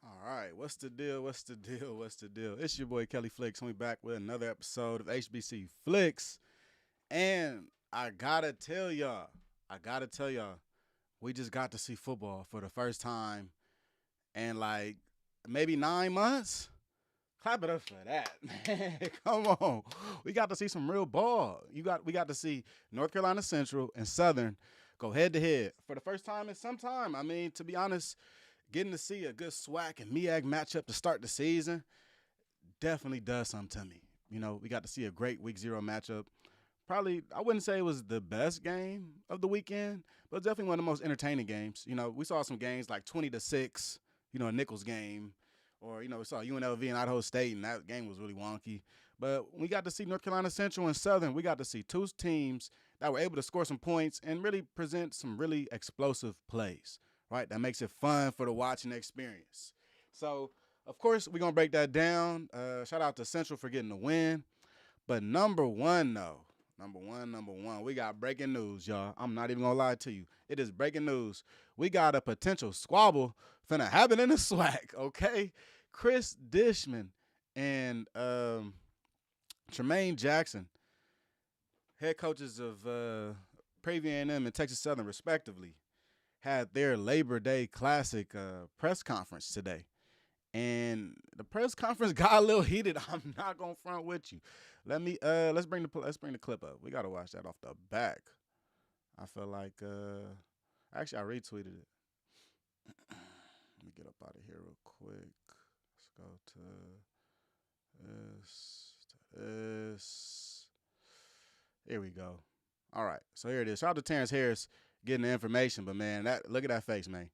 All right, what's the deal? What's the deal? What's the deal? It's your boy Kelly Flicks, and we back with another episode of HBC Flicks. And I gotta tell y'all, we just got to see football for the first time in like maybe 9 months. Clap it up for that, man. Come on, we got to see some real ball. We got to see North Carolina Central and Southern go head to head for the first time in some time. I mean, to be honest, getting to see a good SWAC and MEAC matchup to start the season definitely does something to me. You know, we got to see a great week zero matchup. Probably, I wouldn't say it was the best game of the weekend, but it's definitely one of the most entertaining games. You know, we saw some games like 20-6, a Nichols game, or we saw UNLV and Idaho State, and that game was really wonky. But we got to see North Carolina Central and Southern. We got to see two teams that were able to score some points and really present some really explosive plays. Right, that makes it fun for the watching experience. So, of course, we're gonna break that down. Shout out to Central for getting the win. But number one, though, number one, we got breaking news, y'all. I'm not even gonna lie to you. It is breaking news. We got a potential squabble finna happen in the SWAC, okay? Chris Dishman and Tremaine Jackson, head coaches of Prairie A&M and Texas Southern, respectively, had their Labor Day Classic press conference today. And the press conference got a little heated. I'm not gonna front with you. Let's bring the clip up. We gotta watch that off the back. I feel like actually I retweeted it. Let me get up out of here real quick. Let's go to this. Here we go. All right, so here it is. Shout out to Terrence Harris getting the information, but man, look at that face, man.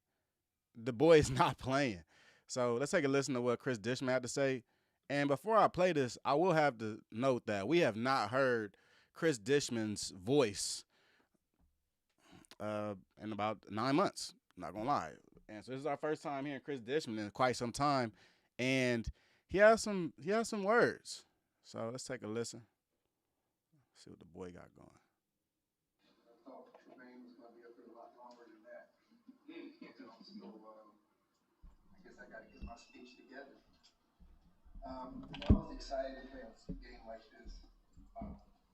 The boy is not playing. So let's take a listen to what Chris Dishman had to say. And before I play this, I will have to note that we have not heard Chris Dishman's voice in about 9 months. Not gonna lie. And so this is our first time hearing Chris Dishman in quite some time, and he has some words. So let's take a listen. See what the boy got going. I thought Tremaine was going to be up there a lot longer than that. I guess I got to get my speech together. I was excited to play a game like this.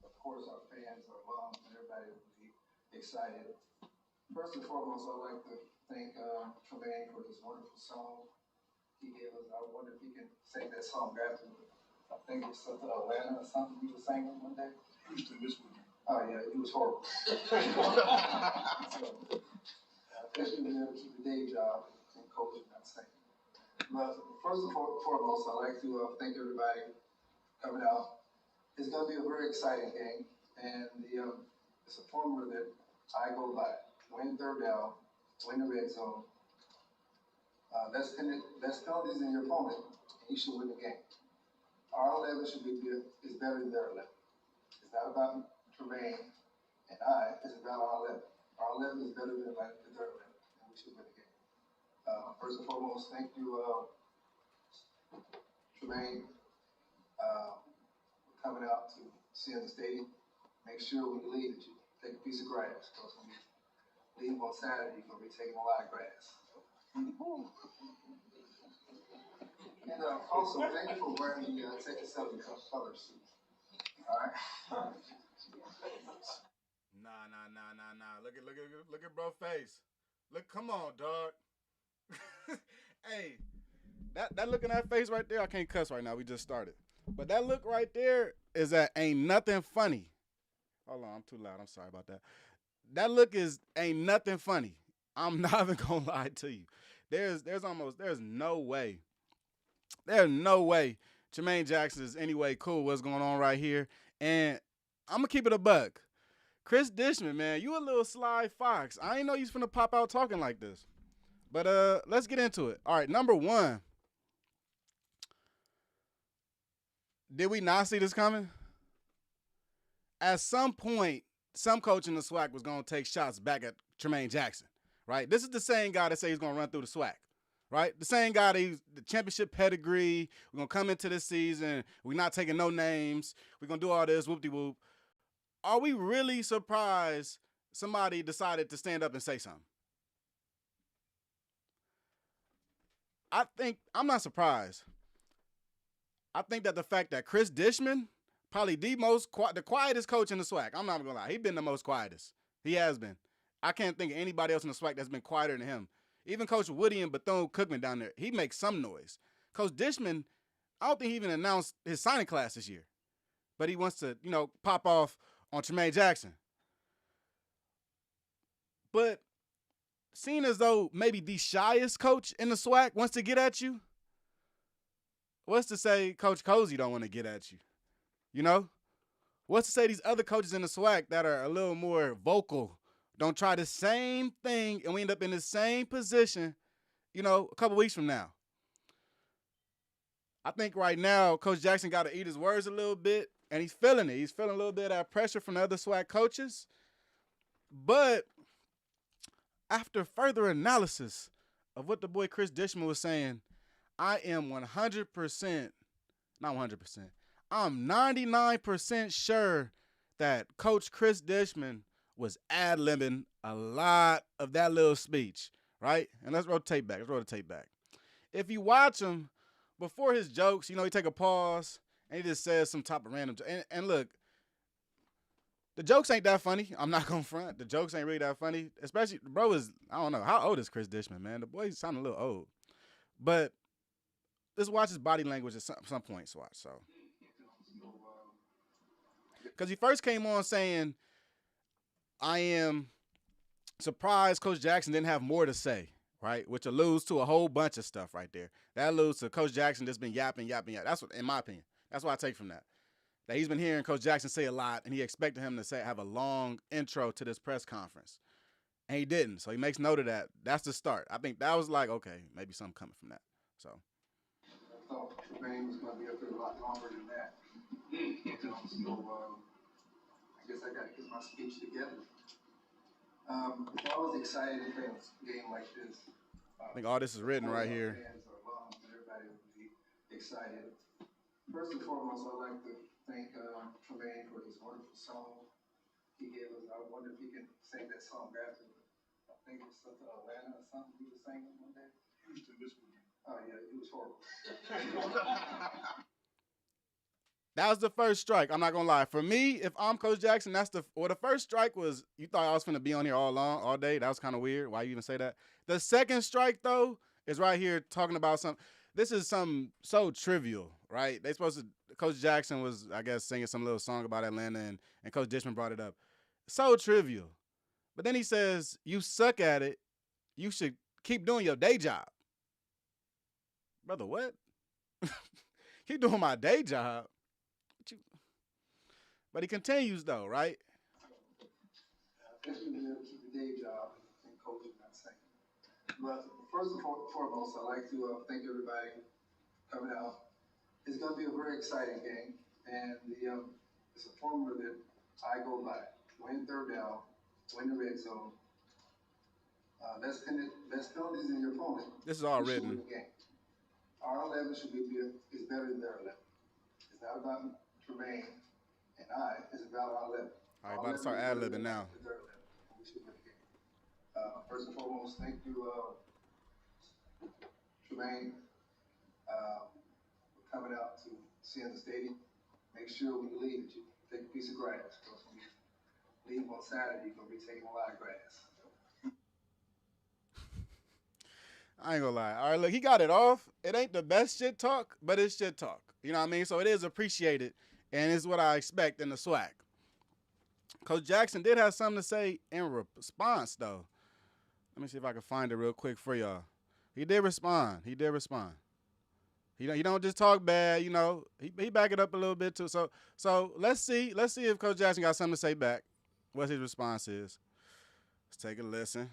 Of course, our fans, our alums, and everybody will be excited. First and foremost, I'd like to thank Tremaine for this wonderful song he gave us. I wonder if he can sing that song back to me. I think it's something Atlanta or something he was singing one day. Oh yeah, it was horrible. So, especially when to the day job and coaching, not saying. But first and foremost, I'd like to thank everybody coming out. It's going to be a very exciting game, and it's a formula that I go by: win third down, win the red zone, less penalties in your opponent, and you should win the game. Our 11 should be good, is better than their 11. It's not about Tremaine and it's about our 11. Our 11 is better than their 11, and we should win the game. First and foremost, thank you, Tremaine, for coming out to see us in the stadium. Make sure when you leave that you take a piece of grass, because when you leave on Saturday, you're going to be taking a lot of grass. And also, thank you for wearing the Texas Southern colors. All right. Nah. Look at bro face. Look, come on, dog. Hey, that look in that face right there. I can't cuss right now. We just started. But that look right there is that ain't nothing funny. Hold on, I'm too loud. I'm sorry about that. That look is ain't nothing funny. I'm not even gonna lie to you. There's no way. There's no way Jermaine Jackson is anyway cool what's going on right here. And I'm gonna keep it a buck. Chris Dishman, man, you a little sly fox. I ain't know you was finna pop out talking like this. But let's get into it. All right, number one. Did we not see this coming? At some point, some coach in the SWAC was gonna take shots back at Tremaine Jackson, right? This is the same guy that say he's gonna run through the SWAC, right? The same guy that he's the championship pedigree. We're gonna come into this season. We're not taking no names. We're gonna do all this whoop de whoop. Are we really surprised somebody decided to stand up and say something? I think I'm not surprised. I think that the fact that Chris Dishman, probably the quietest coach in the SWAC. I'm not gonna lie, he's been the most quietest. He has been. I can't think of anybody else in the SWAC that's been quieter than him. Even Coach Woody and Bethune-Cookman down there, he makes some noise. Coach Dishman, I don't think he even announced his signing class this year, but he wants to, pop off on Tremaine Jackson. But seeing as though maybe the shyest coach in the SWAC wants to get at you, what's to say Coach Cozy don't want to get at you? What's to say these other coaches in the SWAC that are a little more vocal don't try the same thing and we end up in the same position, a couple weeks from now? I think right now Coach Jackson got to eat his words a little bit, and he's feeling it. He's feeling a little bit of that pressure from the other SWAC coaches. But after further analysis of what the boy Chris Dishman was saying, I am 100%, not 100%, I'm 99% sure that Coach Chris Dishman was ad-libbing a lot of that little speech, right? And let's roll the tape back. If you watch him, before his jokes, he take a pause, and he just says some type of random and look, the jokes ain't that funny. I'm not going to front. The jokes ain't really that funny. Especially, bro is, I don't know, how old is Chris Dishman, man? The boy sounding a little old. But let's watch his body language at some point, Swatch. So, because he first came on saying, I am surprised Coach Jackson didn't have more to say, right? Which alludes to a whole bunch of stuff right there. That alludes to Coach Jackson just been yapping. That's what, in my opinion, that's what I take from that. That he's been hearing Coach Jackson say a lot, and he expected him to have a long intro to this press conference. And he didn't, so he makes note of that. That's the start. I think that was like, okay, maybe something coming from that. So. I thought Tremaine was going to be up there a lot longer than that. I guess I got to get my speech together. It's always exciting to play a game like this. I think all this is written right here. Fans or alums, and everybody will be excited. First and foremost, I'd like to thank Tremaine for his wonderful song he gave us. I wonder if he can sing that song back to me. I think it was something Atlanta or something he was singing one day. Houston this weekend. Oh, yeah, it was horrible. That was the first strike. I'm not going to lie. For me, if I'm Coach Jackson, the first strike was, you thought I was going to be on here all day. That was kind of weird. Why you even say that? The second strike, though, is right here talking about something. This is something so trivial, right? Coach Jackson was, I guess, singing some little song about Atlanta, and Coach Dishman brought it up. So trivial. But then he says, you suck at it. You should keep doing your day job. Brother, what? Keep doing my day job? But he continues, though, right? I guess we need to keep the day job and coaching, not saying. But first and foremost, I'd like to thank everybody coming out. It's going to be a very exciting game, and it's a formula that I go by. Win third down, win the red zone. Less penalties in your opponent. This is all written. The game. Our 11 should be is better than their 11. It's not about Tremaine and it's about our 11. All right, about to start ad-libbing now. We should win the game. First and foremost, thank you, Tremaine, for coming out to see in the stadium. Make sure when you leave that you take a piece of grass, because when you leave on Saturday, you're going to be taking a lot of grass. I ain't gonna lie. All right, look, he got it off. It ain't the best shit talk, but it's shit talk. You know what I mean? So it is appreciated, and it's what I expect in the SWAC. Coach Jackson did have something to say in response, though. Let me see if I can find it real quick for y'all. He did respond. He don't just talk bad, He back it up a little bit too. So let's see if Coach Jackson got something to say back. What his response is. Let's take a listen.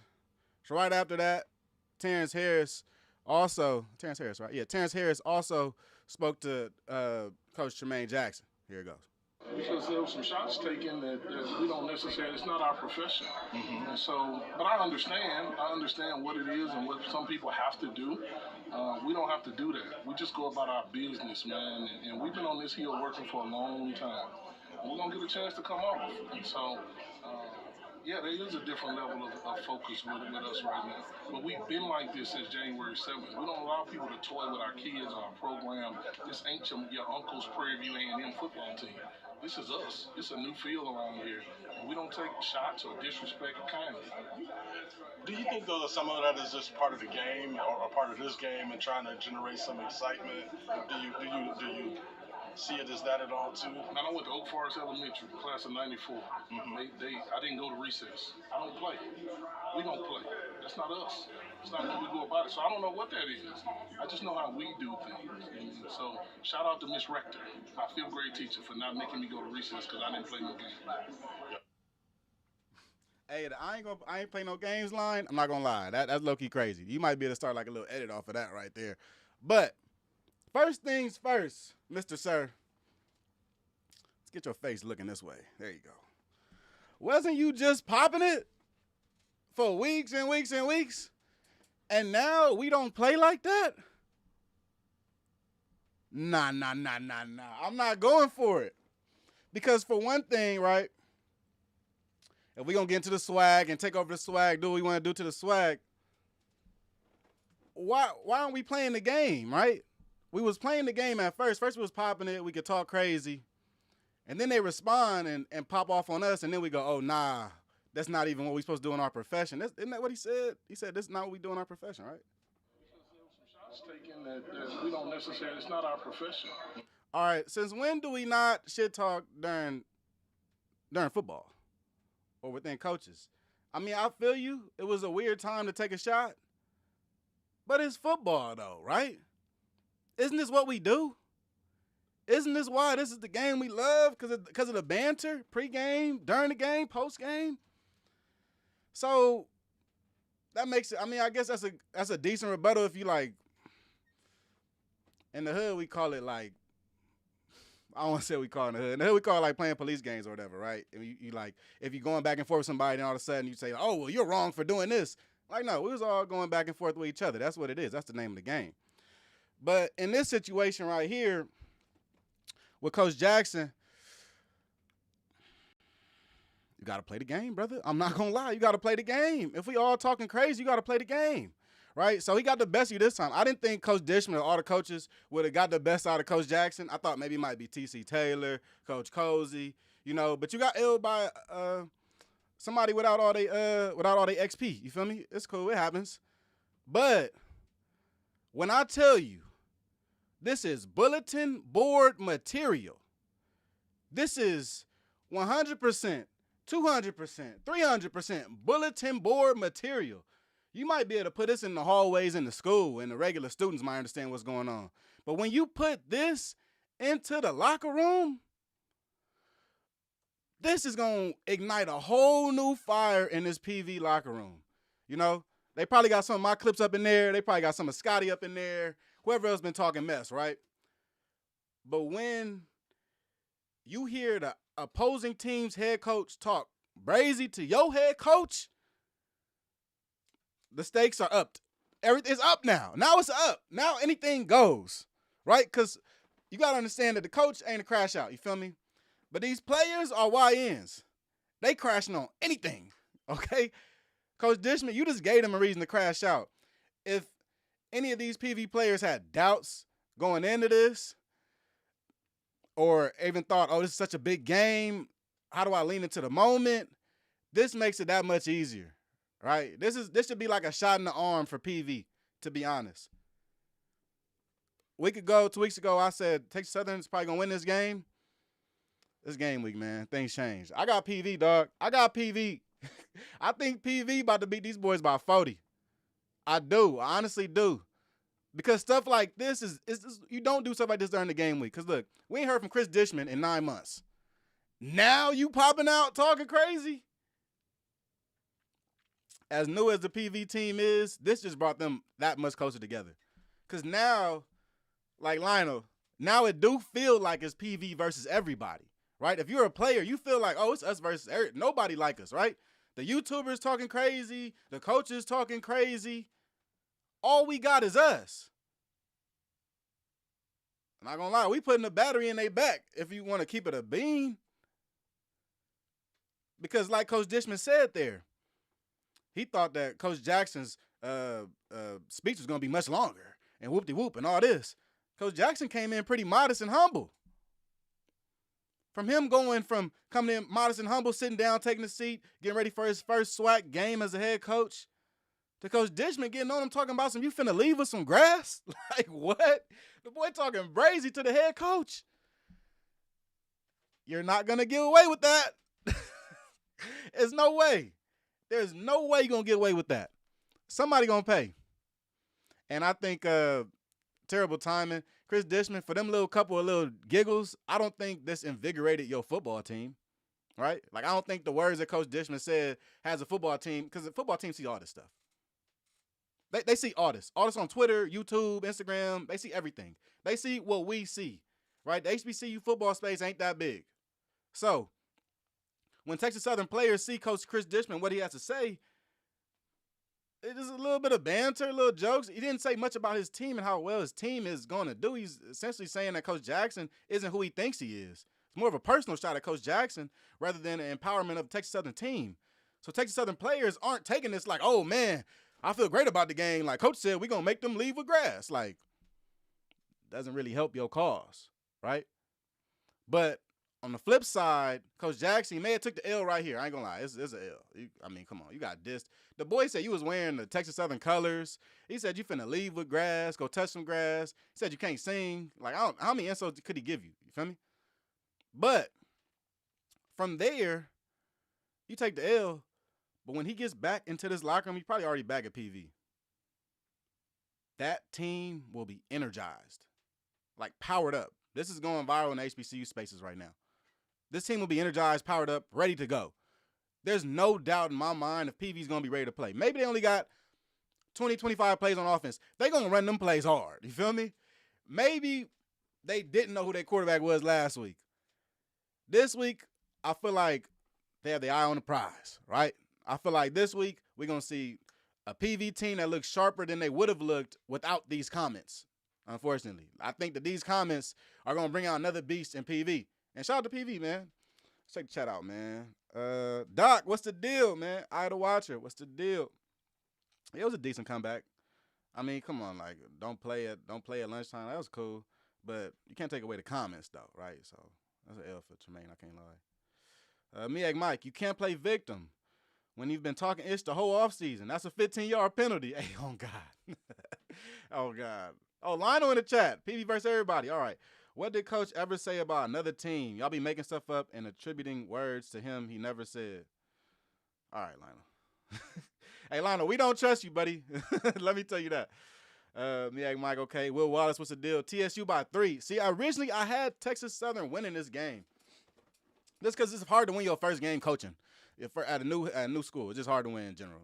So right after that, Terrence Harris, right? Yeah, Terrence Harris also spoke to Coach Tremaine Jackson. Here it goes. Because there were some shots taken that we don't necessarily, it's not our profession. Mm-hmm. And so, but I understand what it is and what some people have to do. We don't have to do that. We just go about our business, man. And we've been on this hill working for a long time. And we're going to get a chance to come off. And so, Yeah, there is a different level of focus with us right now. But we've been like this since January 7th. We don't allow people to toy with our kids or our program. This ain't your uncle's Prairie View A&M football team. This is us. It's a new field around here. And we don't take shots or disrespect kindly. Do you think though that some of that is just part of the game or part of this game and trying to generate some excitement? Do you see it as that at all too? Now, I went to Oak Forest Elementary, class of '94. I didn't go to recess. I don't play. We don't play. That's not us. It's not how we go about it. So I don't know what that is. I just know how we do things. And so shout out to Miss Rector, my fifth grade teacher, for not making me go to recess because I didn't play no game. Hey, I ain't play no games line. I'm not gonna lie. That's low key crazy. You might be able to start like a little edit off of that right there. But first things first, Mr. Sir. Let's get your face looking this way. There you go. Wasn't you just popping it for weeks and weeks and weeks? And now we don't play like that? Nah. I'm not going for it. Because for one thing, right, if we're going to get into the SWAC and take over the SWAC, do what we want to do to the SWAC, why aren't we playing the game, right? We was playing the game at first. First we was popping it. We could talk crazy. And then they respond and pop off on us, and then we go, oh, nah, that's not even what we're supposed to do in our profession. Isn't that what he said? He said, this is not what we do in our profession, right? Shots taken that we don't necessarily, it's not our profession. All right, since when do we not shit talk during football or within coaches? I mean, I feel you. It was a weird time to take a shot. But it's football, though, right? Isn't this what we do? Isn't this why this is the game we love? Because of the banter, pregame, during the game, postgame? So that makes it, I mean, I guess that's a decent rebuttal if you like, in the hood we call it like, I don't want to say we call it in the hood. In the hood we call it like playing police games or whatever, right? And you like, if you're going back and forth with somebody, then all of a sudden you say, oh, well, you're wrong for doing this. Like, no, we was all going back and forth with each other. That's what it is. That's the name of the game. But in this situation right here, with Coach Jackson, you got to play the game, brother. I'm not going to lie. You got to play the game. If we all talking crazy, you got to play the game, right? So he got the best of you this time. I didn't think Coach Dishman or all the coaches would have got the best out of Coach Jackson. I thought maybe it might be T.C. Taylor, Coach Cozy, but you got ill by somebody without all they XP. You feel me? It's cool. It happens. But when I tell you, this is bulletin board material. This is 100%, 200%, 300% bulletin board material. You might be able to put this in the hallways in the school, and the regular students might understand what's going on. But when you put this into the locker room, this is going to ignite a whole new fire in this PV locker room. They probably got some of my clips up in there. They probably got some of Scotty up in there. Whoever else been talking mess, right? But when you hear the opposing team's head coach talk brazy to your head coach, the stakes are upped. Everything's up now. Now it's up. Now anything goes, right? Because you got to understand that the coach ain't a crash out, you feel me? But these players are YNs. They crashing on anything, okay? Coach Dishman, you just gave them a reason to crash out. If any of these PV players had doubts going into this or even thought, oh, this is such a big game, how do I lean into the moment? This makes it that much easier, right? This should be like a shot in the arm for PV, to be honest. A week ago, 2 weeks ago, I said Texas Southern's probably going to win this game. This game week, man, things changed. I got PV, dog. I got PV. I think PV about to beat these boys by 40. I do. I honestly do. Because stuff like this is you don't do stuff like this during the game week. Because, look, we ain't heard from Chris Dishman in 9 months. Now you popping out talking crazy? As new as the PV team is, this just brought them that much closer together. Because now, like Lionel, now it do feel like it's PV versus everybody, right? If you're a player, you feel like, oh, it's us versus nobody like us, right? The YouTubers talking crazy, the coaches talking crazy. All we got is us. I'm not gonna lie, we putting the battery in their back if you want to keep it a bean. Because like Coach Dishman said there, he thought that Coach Jackson's speech was going to be much longer and whoop-de-whoop and all this. Coach Jackson came in pretty modest and humble. From him coming in modest and humble, sitting down, taking a seat, getting ready for his first SWAC game as a head coach, to Coach Dishman getting on him talking about you finna leave with some grass? Like, what? The boy talking brazy to the head coach. You're not going to get away with that. There's no way. There's no way you're going to get away with that. Somebody going to pay. And I think terrible timing. Chris Dishman, for them couple of little giggles, I don't think this invigorated your football team, right? Like, I don't think the words that Coach Dishman said has a football team, because the football team see all this stuff. They see all this. All this on Twitter, YouTube, Instagram. They see everything. They see what we see, right? The HBCU football space ain't that big. So when Texas Southern players see Coach Chris Dishman, what he has to say, it is a little bit of banter, little jokes. He didn't say much about his team and how well his team is going to do. He's essentially saying that Coach Jackson isn't who he thinks he is. It's more of a personal shot at Coach Jackson rather than an empowerment of the Texas Southern team. So Texas Southern players aren't taking this like, oh, man, I feel great about the game. Like Coach said, we're going to make them leave with grass. Like, doesn't really help your cause, right? But on the flip side, Coach Jackson, he may have took the L right here. I ain't going to lie. It's an L. I mean, come on. You got dissed. The boy said you was wearing the Texas Southern colors. He said you finna leave with grass, go touch some grass. He said you can't sing. Like, how many insults could he give you? You feel me? But from there, you take the L. But when he gets back into this locker room, he's probably already back at PV. That team will be energized, like powered up. This is going viral in the HBCU spaces right now. This team will be energized, powered up, ready to go. There's no doubt in my mind if PV's going to be ready to play. Maybe they only got 20, 25 plays on offense. They're going to run them plays hard. You feel me? Maybe they didn't know who their quarterback was last week. This week, I feel like they have the eye on the prize, right? I feel like this week we're going to see a PV team that looks sharper than they would have looked without these comments, unfortunately. I think that these comments are going to bring out another beast in PV. And shout out to PV, man. Let's check the chat out, man. Doc, what's the deal, man? Idle Watcher, what's the deal? It was a decent comeback. I mean, come on, like, don't play at lunchtime. That was cool. But you can't take away the comments, though, right? So that's an L for Tremaine, I can't lie. MEAC Mike, you can't play victim when you've been talking ish the whole offseason. That's a 15-yard penalty. Hey, oh, God. Oh, God. Oh, Lionel in the chat. PV versus everybody. All right. What did Coach ever say about another team? Y'all be making stuff up and attributing words to him he never said. All right, Lionel. Hey, Lionel, we don't trust you, buddy. Let me tell you that. MEAC Mike, okay. Will Wallace, what's the deal? TSU by 3. See, originally I had Texas Southern winning this game. Just because it's hard to win your first game coaching at a new school. It's just hard to win in general.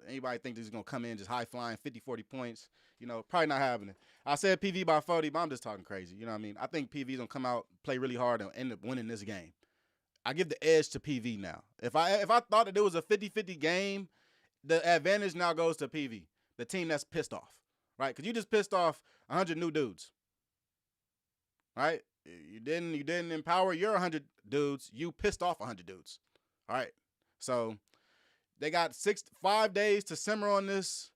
Anybody think this is going to come in just high-flying 50, 40 points? You know, probably not happening. I said PV by 40, but I'm just talking crazy. You know what I mean? I think PV's going to come out, play really hard, and end up winning this game. I give the edge to PV now. If I thought that it was a 50-50 game, the advantage now goes to PV, the team that's pissed off, right? Because you just pissed off 100 new dudes, right? You didn't empower your 100 dudes. You pissed off 100 dudes, all right? So they got 5 days to simmer on this.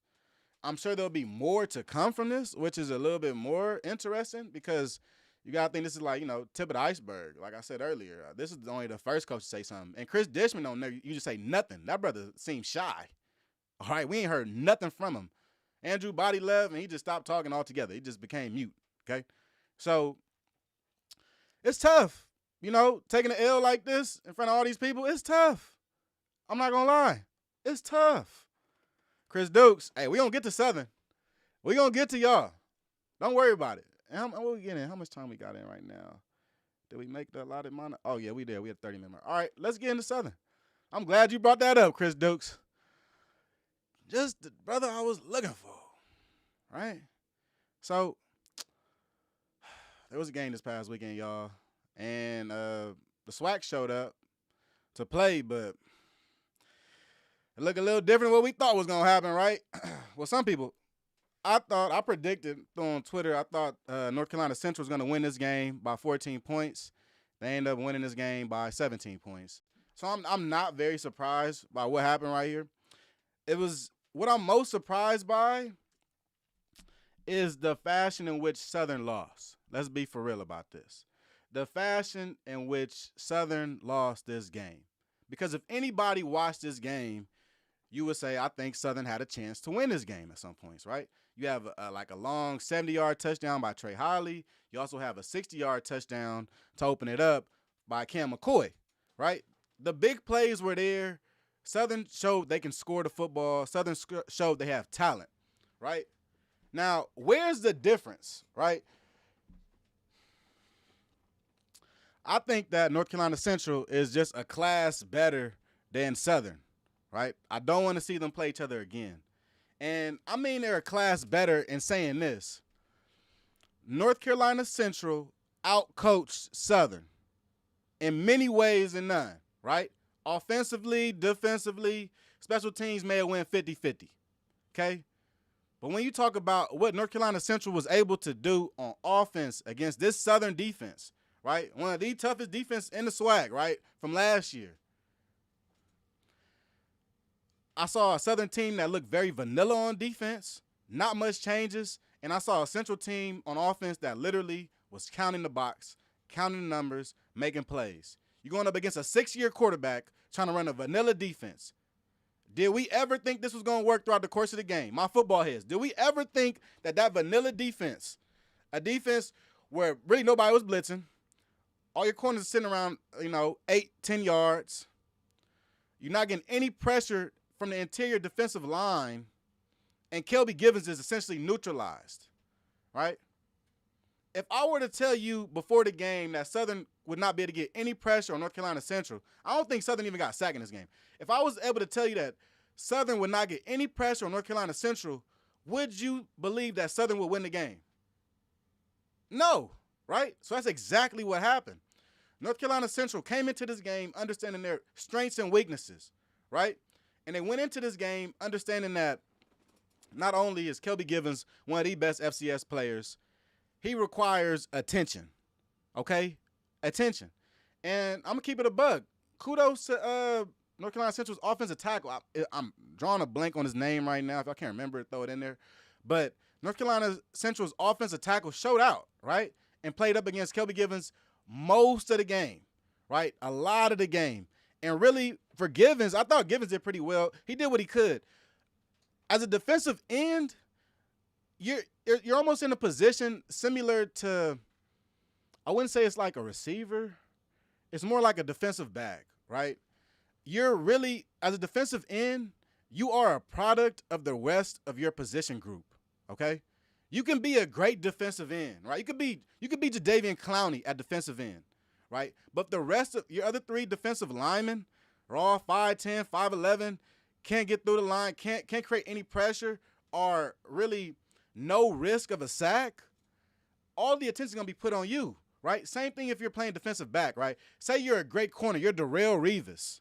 I'm sure there'll be more to come from this, which is a little bit more interesting because you got to think this is like, you know, tip of the iceberg. Like I said earlier, this is only the first coach to say something. And Chris Dishman don't know, you just say nothing. That brother seems shy. All right, we ain't heard nothing from him. Andrew body left, and he just stopped talking altogether. He just became mute, okay? So it's tough, you know, taking an L like this in front of all these people. It's tough. I'm not going to lie. It's tough. Chris Dukes, hey, we going to get to Southern. We going to get to y'all. Don't worry about it. And what we getting? How much time we got in right now? Did we make the allotted amount? Oh, yeah, we did. We had 30 minutes. All right, let's get into Southern. I'm glad you brought that up, Chris Dukes. Just the brother I was looking for, right? So there was a game this past weekend, y'all, and the SWAC showed up to play, but it looked a little different than what we thought was going to happen, right? Well, some people, I predicted on Twitter, I thought North Carolina Central was going to win this game by 14 points. They ended up winning this game by 17 points. So I'm not very surprised by what happened right here. It was what I'm most surprised by is the fashion in which Southern lost. Let's be for real about this. The fashion in which Southern lost this game. Because if anybody watched this game, you would say, I think Southern had a chance to win this game at some points, right? You have like a long 70-yard touchdown by Trey Holly. You also have a 60-yard touchdown to open it up by Cam McCoy, right? The big plays were there. Southern showed they can score the football. Southern showed they have talent, right? Now, where's the difference, right? I think that North Carolina Central is just a class better than Southern, right? I don't want to see them play each other again. And I mean they're a class better in saying this. North Carolina Central outcoached Southern in many ways and none, right? Offensively, defensively, special teams may have went 50-50, okay? But when you talk about what North Carolina Central was able to do on offense against this Southern defense, right? One of the toughest defense in the SWAC, right, from last year. I saw a Southern team that looked very vanilla on defense, not much changes, and I saw a Central team on offense that literally was counting the box, counting the numbers, making plays. You're going up against a 6-year quarterback trying to run a vanilla defense. Did we ever think this was going to work throughout the course of the game? My football heads. Did we ever think that vanilla defense, a defense where really nobody was blitzing, all your corners are sitting around, 8, 10 yards. You're not getting any pressure from the interior defensive line, and Kelby Givens is essentially neutralized, right? If I were to tell you before the game that Southern would not be able to get any pressure on North Carolina Central, I don't think Southern even got sacked in this game. If I was able to tell you that Southern would not get any pressure on North Carolina Central, would you believe that Southern would win the game? No, right? So that's exactly what happened. North Carolina Central came into this game understanding their strengths and weaknesses, right? And they went into this game understanding that not only is Kelby Givens one of the best FCS players, he requires attention, okay? Attention. And I'm going to keep it a bug. Kudos to North Carolina Central's offensive tackle. I'm drawing a blank on his name right now. If I can't remember it, throw it in there. But North Carolina Central's offensive tackle showed out, right? And played up against Kelby Givens most of the game, right? A lot of the game. And really, for Givens, I thought Givens did pretty well. He did what he could. As a defensive end, you're almost in a position similar to, I wouldn't say it's like a receiver. It's more like a defensive back, right? You're really, as a defensive end, you are a product of the rest of your position group, okay? You can be a great defensive end, right? You could be Jadeveon Clowney at defensive end, right? But the rest of your other 3 defensive linemen are all 5'10", 5'11", can't get through the line, can't create any pressure, are really no risk of a sack. All the attention is going to be put on you, right? Same thing if you're playing defensive back, right? Say you're a great corner, you're Darrelle Revis.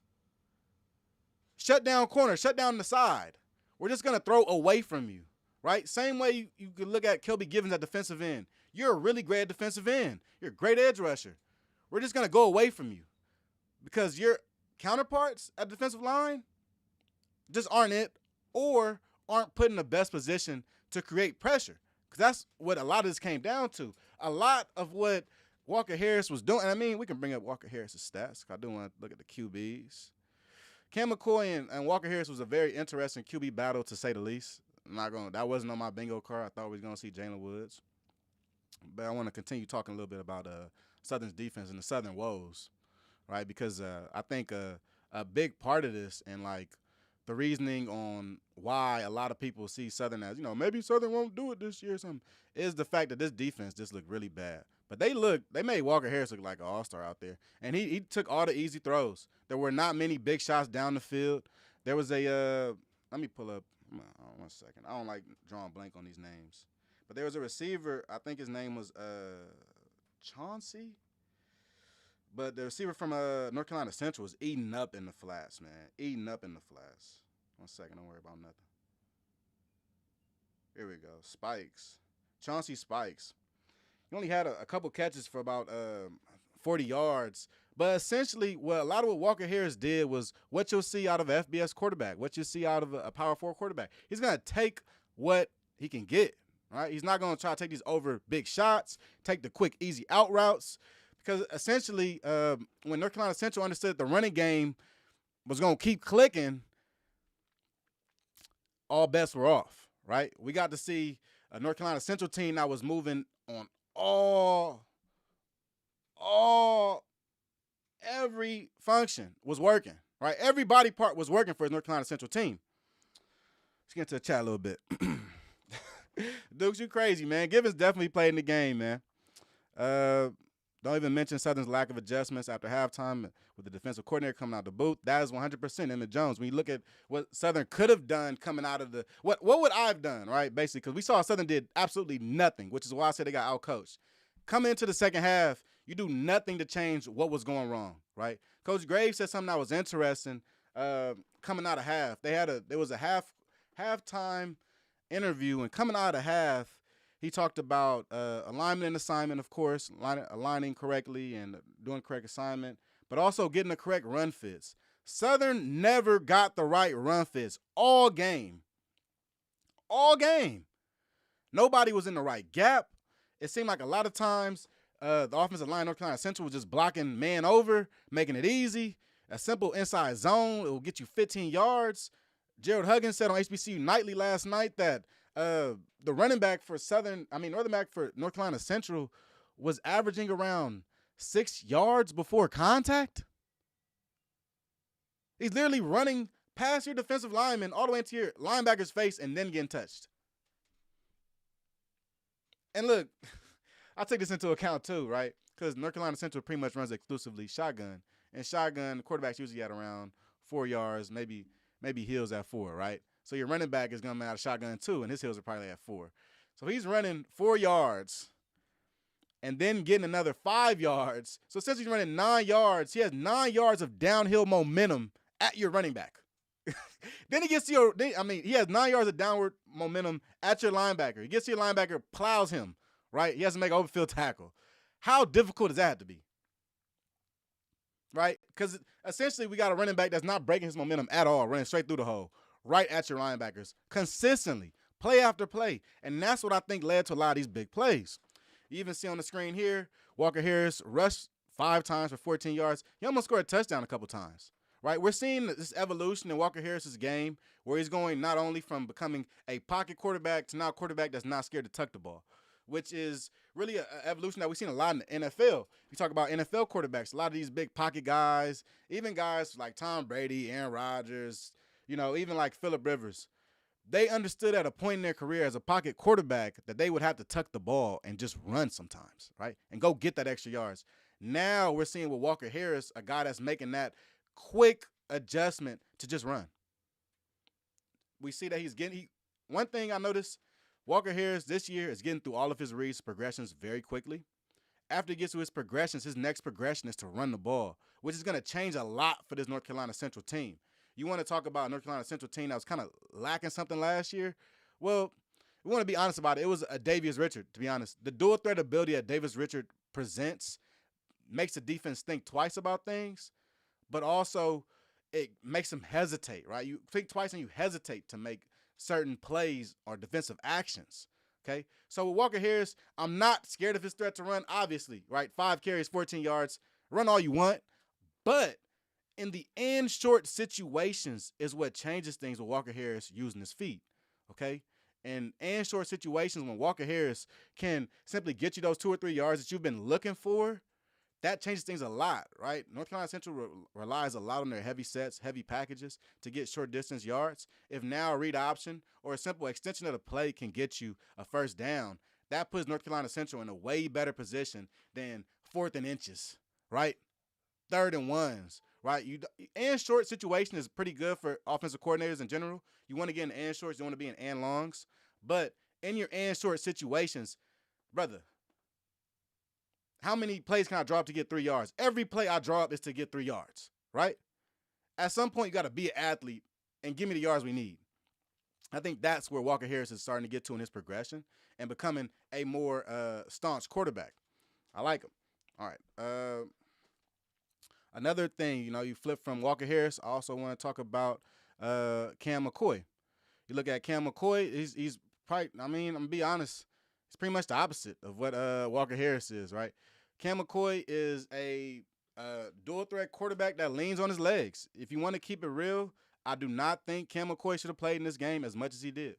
Shut down corner, shut down the side. We're just going to throw away from you, right? Same way you could look at Kelby Givens at defensive end. You're a really great defensive end. You're a great edge rusher. We're just going to go away from you because your counterparts at defensive line just aren't it or aren't put in the best position to create pressure, because that's what a lot of this came down to. A lot of what Walker Harris was doing, and I mean, we can bring up Walker Harris's stats. I do want to look at the QBs. Cam McCoy and Walker Harris was a very interesting QB battle, to say the least. That wasn't on my bingo card. I thought we was going to see Jalen Woods. But I want to continue talking a little bit about Southern's defense and the Southern woes, right? Because I think a big part of this and, like, the reasoning on why a lot of people see Southern as, maybe Southern won't do it this year or something, is the fact that this defense just looked really bad. But they made Walker Harris look like an all-star out there. And he took all the easy throws. There were not many big shots down the field. There was let me pull up, 1 second. I don't like drawing blank on these names. But there was a receiver, I think his name was Chauncey. But the receiver from North Carolina Central was eating up in the flats, man. Eating up in the flats. 1 second, don't worry about nothing. Here we go. Spikes. Chauncey Spikes. He only had a couple catches for about 40 yards, But essentially, a lot of what Walker Harris did was what you'll see out of an FBS quarterback, what you see out of a Power 4 quarterback. He's going to take what he can get, right? He's not going to try to take these over big shots, take the quick, easy out routes. Because essentially, when North Carolina Central understood the running game was going to keep clicking, all bets were off, right? We got to see a North Carolina Central team that was moving on every function was working, right? Every body part was working for his North Carolina Central team. Let's get into the chat a little bit. Dukes, you crazy, man. Givens definitely played in the game, man. Don't even mention Southern's lack of adjustments after halftime with the defensive coordinator coming out the booth. That is 100% Emmett Jones. When you look at what Southern could have done coming out of the – what would I have done, right, basically? Because we saw Southern did absolutely nothing, which is why I said they got out-coached. Coming into the second half, you do nothing to change what was going wrong, right? Coach Graves said something that was interesting coming out of half. There was a halftime interview, and coming out of half, he talked about alignment and assignment, of course, aligning correctly and doing correct assignment, but also getting the correct run fits. Southern never got the right run fits all game. All game. Nobody was in the right gap. It seemed like a lot of times the offensive line, North Carolina Central, was just blocking man over, making it easy. A simple inside zone, it will get you 15 yards. Gerald Huggins said on HBCU Nightly last night that the running back for Northern back for North Carolina Central was averaging around 6 yards before contact. He's literally running past your defensive lineman all the way into your linebacker's face and then getting touched. And look, I take this into account too, right? Because North Carolina Central pretty much runs exclusively shotgun. And shotgun, the quarterback's usually at around 4 yards, maybe heels at 4, right? So your running back is going to be out of shotgun too, and his heels are probably at 4. So he's running 4 yards and then getting another 5 yards. So since he's running 9 yards, he has 9 yards of downhill momentum at your running back. Then he gets to he has 9 yards of downward momentum at your linebacker. He gets to your linebacker, plows him, right? He has to make an open field tackle. How difficult does that have to be? Right? Because essentially we got a running back that's not breaking his momentum at all, running straight through the hole, right at your linebackers, consistently, play after play. And that's what I think led to a lot of these big plays. You even see on the screen here, Walker Harris rushed 5 times for 14 yards. He almost scored a touchdown a couple times. Right, we're seeing this evolution in Walker Harris's game where he's going not only from becoming a pocket quarterback to now a quarterback that's not scared to tuck the ball, which is really an evolution that we've seen a lot in the NFL. You talk about NFL quarterbacks, a lot of these big pocket guys, even guys like Tom Brady, Aaron Rodgers, even like Phillip Rivers. They understood at a point in their career as a pocket quarterback that they would have to tuck the ball and just run sometimes, right, and go get that extra yards. Now we're seeing with Walker Harris, a guy that's making that quick adjustment to just run. We see that one thing I noticed, Walker Harris this year is getting through all of his reads, progressions very quickly. After he gets to his progressions, his next progression is to run the ball, which is going to change a lot for this North Carolina Central team. You want to talk about a North Carolina Central team that was kind of lacking something last year? Well, we want to be honest about it. It was a Davius Richard, to be honest. The dual threat ability that Davius Richard presents makes the defense think twice about things, but also it makes them hesitate, right? You think twice and you hesitate to make certain plays or defensive actions, okay? So with Walker Harris, I'm not scared of his threat to run, obviously, right? 5 carries, 14 yards, run all you want. But in the end short situations is what changes things with Walker Harris using his feet, okay? And short situations when Walker Harris can simply get you those 2 or 3 yards that you've been looking for, that changes things a lot, right? North Carolina Central relies a lot on their heavy sets, heavy packages to get short distance yards. If now a read option or a simple extension of the play can get you a first down, that puts North Carolina Central in a way better position than 4th and inches, right? 3rd and 1s, right? And short situation is pretty good for offensive coordinators in general. You want to get in and shorts, you want to be in and longs. But in your and short situations, brother, how many plays can I draw up to get 3 yards? Every play I draw up is to get 3 yards, right? At some point, you got to be an athlete and give me the yards we need. I think that's where Walker Harris is starting to get to in his progression and becoming a more staunch quarterback. I like him. All right. Another thing, you flip from Walker Harris. I also want to talk about Cam McCoy. You look at Cam McCoy, he's probably, I'm going to be honest, he's pretty much the opposite of what Walker Harris is, right? Cam McCoy is a dual threat quarterback that leans on his legs. If you want to keep it real, I do not think Cam McCoy should have played in this game as much as he did.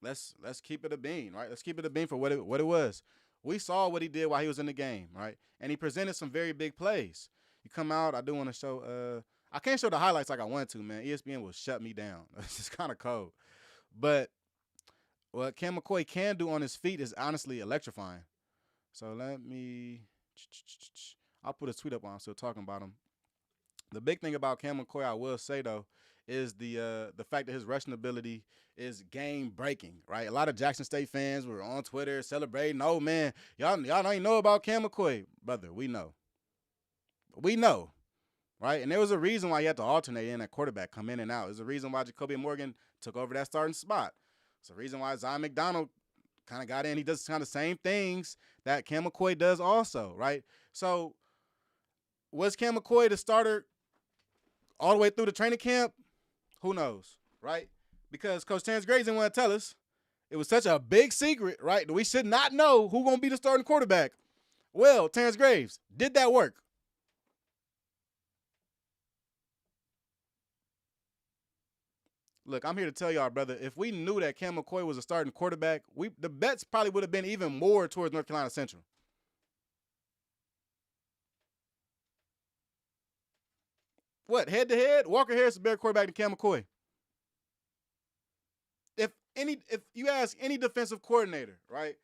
Let's keep it a bean, right? Let's keep it a bean for what it was. We saw what he did while he was in the game, right? And he presented some very big plays. You come out, I do want to show I can't show the highlights like I want to, man. ESPN will shut me down. It's just kind of cold. But what Cam McCoy can do on his feet is honestly electrifying. So I'll put a tweet up while I'm still talking about him. The big thing about Cam McCoy, I will say, though, is the fact that his rushing ability is game-breaking, right? A lot of Jackson State fans were on Twitter celebrating, oh, man, y'all don't know about Cam McCoy. Brother, we know. We know, right? And there was a reason why he had to alternate in at quarterback, come in and out. There's a reason why Jacoby Morgan took over that starting spot. It's a reason why Zion McDonald kind of got in. He does kind of the same things that Cam McCoy does also, right? So was Cam McCoy the starter all the way through the training camp? Who knows, right? Because Coach Terrence Graves didn't want to tell us. It was such a big secret, right, that we should not know who's going to be the starting quarterback. Well, Terrence Graves, did that work? Look, I'm here to tell y'all, brother, if we knew that Cam McCoy was a starting quarterback, the bets probably would have been even more towards North Carolina Central. What, head-to-head? Walker Harris is a better quarterback than Cam McCoy. If you ask any defensive coordinator, right,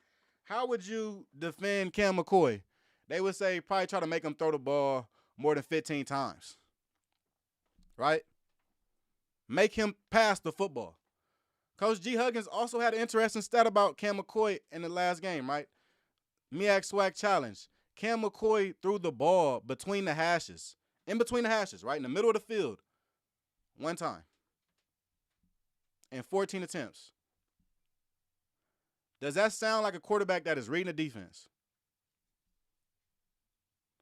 how would you defend Cam McCoy? They would say probably try to make him throw the ball more than 15 times, right? Make him pass the football. Coach G. Huggins also had an interesting stat about Cam McCoy in the last game, right? MEAC SWAC challenge. Cam McCoy threw the ball between the hashes, right, in the middle of the field, one time, in 14 attempts. Does that sound like a quarterback that is reading a defense?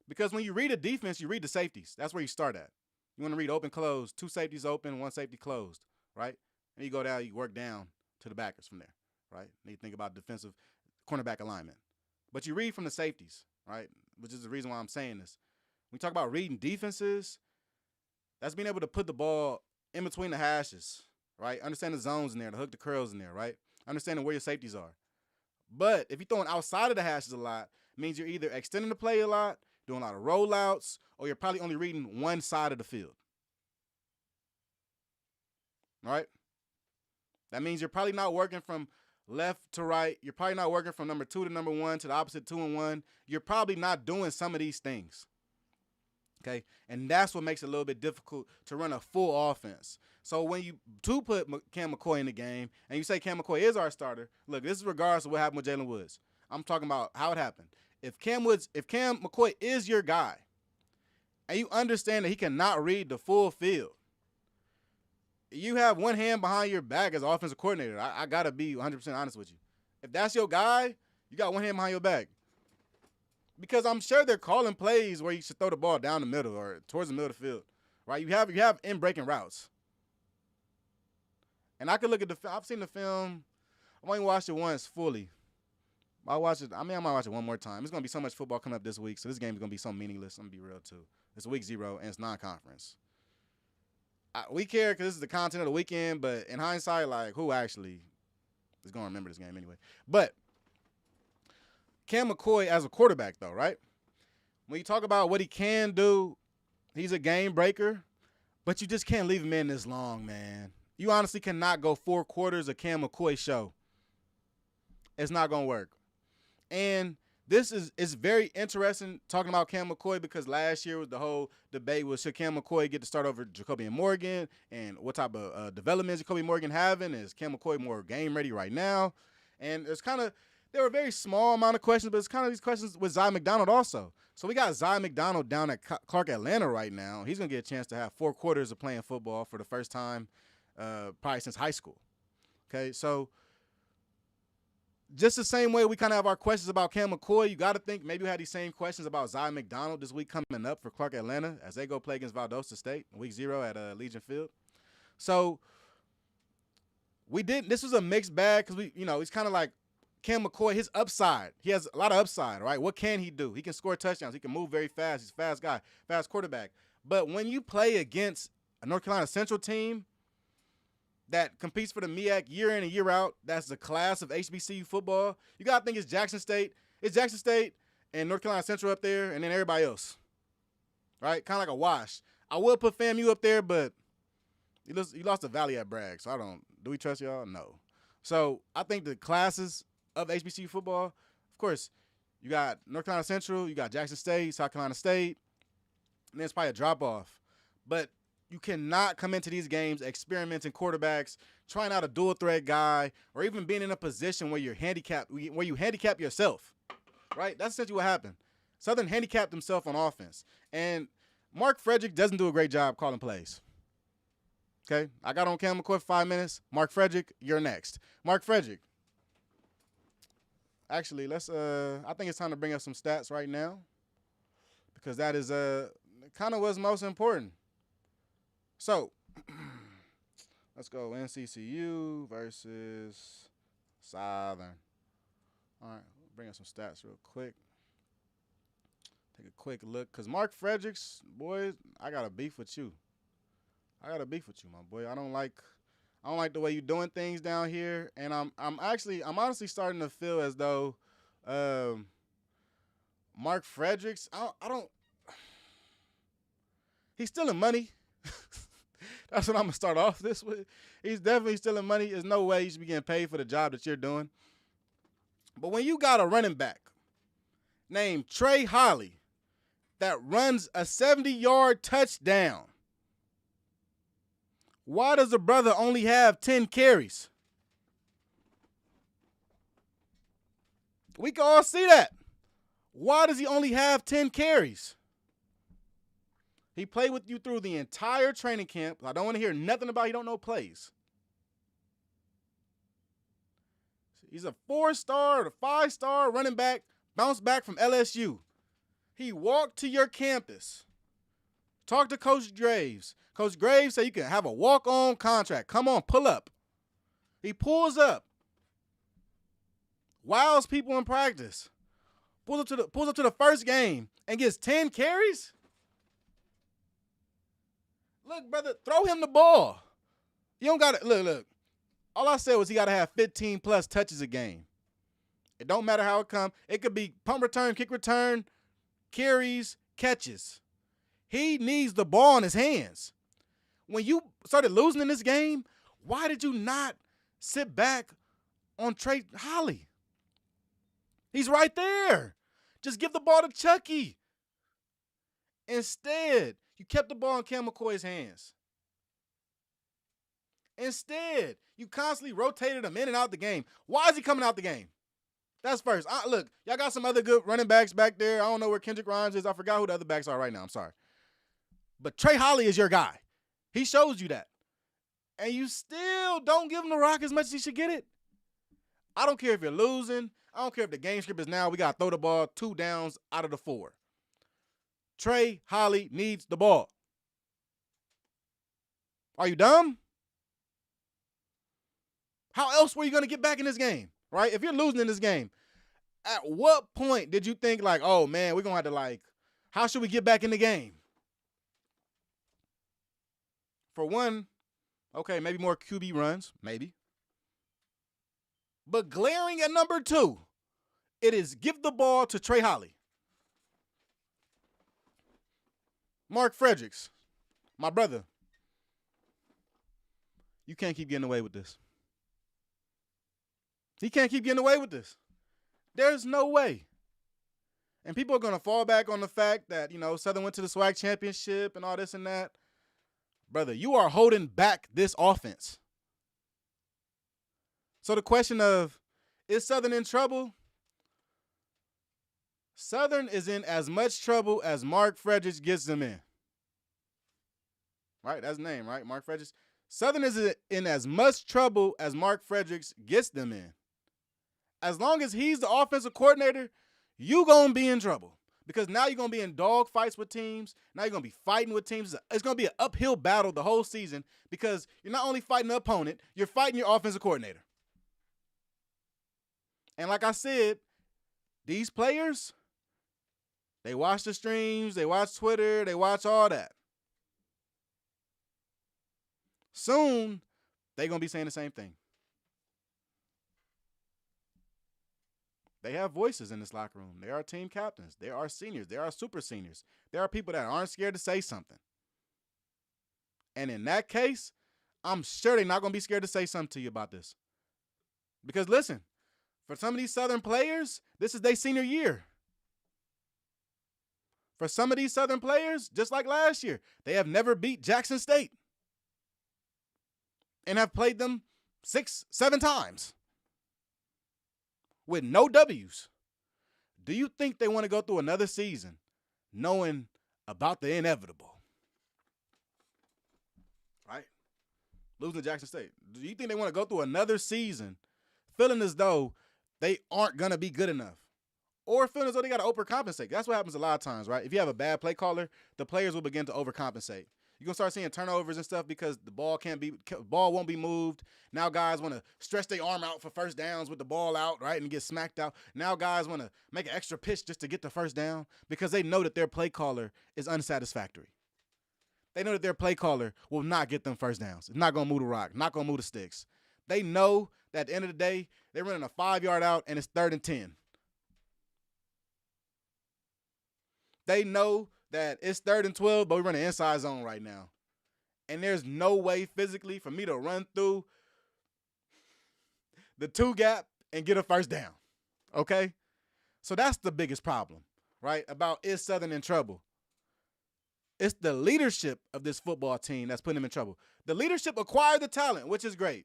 Because when you read a defense, you read the safeties. That's where you start at. You want to read open, closed, two safeties open, one safety closed, right? And you go down, you work down to the backers from there, right? And you think about defensive cornerback alignment. But you read from the safeties, right, which is the reason why I'm saying this. When we talk about reading defenses, that's being able to put the ball in between the hashes, right? Understand the zones in there, the hook, the curls in there, right? Understanding where your safeties are. But if you're throwing outside of the hashes a lot, it means you're either extending the play a lot, doing a lot of rollouts, or you're probably only reading one side of the field. Right? That means you're probably not working from left to right. You're probably not working from number 2 to number 1 to the opposite 2 and 1. You're probably not doing some of these things. Okay? And that's what makes it a little bit difficult to run a full offense. So when you do put Cam McCoy in the game and you say Cam McCoy is our starter, look, this is regardless of what happened with Jalen Woods. I'm talking about how it happened. If Cam McCoy is your guy and you understand that he cannot read the full field, you have one hand behind your back as an offensive coordinator. I got to be 100% honest with you. If that's your guy, you got one hand behind your back. Because I'm sure they're calling plays where you should throw the ball down the middle or towards the middle of the field. Right? You have in-breaking routes. And I could look at I've seen the film. I've only watched it once fully. I might watch it one more time. There's going to be so much football coming up this week, so this game is going to be so meaningless. I'm going to be real, too. It's week 0, and it's non-conference. We care because this is the content of the weekend, but in hindsight, like, who actually is going to remember this game anyway? But Cam McCoy as a quarterback, though, right? When you talk about what he can do, he's a game breaker, but you just can't leave him in this long, man. You honestly cannot go 4 quarters of Cam McCoy show. It's not going to work. And this is very interesting talking about Cam McCoy because last year was the whole debate was should Cam McCoy get to start over Jacoby Morgan and what type of development is Jacoby Morgan having? Is Cam McCoy more game ready right now? And there were a very small amount of questions, but it's kind of these questions with Zion McDonald also. So we got Zion McDonald down at Clark Atlanta right now. He's going to get a chance to have 4 quarters of playing football for the first time probably since high school. Okay, so just the same way we kind of have our questions about Cam McCoy, you got to think maybe we had these same questions about Zion McDonald this week coming up for Clark Atlanta as they go play against Valdosta State week 0 at Legion Field. So this was a mixed bag because he's kind of like Cam McCoy, his upside. He has a lot of upside, right? What can he do? He can score touchdowns. He can move very fast. He's a fast guy, fast quarterback. But when you play against a North Carolina Central team that competes for the MEAC year in and year out, that's the class of HBCU football, you got to think it's Jackson State. It's Jackson State and North Carolina Central up there and then everybody else, right? Kind of like a wash. I would put FAMU up there, but you lost to Valley at Bragg, so do we trust y'all? No. So I think the classes of HBCU football, of course, you got North Carolina Central, you got Jackson State, South Carolina State, and then it's probably a drop-off. But you cannot come into these games experimenting quarterbacks, trying out a dual-threat guy, or even being in a position where you handicap yourself, right? That's essentially what happened. Southern handicapped himself on offense. And Mark Frederick doesn't do a great job calling plays. Okay? I got on Cam McCoy for 5 minutes. Mark Frederick, you're next. Mark Frederick. Actually, I think it's time to bring up some stats right now because that is kind of what's most important. So, let's go NCCU versus Southern. All right, bring up some stats real quick. Take a quick look because Mark Fredericks, boy, I got a beef with you. My boy. I don't like the way you're doing things down here, and I'm honestly starting to feel as though Mark Fredericks, he's stealing money. That's what I'm gonna start off this with. He's definitely stealing money. There's no way you should be getting paid for the job that you're doing. But when you got a running back named Trey Holly that runs a 70-yard touchdown, why does the brother only have 10 carries? We can all see that. Why does he only have 10 carries? He played with you through the entire training camp. I don't want to hear nothing about he don't know plays. He's a 4-star or 5-star running back, bounced back from LSU. He walked to your campus. Talked to Coach Graves. Coach Graves said you can have a walk-on contract. Come on, pull up. He pulls up. Wows people in practice. Pulls up to the first game and gets 10 carries? Look, brother, throw him the ball. You don't got to, look. All I said was he got to have 15-plus touches a game. It don't matter how it comes. It could be punt return, kick return, carries, catches. He needs the ball in his hands. When you started losing in this game, why did you not sit back on Trey Holly? He's right there. Just give the ball to Chucky. Instead, you kept the ball in Cam McCoy's hands. Instead, you constantly rotated him in and out the game. Why is he coming out the game? That's first. Look, y'all got some other good running backs back there. I don't know where Kendrick Rhymes is. I forgot who the other backs are right now. I'm sorry. But Trey Holly is your guy. He shows you that. And you still don't give him the rock as much as he should get it. I don't care if you're losing. I don't care if the game script is now we got to throw the ball 2 downs out of the 4. Trey Holly needs the ball. Are you dumb? How else were you going to get back in this game, right? If you're losing in this game, at what point did you think like, oh, man, we're going to have to how should we get back in the game? For one, okay, maybe more QB runs, maybe. But glaring at number 2, it is give the ball to Trey Holly. Mark Fredericks, my brother, you can't keep getting away with this. He can't keep getting away with this. There's no way. And people are going to fall back on the fact that, Southern went to the SWAC championship and all this and that. Brother, you are holding back this offense. So the question of, is Southern in trouble? Southern is in as much trouble as Mark Fredericks gets them in. Right? That's his name, right? Mark Fredericks. Southern is in as much trouble as Mark Fredericks gets them in. as long as he's the offensive coordinator, you going to be in trouble. Because now you're going to be in dog fights with teams. Now you're going to be fighting with teams. It's going to be an uphill battle the whole season because you're not only fighting the opponent, you're fighting your offensive coordinator. And like I said, these players, they watch the streams, they watch Twitter, they watch all that. Soon, they're going to be saying the same thing. They have voices in this locker room. They are team captains. They are seniors. They are super seniors. There are people that aren't scared to say something. And in that case, I'm sure they're not going to be scared to say something to you about this. Because listen, for some of these Southern players, this is their senior year. For some of these Southern players, just like last year, they have never beat Jackson State and have played them 6-7 times with no W's. Do you think they want to go through another season knowing about the inevitable? Right? Losing to Jackson State. Do you think they want to go through another season feeling as though they aren't going to be good enough? Or feeling as though they got to overcompensate? That's what happens a lot of times, right? If you have a bad play caller, the players will begin to overcompensate. You're going to start seeing turnovers and stuff because the ball won't be moved. Now guys want to stretch their arm out for first downs with the ball out, right, and get smacked out. Now guys want to make an extra pitch just to get the first down because they know that their play caller is unsatisfactory. They know that their play caller will not get them first downs. It's not going to move the rock, not going to move the sticks. They know that at the end of the day, they're running a 5-yard out and it's 3rd and 10. They know that it's 3rd and 12, but we're running inside zone right now. And there's no way physically for me to run through the 2 gap and get a first down. Okay? So that's the biggest problem, right? About is Southern in trouble? It's the leadership of this football team that's putting them in trouble. The leadership acquired the talent, which is great.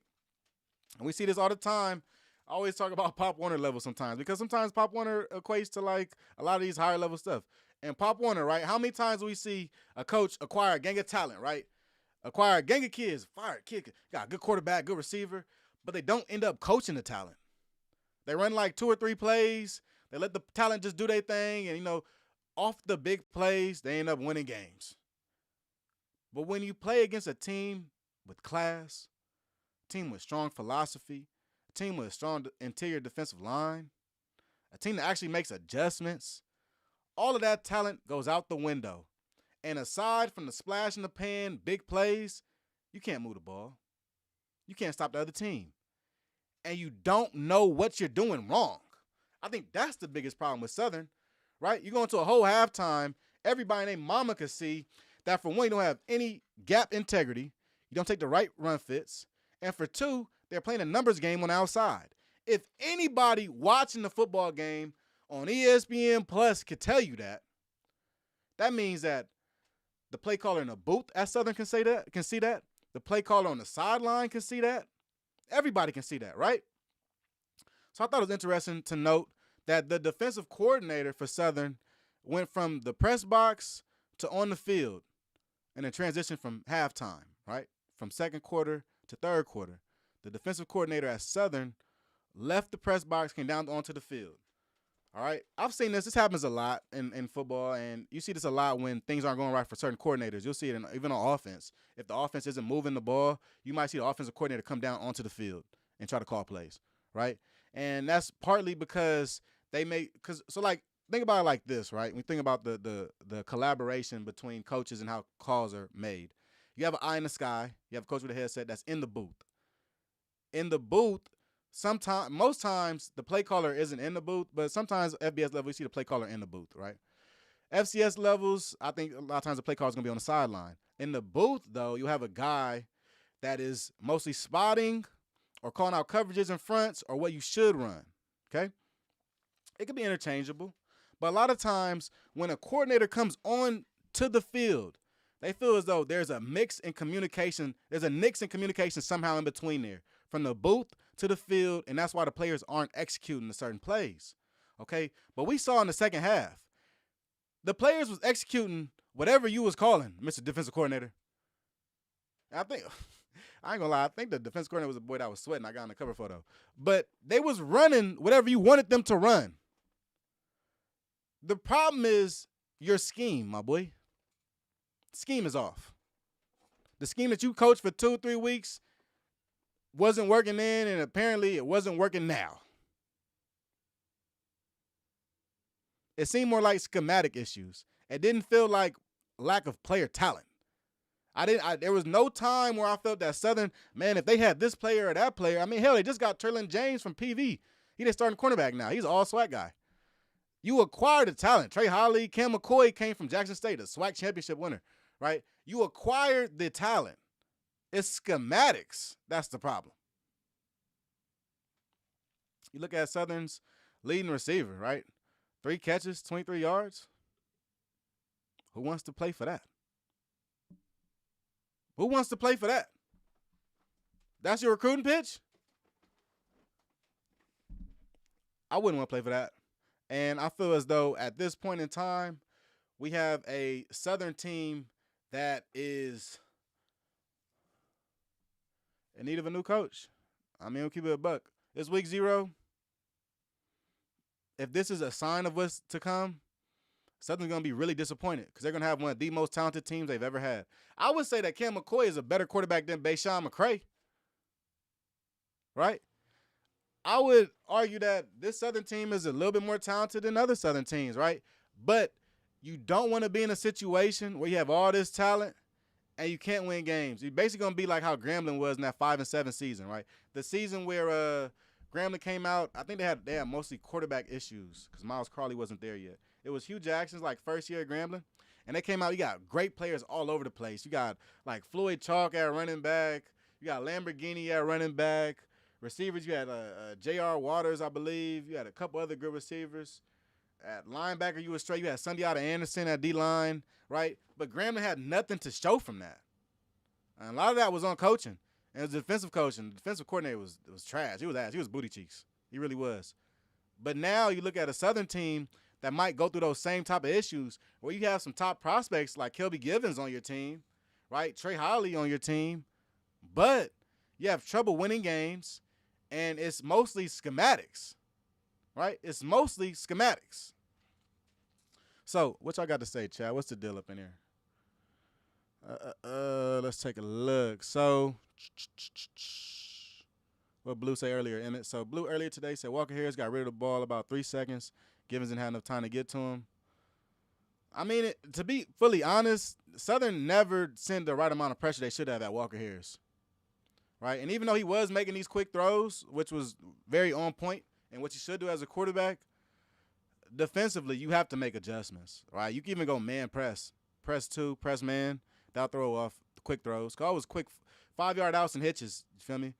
And we see this all the time. I always talk about Pop Warner level sometimes because sometimes Pop Warner equates to like a lot of these higher level stuff. And Pop Warner, right? How many times do we see a coach acquire a gang of talent, right? Acquire a gang of kids, fire kid, got a good quarterback, good receiver, but they don't end up coaching the talent. They run like 2 or 3 plays. They let the talent just do their thing. And, off the big plays, they end up winning games. But when you play against a team with class, a team with strong philosophy, a team with a strong interior defensive line, a team that actually makes adjustments, all of that talent goes out the window. And aside from the splash in the pan, big plays, you can't move the ball. You can't stop the other team. And you don't know what you're doing wrong. I think that's the biggest problem with Southern, right? You go into a whole halftime, everybody named Mama could see that for one, you don't have any gap integrity. You don't take the right run fits. And for 2, they're playing a numbers game on the outside. If anybody watching the football game on ESPN Plus could tell you that, that means that the play caller in the booth at Southern can see that. The play caller on the sideline can see that. Everybody can see that, right? So I thought it was interesting to note that the defensive coordinator for Southern went from the press box to on the field and then transitioned from halftime, right? From 2nd quarter to 3rd quarter. The defensive coordinator at Southern left the press box, came down onto the field. All right, I've seen this. This happens a lot in football, and you see this a lot when things aren't going right for certain coordinators. You'll see it even on offense. If the offense isn't moving the ball, you might see the offensive coordinator come down onto the field and try to call plays, right? And that's partly because think about it like this, right? When you think about the collaboration between coaches and how calls are made. You have an eye in the sky. You have a coach with a headset that's in the booth. In the booth, most times the play caller isn't in the booth, but sometimes FBS level you see the play caller in the booth, right? FCS levels, I think a lot of times the play caller is going to be on the sideline. In the booth, though, you have a guy that is mostly spotting or calling out coverages and fronts or what you should run, okay? It can be interchangeable, but a lot of times when a coordinator comes on to the field, they feel as though there's a mix in communication. There's a nix in communication somehow in between there, from the booth to the field, and that's why the players aren't executing the certain plays, okay? But we saw in the second half, the players was executing whatever you was calling, Mr. Defensive Coordinator. And I think I ain't gonna lie. I think the defense coordinator was a boy that was sweating. I got on the cover photo. But they was running whatever you wanted them to run. The problem is your scheme, my boy. Scheme is off. The scheme that you coached for 2-3 weeks wasn't working then, and apparently it wasn't working now. It seemed more like schematic issues. It didn't feel like lack of player talent. There was no time where I felt that Southern, man, if they had this player or that player, I mean, hell, they just got Tremaine James from PV. He's their starting cornerback now. He's an all SWAC guy. You acquired the talent. Trey Holly, Cam McCoy came from Jackson State, a SWAC championship winner, right? You acquired the talent. It's schematics. That's the problem. You look at Southern's leading receiver, right? 3 catches, 23 yards. Who wants to play for that? Who wants to play for that? That's your recruiting pitch? I wouldn't want to play for that. And I feel as though at this point in time, we have a Southern team that is in need of a new coach. I mean, we'll keep it a buck. It's week 0. If this is a sign of what's to come, Southern's going to be really disappointed because they're going to have one of the most talented teams they've ever had. I would say that Cam McCoy is a better quarterback than Bayshawn McCray, right? I would argue that this Southern team is a little bit more talented than other Southern teams, right? But you don't want to be in a situation where you have all this talent and you can't win games. You're basically going to be like how Grambling was in that 5-7 season, right? The season where Grambling came out, I think they had mostly quarterback issues because Miles Crawley wasn't there yet. It was Hugh Jackson's like first year at Grambling, and they came out. You got great players all over the place. You got like Floyd Chalk at running back. You got Lamborghini at running back. Receivers, you had J.R. Waters, I believe. You had a couple other good receivers. At linebacker, you had Sundiata Anderson at D-line, right? But Grambling had nothing to show from that. And a lot of that was on coaching. And it was defensive coaching. The defensive coordinator was trash. He was ass. He was booty cheeks. He really was. But now you look at a Southern team that might go through those same type of issues where you have some top prospects like Kelby Givens on your team, right? Trey Holly on your team. But you have trouble winning games, and it's mostly schematics, right? It's mostly schematics. So what y'all got to say, Chad? What's the deal up in here? Let's take a look. So what Blue say earlier, Emmett? So Blue earlier today said Walker Harris got rid of the ball about 3 seconds. Givens didn't have enough time to get to him. I mean, to be fully honest, Southern never sent the right amount of pressure they should have at Walker Harris, right? And even though he was making these quick throws, which was very on point and what you should do as a quarterback, defensively you have to make adjustments, right? You can even go man press 2, press man. That'll throw off the quick throws. Call was quick 5-yard outs and hitches, you feel me?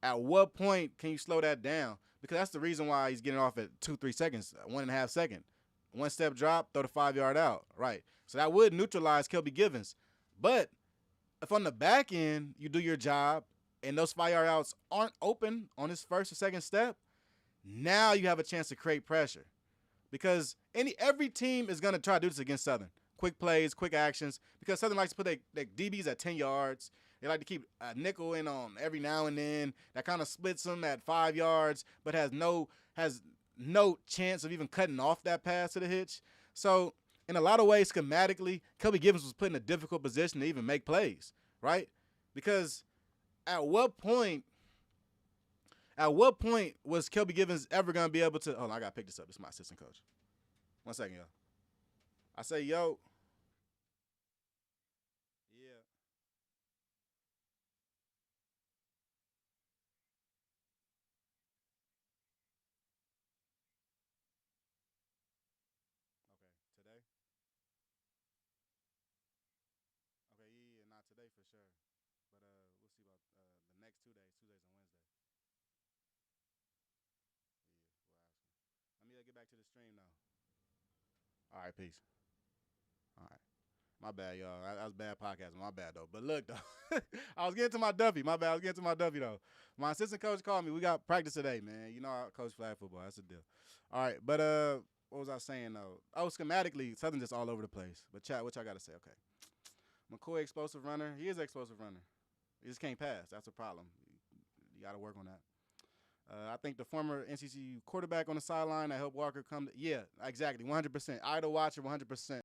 At what point can you slow that down? Because that's the reason why he's getting off at 2-3 seconds, 1.5 second. 1 step drop, throw the 5-yard out, right? So that would neutralize Kelby Givens. But if on the back end you do your job and those 5-yard outs aren't open on his first or second step, now you have a chance to create pressure. Because every team is going to try to do this against Southern. Quick plays, quick actions, because Southern likes to put their DBs at 10 yards. They like to keep a nickel in on every now and then. That kind of splits them at 5 yards, but has no chance of even cutting off that pass to the hitch. So in a lot of ways, schematically, Kelby Givens was put in a difficult position to even make plays, right? Because at what point was Kelby Givens ever going to be able to – hold on, I got to pick this up. This is my assistant coach. 1 second, y'all. I say, yo. Yeah. Okay, today? Okay, yeah, not today for sure. But we'll see about the next 2 days, Tuesdays and Wednesdays. Yeah, we'll ask him. Let me get back to the stream now. All right, peace. All right. My bad, y'all. That was bad podcasting. My bad, though. But look, though. I was getting to my Duffy. My bad. I was getting to my Duffy, though. My assistant coach called me. We got practice today, man. You know I coach flag football. That's the deal. All right. But what was I saying, though? Oh, schematically, Southern just all over the place. But, chat, what y'all got to say? Okay. McCoy, explosive runner. He is an explosive runner. You just can't pass. That's a problem. You got to work on that. I think the former NCCU quarterback on the sideline that helped Walker come – yeah, exactly, 100%. Idle watcher, 100%. I was going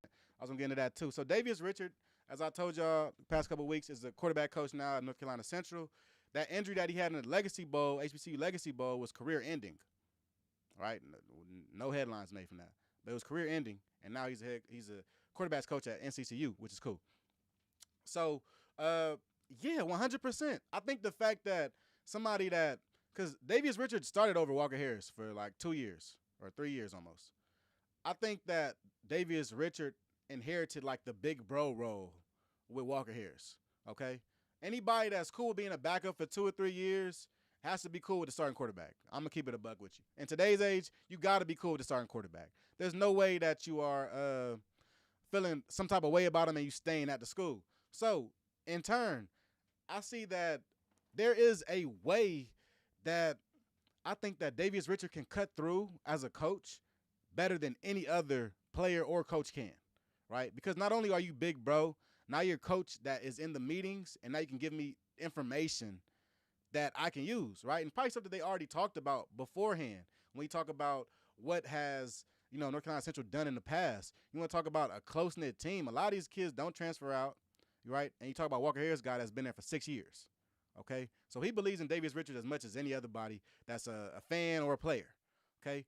to get into that too. So Davius Richard, as I told y'all the past couple of weeks, is the quarterback coach now at North Carolina Central. That injury that he had in the Legacy Bowl, HBCU Legacy Bowl, was career-ending, right? No headlines made from that. But it was career-ending, and now he's a quarterback's coach at NCCU, which is cool. So, yeah, 100%. I think the fact that somebody that – because Davius Richards started over Walker Harris for like 2 years or 3 years almost. I think that Davius Richard inherited like the big bro role with Walker Harris, okay? Anybody that's cool with being a backup for 2 or 3 years has to be cool with the starting quarterback. I'm going to keep it a buck with you. In today's age, you got to be cool with the starting quarterback. There's no way that you are feeling some type of way about him and you staying at the school. So, in turn, I see that there is a way that I think that Davius Richard can cut through as a coach better than any other player or coach can, right? Because not only are you big bro, now you're a coach that is in the meetings, and now you can give me information that I can use, right? And probably something they already talked about beforehand when we talk about what has, North Carolina Central done in the past. You want to talk about a close-knit team. A lot of these kids don't transfer out, right? And you talk about Walker Harris, guy that's been there for 6 years. Okay, so he believes in Davius Richards as much as any other body that's a fan or a player. Okay,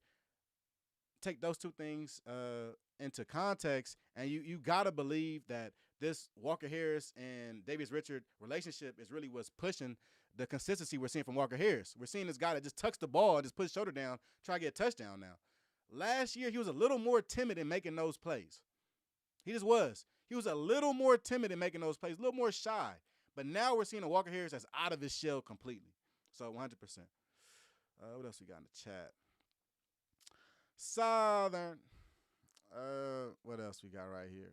take those two things into context, and you gotta believe that this Walker Harris and Davius Richard relationship is really what's pushing the consistency we're seeing from Walker Harris. We're seeing this guy that just tucks the ball and just puts his shoulder down, try to get a touchdown now. Last year, he was a little more timid in making those plays. He just was. He was a little more timid in making those plays, a little more shy. But now we're seeing a Walker Harris that's out of his shell completely. So 100%. What else we got in the chat? Southern. What else we got right here?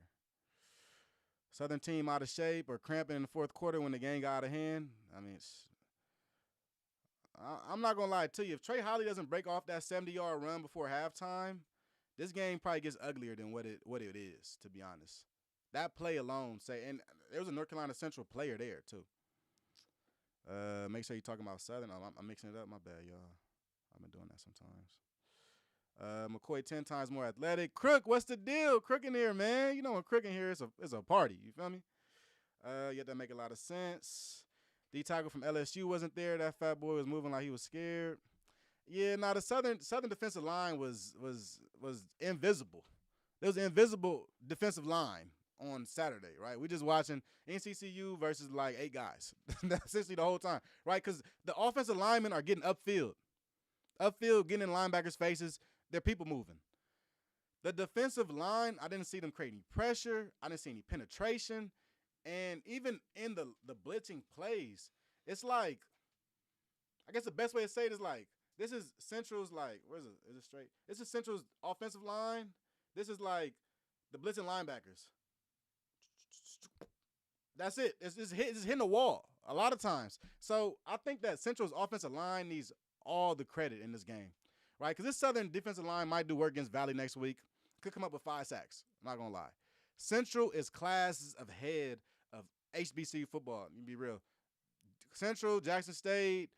Southern team out of shape or cramping in the fourth quarter when the game got out of hand. I mean, I'm not going to lie to you. If Trey Holly doesn't break off that 70-yard run before halftime, this game probably gets uglier than what it is, to be honest. That play alone, and there was a North Carolina Central player there, too. Make sure you're talking about Southern. I'm mixing it up. My bad, y'all. I've been doing that sometimes. McCoy 10 times more athletic. Crook, what's the deal? Crook in here, man. You know when Crook in here, it's a party. You feel me? Yeah, that make a lot of sense. D-tackle from LSU wasn't there. That fat boy was moving like he was scared. Yeah, the Southern defensive line was invisible. There was an invisible defensive line on Saturday, right? We're just watching NCCU versus like 8 guys. That's essentially the whole time, right? Because the offensive linemen are getting upfield, getting in linebackers' faces. They're people moving. The defensive line, I didn't see them creating pressure. I didn't see any penetration. And even in the blitzing plays, it's like, I guess the best way to say it is like, this is Central's like, where is it? Is it straight? This is Central's offensive line. This is like the blitzing linebackers. That's it. It's hitting the wall a lot of times. So I think that Central's offensive line needs all the credit in this game, right? Because this Southern defensive line might do work against Valley next week. Could come up with 5 sacks. I'm not going to lie. Central is classes ahead of HBCU football. You be real. Central, Jackson State,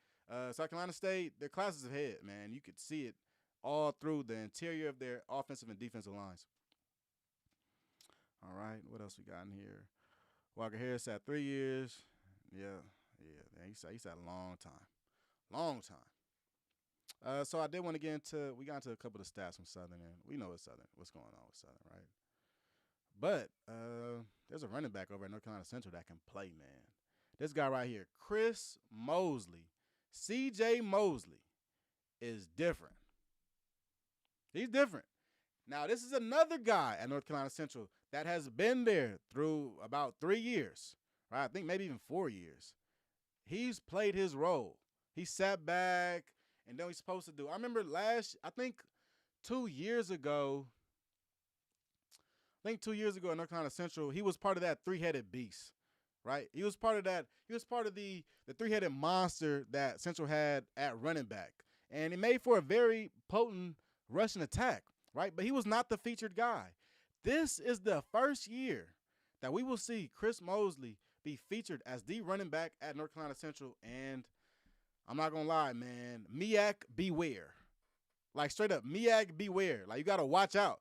South Carolina State, their classes ahead, man. You could see it all through the interior of their offensive and defensive lines. All right, what else we got in here? Walker Harris sat 3 years. Yeah, he sat a long time. So I did want to we got into a couple of stats from Southern, and we know what's going on with Southern, right? But there's a running back over at North Carolina Central that can play, man. This guy right here, Chris Mosley, C.J. Mosley, is different. He's different. Now, this is another guy at North Carolina Central that has been there through about 3 years, right? I think maybe even 4 years. He's played his role. He sat back and done what he's supposed to do. I remember I think 2 years ago at North Carolina Central, he was part of that 3-headed beast, right? He was part of that. He was part of the 3-headed monster that Central had at running back. And it made for a very potent rushing attack, right? But he was not the featured guy. This is the first year that we will see Chris Mosley be featured as the running back at North Carolina Central. And I'm not going to lie, man, MEAC beware. Like, straight up, MEAC beware. Like, you got to watch out.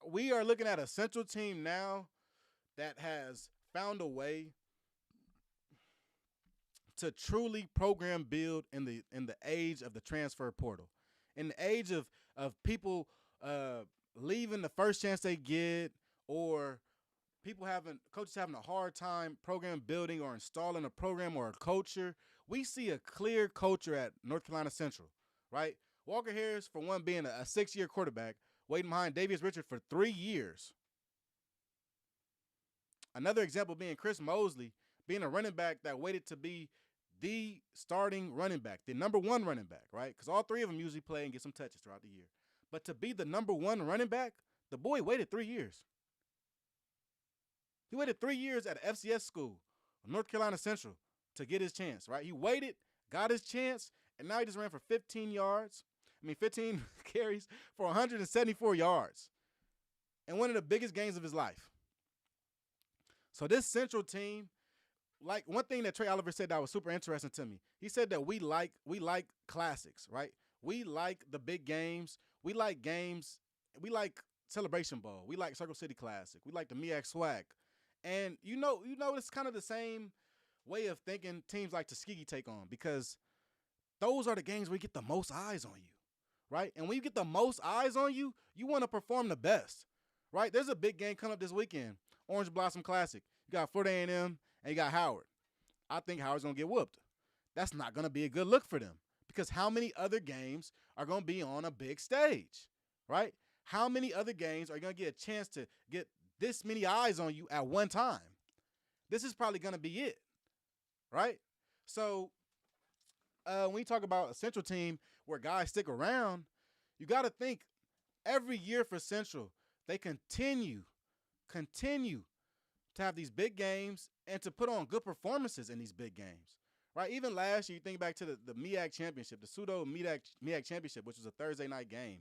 We are looking at a Central team now that has found a way to truly program build in the age of the transfer portal, in the age of people leaving the first chance they get, or coaches having a hard time program building or installing a program or a culture. We see a clear culture at North Carolina Central, right? Walker Harris, for one, being a 6-year quarterback, waiting behind Davius Richard for 3 years. Another example being Chris Mosley, being a running back that waited to be the starting running back, the number 1 running back, right? Because all 3 of them usually play and get some touches throughout the year. But to be the number 1 running back, the boy waited 3 years. He waited 3 years at an FCS school, North Carolina Central, to get his chance, right? He waited, got his chance, and now he just ran for 15 carries for 174 yards in one of the biggest games of his life. So this Central team, like, one thing that Trey Oliver said that was super interesting to me, he said that we like classics, right? We like the big games. We like games. We like Celebration Bowl. We like Circle City Classic. We like the MEAC SWAC. And you know, it's kind of the same way of thinking teams like Tuskegee take on, because those are the games where you get the most eyes on you, right? And when you get the most eyes on you, you want to perform the best, right? There's a big game coming up this weekend, Orange Blossom Classic. You got Florida A&M and you got Howard. I think Howard's going to get whooped. That's not going to be a good look for them, because how many other games are going to be on a big stage, right? How many other games are going to get a chance to get this many eyes on you at one time? This is probably going to be it, right? So when we talk about a Central team where guys stick around, you got to think every year for Central, they continue to have these big games and to put on good performances in these big games, right? Even last year, you think back to the MEAC championship, the pseudo MEAC championship, which was a Thursday night game,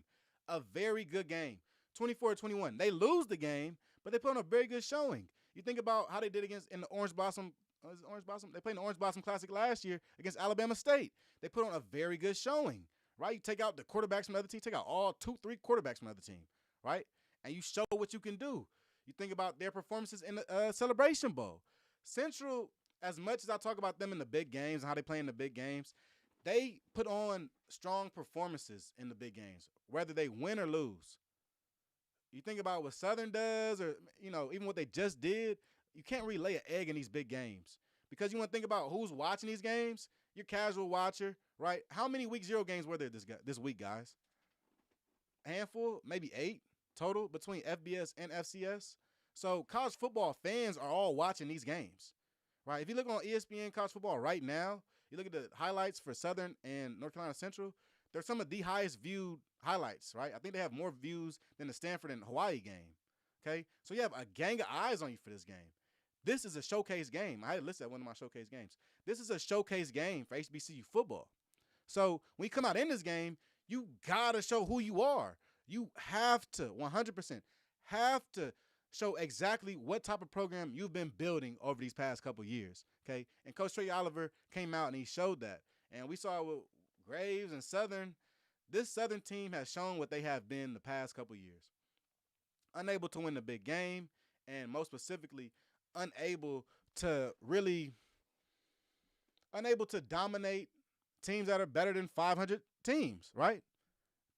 a very good game, 24-21. They lose the game, but they put on a very good showing. You think about how they did in the Orange Blossom. They played in the Orange Blossom Classic last year against Alabama State. They put on a very good showing, right? You take out the quarterbacks from the other team, take out all 2-3 quarterbacks from the other team, right? And you show what you can do. You think about their performances in the Celebration Bowl. Central, as much as I talk about them in the big games and how they play in the big games, they put on strong performances in the big games, whether they win or lose. You think about what Southern does, or, even what they just did, you can't really lay an egg in these big games, because you want to think about who's watching these games. Your casual watcher, right? How many week 0 games were there this week, guys? A handful, maybe 8 total between FBS and FCS. So college football fans are all watching these games, right? If you look on ESPN college football right now, you look at the highlights for Southern and North Carolina Central, they're some of the highest viewed highlights, right? I think they have more views than the Stanford and Hawaii game, okay? So you have a gang of eyes on you for this game. This is a showcase game. I had listed at one of my showcase games. This is a showcase game for HBCU football. So when you come out in this game, you got to show who you are. You have to, 100%, have to show exactly what type of program you've been building over these past couple years, okay? And Coach Trey Oliver came out and he showed that. And we saw with Graves and Southern, this Southern team has shown what they have been the past couple years. Unable to win the big game, and most specifically, unable to dominate teams that are better than 500 teams, right?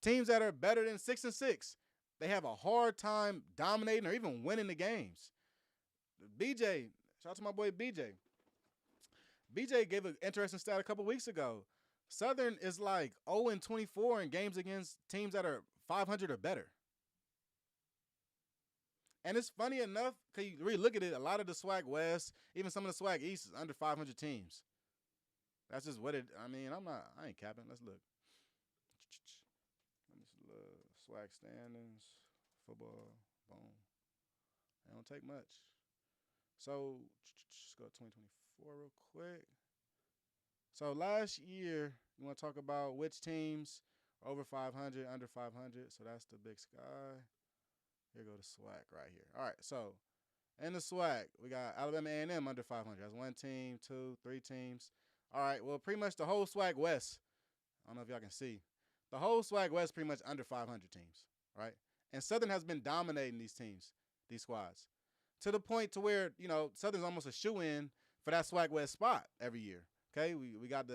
Teams that are better than 6-6. They have a hard time dominating or even winning the games. BJ, shout out to my boy BJ. BJ gave an interesting stat a couple weeks ago. Southern is like 0-24 in games against teams that are 500 or better. And it's funny enough, because you really look at it, a lot of the SWAC West, even some of the SWAC East, is under 500 teams. That's just what I ain't capping. Let's look. SWAC standings, football, boom. It don't take much. So let's go to 2024 real quick. So last year, you want to talk about which teams are over 500, under 500. So that's the Big Sky. Here go the SWAC right here. All right, so In the SWAC, we got Alabama A&M under 500. That's 1 team, 2, 3 teams. All right, well, pretty much the whole SWAC West. I don't know if y'all can see. The whole SWAC West pretty much under 500 teams, right? And Southern has been dominating these teams, these squads, to the point to where, you know, Southern's almost a shoe-in for that SWAC West spot every year. Okay, we got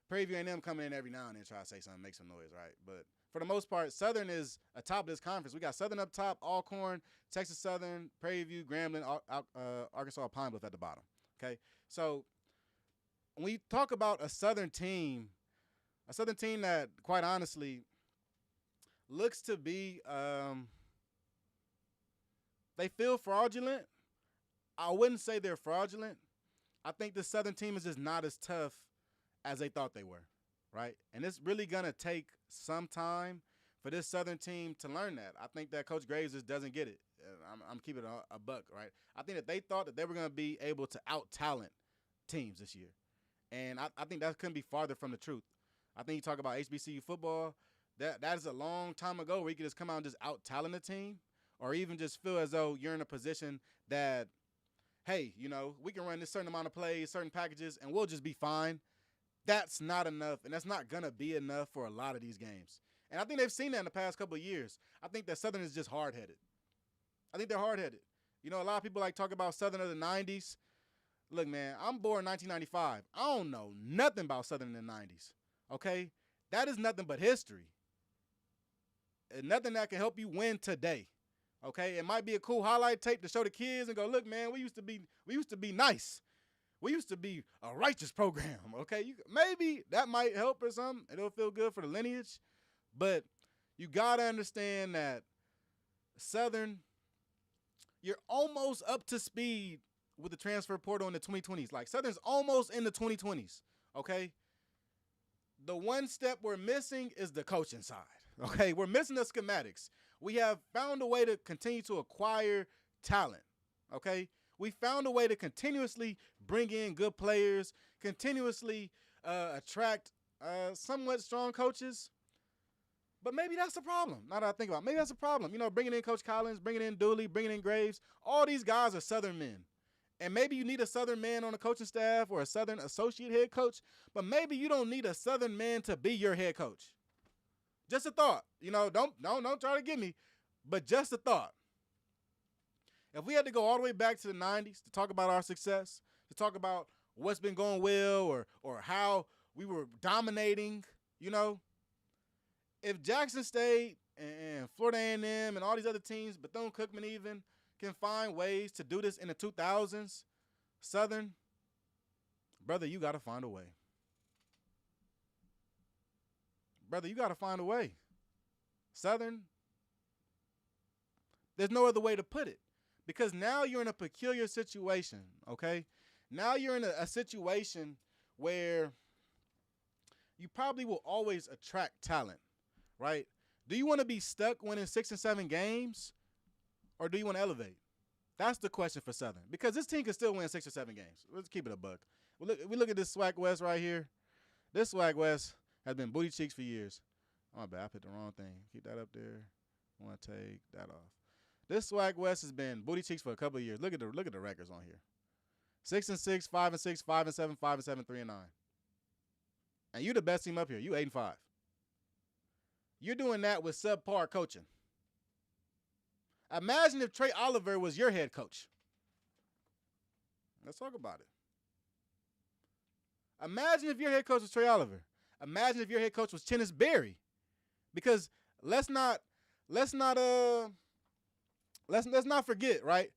Prairie View A&M coming in every now and then try to say something, make some noise, right? But for the most part, Southern is atop this conference. We got Southern up top, Alcorn, Texas Southern, Prairie View, Grambling, Arkansas, Pine Bluff at the bottom. Okay, so when we talk about a Southern team that, quite honestly, looks to be, they feel fraudulent. I wouldn't say they're fraudulent. I think the Southern team is just not as tough as they thought they were, right? And it's really going to take some time for this Southern team to learn that. I think that Coach Graves just doesn't get it. I'm keeping it a buck, right? I think that they thought that they were going to be able to out-talent teams this year. And I think that couldn't be farther from the truth. I think you talk about HBCU football, that is a long time ago where you could just come out and just out-talent a team, or even just feel as though you're in a position that, hey, you know, we can run this certain amount of plays, certain packages, and we'll just be fine. That's not enough, and that's not going to be enough for a lot of these games. And I think they've seen that in the past couple of years. I think that Southern is just hard-headed. I think they're hard-headed. You know, a lot of people like talk about Southern of the 90s. Look, man, I'm born in 1995. I don't know nothing about Southern in the 90s, okay? That is nothing but history. And nothing that can help you win today, okay? It might be a cool highlight tape to show the kids and go, look, man, we used to be nice. We used to be a righteous program, okay? Maybe that might help or something. It'll feel good for the lineage. But you got to understand that Southern, you're almost up to speed with the transfer portal in the 2020s. Like, Southern's almost in the 2020s, okay? The one step we're missing is the coaching side, okay? We're missing the schematics. We have found a way to continue to acquire talent, okay? We found a way to continuously bring in good players, continuously attract somewhat strong coaches. But maybe that's the problem. Now that I think about it, maybe that's the problem. You know, bringing in Coach Collins, bringing in Dooley, bringing in Graves, all these guys are Southern men. And maybe you need a Southern man on the coaching staff or a Southern associate head coach, but maybe you don't need a Southern man to be your head coach. Just a thought. You know, don't try to get me, but just a thought. If we had to go all the way back to the 90s to talk about our success, to talk about what's been going well or how we were dominating, you know, if Jackson State and Florida A&M and all these other teams, Bethune-Cookman even, can find ways to do this in the 2000s, Southern, brother, you got to find a way. Brother, you got to find a way. Southern, there's no other way to put it. Because now you're in a peculiar situation, okay? Now you're in a situation where you probably will always attract talent, right? Do you want to be stuck winning 6 and 7 games, or do you want to elevate? That's the question for Southern. Because this team can still win 6 or 7 games. Let's keep it a buck. We look at this SWAC West right here. This SWAC West has been booty cheeks for years. Oh, my bad. I put the wrong thing. Keep that up there. I want to take that off. This SWAC West has been booty cheeks for a couple of years. Look at the records on here. 6 and 6, 5 and 6, 5 and 7, 5 and 7, 3 and 9. And you the best team up here. You 8 and 5. You're doing that with subpar coaching. Imagine if Trey Oliver was your head coach. Let's talk about it. Imagine if your head coach was Trey Oliver. Imagine if your head coach was Chennis Berry. Because let's not forget, right?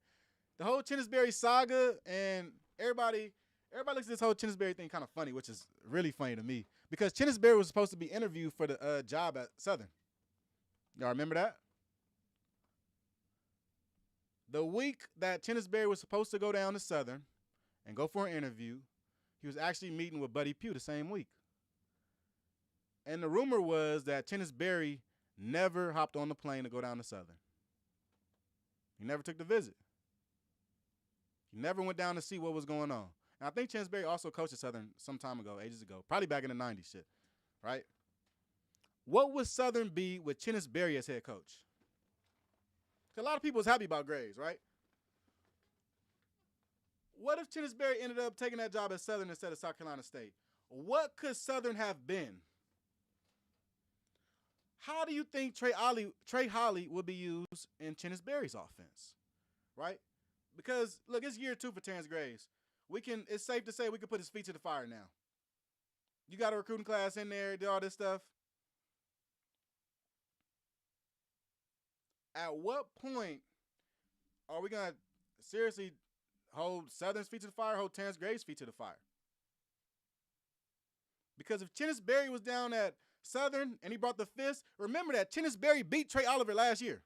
The whole Chennis Berry saga, and everybody looks at this whole Chennis Berry thing kind of funny, which is really funny to me. Because Chennis Berry was supposed to be interviewed for the job at Southern. Y'all remember that? The week that Chennis Berry was supposed to go down to Southern and go for an interview, he was actually meeting with Buddy Pugh the same week. And the rumor was that Chennis Berry never hopped on the plane to go down to Southern. He never took the visit. He never went down to see what was going on. And I think Chennis Berry also coached at Southern some time ago, ages ago, probably back in the 90s shit, right? What would Southern be with Chennis Berry as head coach? A lot of people was happy about Graves, right? What if Chinnisberry ended up taking that job at Southern instead of South Carolina State? What could Southern have been? How do you think Trey Holly would be used in Chinnisberry's offense, right? Because, look, it's year 2 for Terrence Graves. It's safe to say we can put his feet to the fire now. You got a recruiting class in there, do all this stuff. At what point are we going to seriously hold Southern's feet to the fire, hold Terrence Graves' feet to the fire? Because if Chinnisberry was down at Southern and he brought the fist, remember that Chinnisberry beat Trey Oliver last year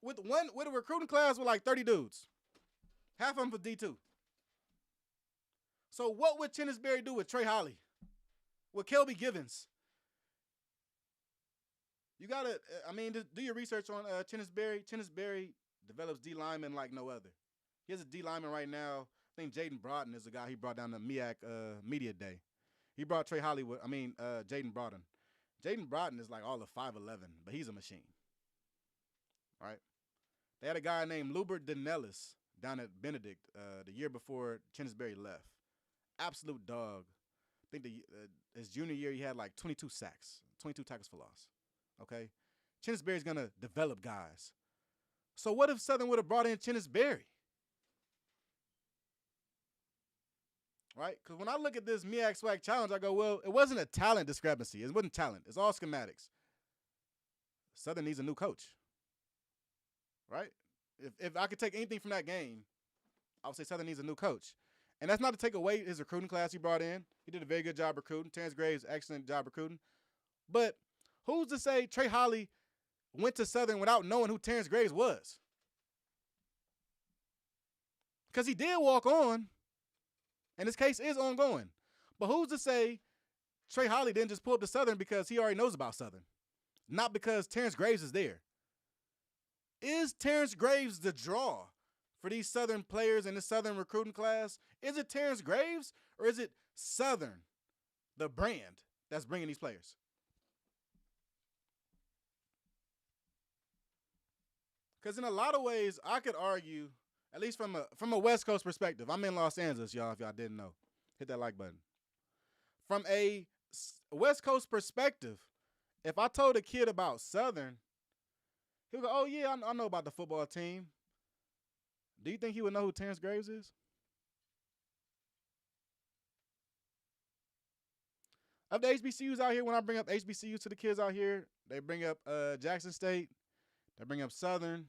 with a recruiting class with like 30 dudes. Half of them for D2. So what would Chinnisberry do with Trey Holly? With Kelby Givens? You got to, do your research on Chinnisberry. Chinnisberry develops D linemen like no other. He has a D lineman right now. I think Jaden Broughton is the guy he brought down to MEAC Media Day. He brought Trey Hollywood. Jaden Broughton. Jaden Broughton is like all of 5'11", but he's a machine. Right? They had a guy named Lubert Danellis down at Benedict the year before Chinnisberry left. Absolute dog. I think his junior year he had like 22 sacks, 22 tackles for loss. Okay? Chinnisberry's going to develop guys. So what if Southern would have brought in Chinnisberry? Right? Because when I look at this MEAC SWAC challenge, I go, well, it wasn't a talent discrepancy. It wasn't talent. It's all schematics. Southern needs a new coach. Right? If I could take anything from that game, I would say Southern needs a new coach. And that's not to take away his recruiting class he brought in. He did a very good job recruiting. Terrence Graves, excellent job recruiting. But who's to say Trey Holly went to Southern without knowing who Terrence Graves was? Because he did walk on, and his case is ongoing. But who's to say Trey Holly didn't just pull up to Southern because he already knows about Southern, not because Terrence Graves is there? Is Terrence Graves the draw for these Southern players in the Southern recruiting class? Is it Terrence Graves or is it Southern, the brand, that's bringing these players? Because in a lot of ways, I could argue, at least from a West Coast perspective. I'm in Los Angeles, y'all, if y'all didn't know. Hit that like button. From a West Coast perspective, if I told a kid about Southern, he would go, oh, yeah, I know about the football team. Do you think he would know who Terrence Graves is? Of the HBCUs out here, when I bring up HBCUs to the kids out here, they bring up Jackson State. They bring up Southern.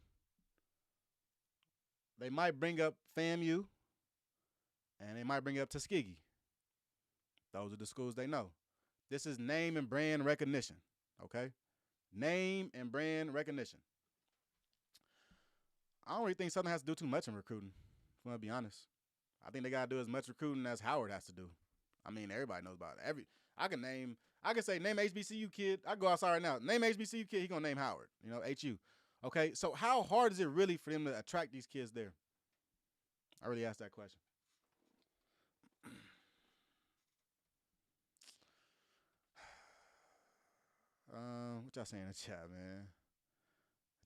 They might bring up FAMU. And they might bring up Tuskegee. Those are the schools they know. This is name and brand recognition, okay? Name and brand recognition. I don't really think Southern has to do too much in recruiting, if I'm going to be honest. I think they got to do as much recruiting as Howard has to do. I mean, everybody knows about it. I can say, name HBCU kid. I go outside right now. Name HBCU kid, he going to name Howard, HU. Okay, so how hard is it really for them to attract these kids there? I really asked that question. What y'all saying in the chat, man?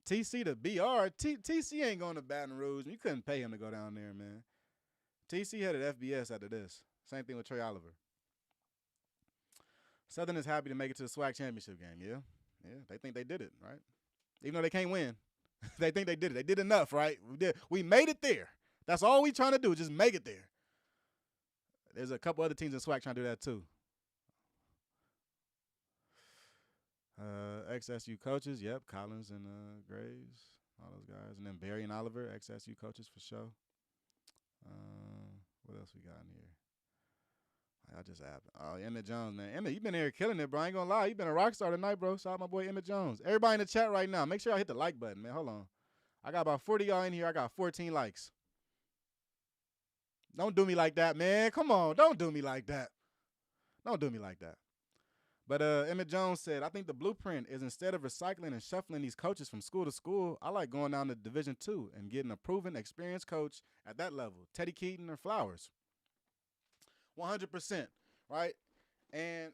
TC to BR. TC ain't going to Baton Rouge. You couldn't pay him to go down there, man. TC headed FBS after this. Same thing with Trey Oliver. Southern is happy to make it to the SWAC championship game, yeah? Yeah, they think they did it, right? Even though they can't win, they think they did it. They did enough, right? We made it there. That's all we trying to do, just make it there. There's a couple other teams in SWAC trying to do that too. XSU coaches, yep, Collins and Graves, all those guys. And then Barry and Oliver, XSU coaches for sure. What else we got in here? I just happened. Oh, Emmett Jones, man. Emmett, you been here killing it, bro. I ain't gonna lie. You been a rock star tonight, bro. Shout out my boy Emmett Jones. Everybody in the chat right now, make sure y'all hit the like button, man. Hold on. I got about 40 y'all in here. I got 14 likes. Don't do me like that, man. Come on. Don't do me like that. Don't do me like that. But Emmett Jones said, I think the blueprint is instead of recycling and shuffling these coaches from school to school, I like going down to Division II and getting a proven, experienced coach at that level, Teddy Keaton or Flowers. 100%, right? And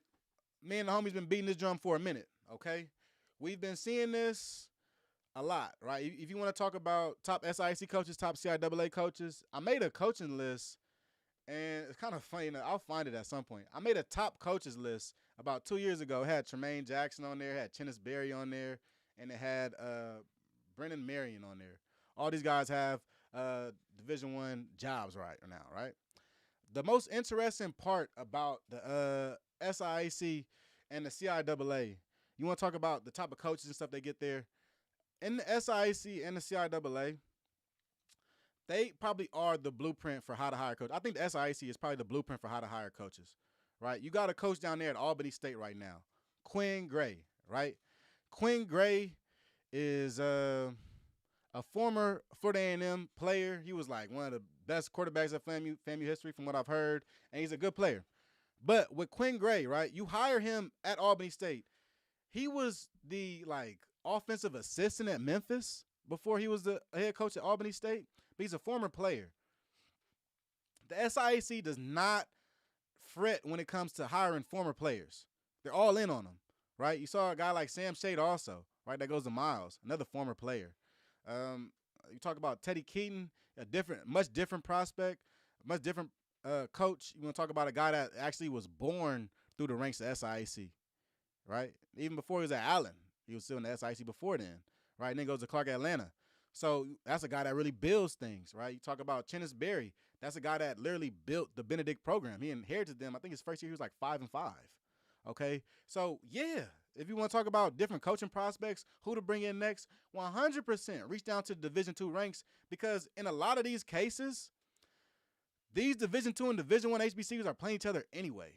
me and the homies been beating this drum for a minute, okay? We've been seeing this. A lot, right? If you want to talk about top SIC coaches, top CIAA coaches, I made a coaching list, and it's kind of funny. I'll find it at some point. I made a top coaches list about 2 years ago. It had Tremaine Jackson on there, it had Chennis Berry on there, and it had Brennan Marion on there. All these guys have Division I jobs right now, right? The most interesting part about the SIAC and the CIAA, you want to talk about the type of coaches and stuff they get there. In the SIAC and the CIAA, they probably are the blueprint for how to hire coaches. I think the SIAC is probably the blueprint for how to hire coaches, right? You got a coach down there at Albany State right now, Quinn Gray, right? Quinn Gray is a former Florida A&M player. He was like one of the best quarterbacks of FAMU history from what I've heard, and he's a good player. But with Quinn Gray, right, you hire him at Albany State. He was the, offensive assistant at Memphis before he was the head coach at Albany State, but he's a former player. The SIAC does not fret when it comes to hiring former players. They're all in on them, right? You saw a guy like Sam Shade also, right, that goes to Miles, another former player. You talk about Teddy Keaton, much different prospect, much different coach. You want to talk about a guy that actually was born through the ranks of SIAC, right? Even before he was at Allen, he was still in the SIAC before then, right? And then goes to Clark Atlanta. So that's a guy that really builds things, right? You talk about Chennis Berry. That's a guy that literally built the Benedict program. He inherited them. I think his first year he was like 5-5. Okay, so yeah, if you want to talk about different coaching prospects, who to bring in next, 100% reach down to the Division II ranks, because in a lot of these cases, these Division II and Division I HBCUs are playing each other anyway.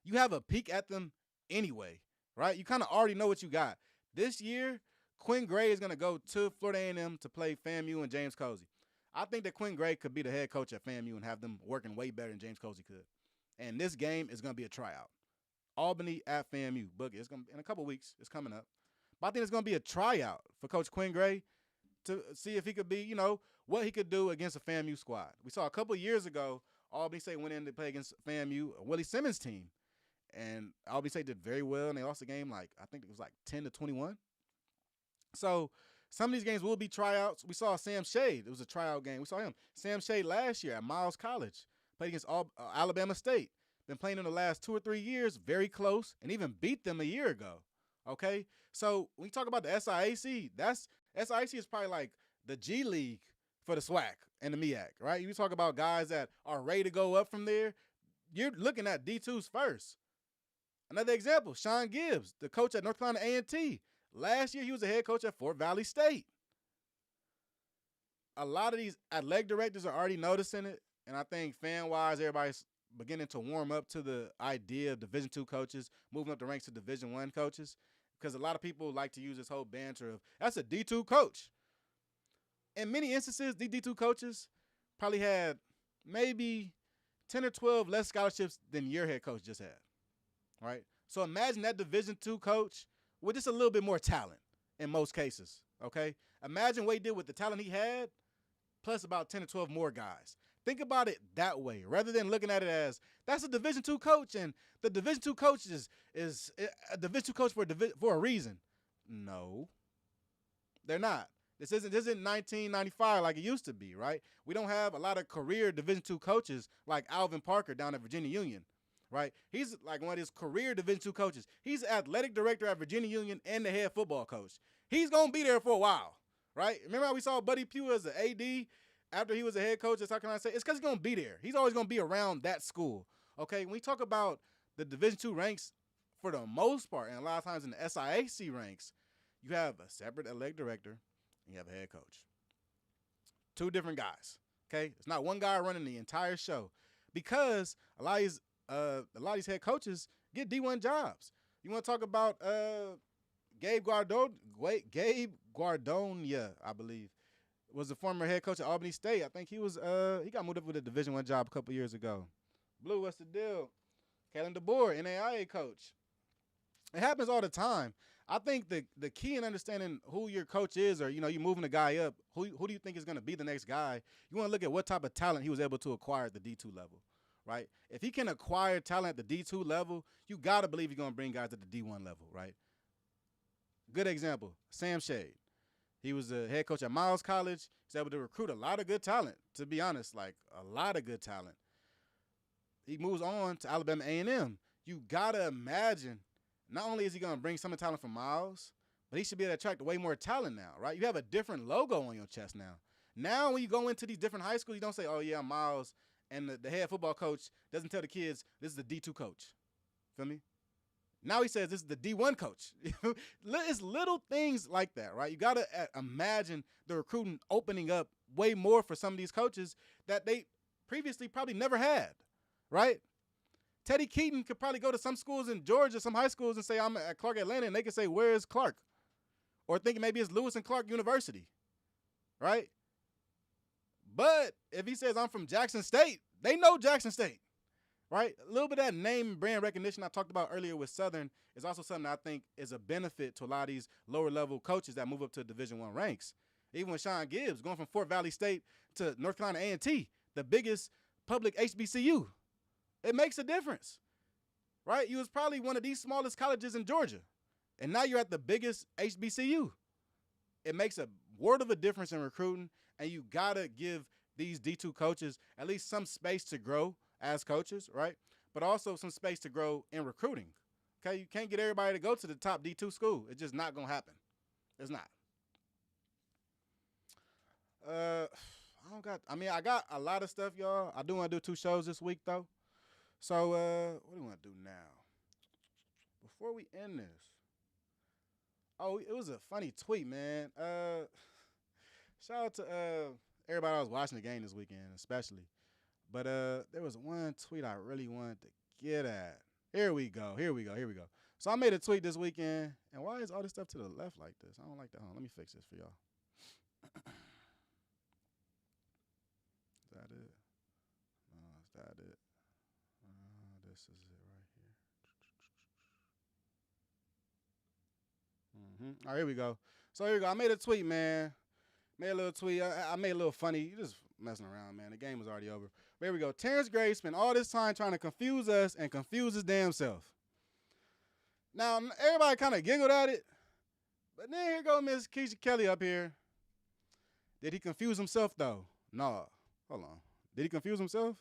You have a peek at them anyway, right? You kind of already know what you got. This year, Quinn Gray is going to go to Florida A&M to play FAMU and James Cozy. I think that Quinn Gray could be the head coach at FAMU and have them working way better than James Cozy could. And this game is going to be a tryout. Albany at FAMU. Boogie. It's going to in a couple weeks. It's coming up. But I think it's going to be a tryout for Coach Quinn Gray to see if he could be, what he could do against a FAMU squad. We saw a couple of years ago, Albany State went in to play against FAMU, a Willie Simmons team. And Albany State did very well, and they lost the game I think it was 10-21. So some of these games will be tryouts. We saw Sam Shade. It was a tryout game. We saw him. Sam Shade last year at Miles College. Played against Alabama State. Been playing in the last 2 or 3 years, very close, and even beat them a year ago. Okay? So when you talk about the SIAC, SIAC is probably the G League for the SWAC and the MEAC, right? You talk about guys that are ready to go up from there, you're looking at D2s first. Another example, Sean Gibbs, the coach at North Carolina A&T. Last year, he was the head coach at Fort Valley State. A lot of these athletic directors are already noticing it, and I think fan-wise, everybody's beginning to warm up to the idea of Division II coaches moving up the ranks to Division I coaches, because a lot of people like to use this whole banter of, that's a D2 coach. In many instances, the D2 coaches probably had maybe 10 or 12 less scholarships than your head coach just had, right? So imagine that Division II coach with just a little bit more talent in most cases, okay? Imagine what he did with the talent he had, plus about 10 or 12 more guys. Think about it that way, rather than looking at it as, that's a Division II coach, and the Division II coach is a Division II coach for a reason. No, they're not. This isn't 1995 like it used to be, right? We don't have a lot of career Division II coaches like Alvin Parker down at Virginia Union, right? He's like one of his career Division II coaches. He's athletic director at Virginia Union and the head football coach. He's going to be there for a while, right? Remember how we saw Buddy Pugh as an AD after he was a head coach at South Carolina State? It's because he's going to be there. He's always going to be around that school, okay? When we talk about the Division II ranks, for the most part, and a lot of times in the SIAC ranks, you have a separate athletic director and you have a head coach. Two different guys, okay? It's not one guy running the entire show, because a lot of these head coaches get D1 jobs. You want to talk about Gabe Guardonia, I believe, was the former head coach at Albany State. I think he got moved up with a Division I job a couple years ago. Blue, what's the deal? Kalen DeBoer, NAIA coach. It happens all the time. I think the key in understanding who your coach is, or you're moving a guy up, who do you think is going to be the next guy? You want to look at what type of talent he was able to acquire at the D2 level, right? If he can acquire talent at the D2 level, you got to believe he's going to bring guys at the D1 level, right? Good example, Sam Shade. He was the head coach at Miles College. He's able to recruit a lot of good talent, to be honest, like a lot of good talent. He moves on to Alabama A&M. You got to imagine, not only is he going to bring some of the talent from Miles, but he should be able to attract way more talent now, right? You have a different logo on your chest now. Now when you go into these different high schools, you don't say, oh, yeah, I'm Miles, and the head football coach doesn't tell the kids this is the D2 coach. Feel me? Now he says this is the D1 coach. It's little things like that, right? You got to imagine the recruiting opening up way more for some of these coaches that they previously probably never had, right? Teddy Keaton could probably go to some schools in Georgia, some high schools, and say, I'm at Clark Atlanta, and they could say, where is Clark? Or thinking maybe it's Lewis and Clark University, right? But if he says, I'm from Jackson State, they know Jackson State. Right? A little bit of that name and brand recognition I talked about earlier with Southern is also something that I think is a benefit to a lot of these lower-level coaches that move up to Division I ranks. Even with Sean Gibbs going from Fort Valley State to North Carolina A&T, the biggest public HBCU, it makes a difference, right? You was probably one of these smallest colleges in Georgia, and now you're at the biggest HBCU. It makes a world of a difference in recruiting, and you got to give these D2 coaches at least some space to grow as coaches, right? But also some space to grow in recruiting. Okay, you can't get everybody to go to the top D2 school. It's just not gonna happen. It's not. I got a lot of stuff, y'all. I do want to do 2 shows this week though. So what do we want to do now? Before we end this. Oh, it was a funny tweet, man. Shout out to everybody that was watching the game this weekend, especially. But there was one tweet I really wanted to get at. Here we go. So I made a tweet this weekend, and why is all this stuff to the left like this? I don't like that. Hold on, let me fix this for y'all. Is that it? No, is that it? This is it right here. All right, here we go. So here we go. I made a tweet, man. Made a little tweet. I made a little funny. You just messing around, man. The game was already over. But here we go. Terrence Gray spent all this time trying to confuse us and confuse his damn self. Now, everybody kind of giggled at it. But then here go Miss Keisha Kelly up here. Did he confuse himself, though? No. Hold on. Did he confuse himself?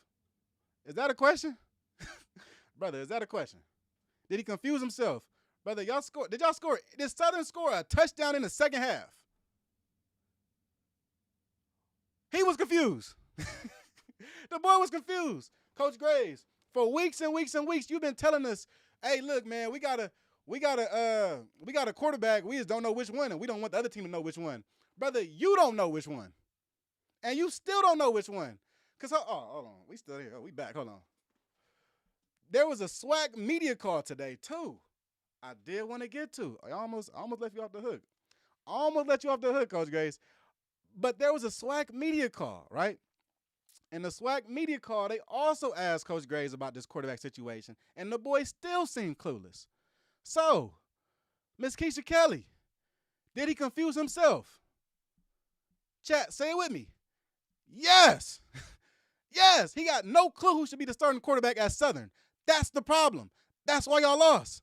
Is that a question? Brother, is that a question? Did he confuse himself? Brother, y'all score. Did y'all score? Did Southern score a touchdown in the second half? He was confused. The boy was confused. Coach Graves, for weeks and weeks and weeks, you've been telling us, hey, look, man, we got a quarterback. We just don't know which one, and we don't want the other team to know which one. Brother, you don't know which one. And you still don't know which one. Hold on. We still here. We back. Hold on. There was a SWAC media call today, too. I did want to get to. I almost let you off the hook. Almost let you off the hook, Coach Graves. But there was a SWAC media call, right? And the SWAC media call, they also asked Coach Graves about this quarterback situation, and the boy still seemed clueless. So, Miss Keisha Kelly, did he confuse himself? Chat, say it with me. Yes. Yes, he got no clue who should be the starting quarterback at Southern. That's the problem. That's why y'all lost.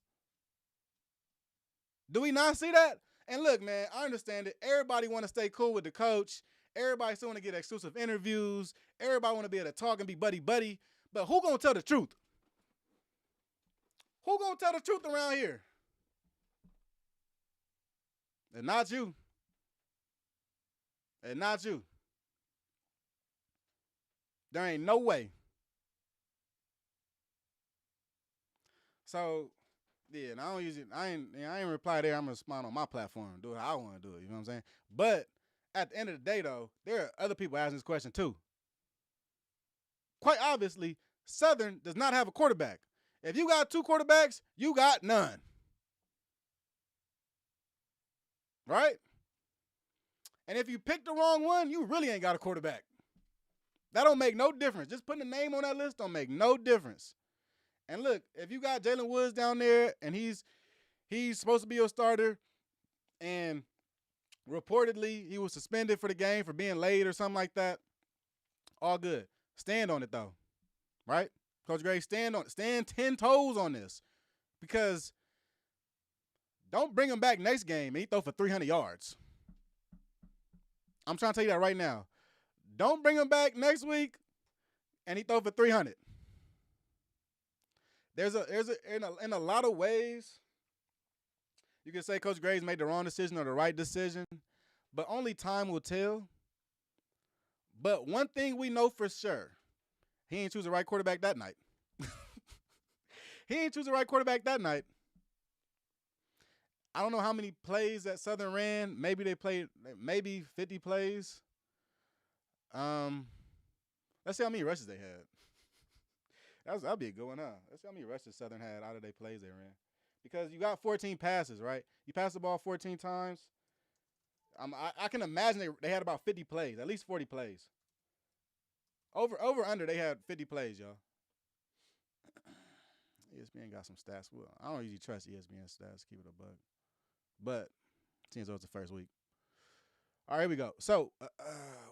Do we not see that? And look, man, I understand it. Everybody want to stay cool with the coach. Everybody still want to get exclusive interviews. Everybody want to be able to talk and be buddy-buddy. But who going to tell the truth? Who going to tell the truth around here? And not you. And not you. There ain't no way. So, yeah, and I don't use it. I ain't reply there. I'm gonna respond on my platform, do it how I want to do it. You know what I'm saying? But at the end of the day, though, there are other people asking this question too. Quite obviously, Southern does not have a quarterback. If you got 2 quarterbacks, you got none. Right? And if you pick the wrong one, you really ain't got a quarterback. That don't make no difference. Just putting a name on that list don't make no difference. And look, if you got Jalen Woods down there and he's supposed to be your starter and reportedly he was suspended for the game for being late or something like that, all good. Stand on it, though, right? Coach Gray, stand 10 toes on this because don't bring him back next game and he throw for 300 yards. I'm trying to tell you that right now. Don't bring him back next week and he throw for 300. In a lot of ways, you can say Coach Graves made the wrong decision or the right decision, but only time will tell. But one thing we know for sure, he ain't choose the right quarterback that night. He ain't choose the right quarterback that night. I don't know how many plays that Southern ran. Maybe they played 50 plays. Let's see how many rushes they had. That'd be a good one, huh? Let's see how many rushes Southern had out of their plays they ran. Because you got 14 passes, right? You pass the ball 14 times. I can imagine they had about 50 plays, at least 40 plays. Over under, they had 50 plays, y'all. ESPN got some stats. Well, I don't usually trust ESPN stats, keep it a buck. But seems though it's the first week. All right, here we go. So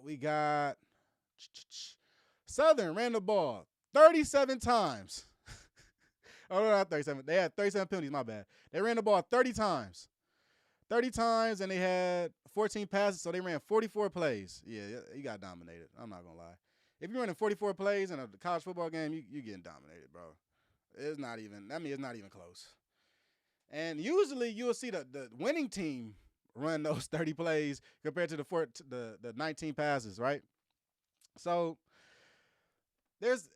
we got Southern ran the ball 37 times. Oh, no, not 37. They had 37 penalties, my bad. They ran the ball 30 times. 30 times, and they had 14 passes, so they ran 44 plays. Yeah, you got dominated. I'm not going to lie. If you're running 44 plays in a college football game, you're getting dominated, bro. It's not even close. And usually you'll see the winning team run those 30 plays compared to the 19 passes, right? So it's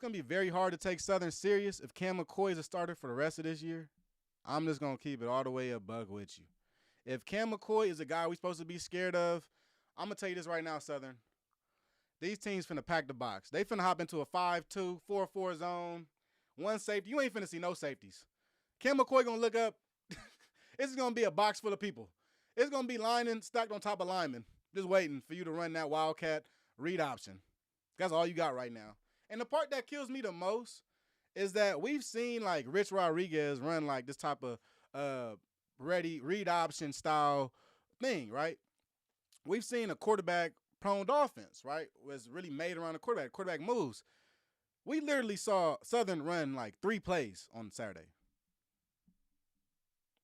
going to be very hard to take Southern serious if Cam McCoy is a starter for the rest of this year. I'm just going to keep it all the way a bug with you. If Cam McCoy is a guy we're supposed to be scared of, I'm going to tell you this right now, Southern. These teams finna pack the box. They finna hop into a 5-2, 4-4 zone, one safety. You ain't finna see no safeties. Cam McCoy going to look up. It's going to be a box full of people. It's going to be linemen stacked on top of linemen, just waiting for you to run that Wildcat read option. That's all you got right now. And the part that kills me the most is that we've seen like Rich Rodriguez run like this type of read option style thing, right? We've seen a quarterback-prone offense, right? Was really made around the quarterback moves. We literally saw Southern run like 3 plays on Saturday.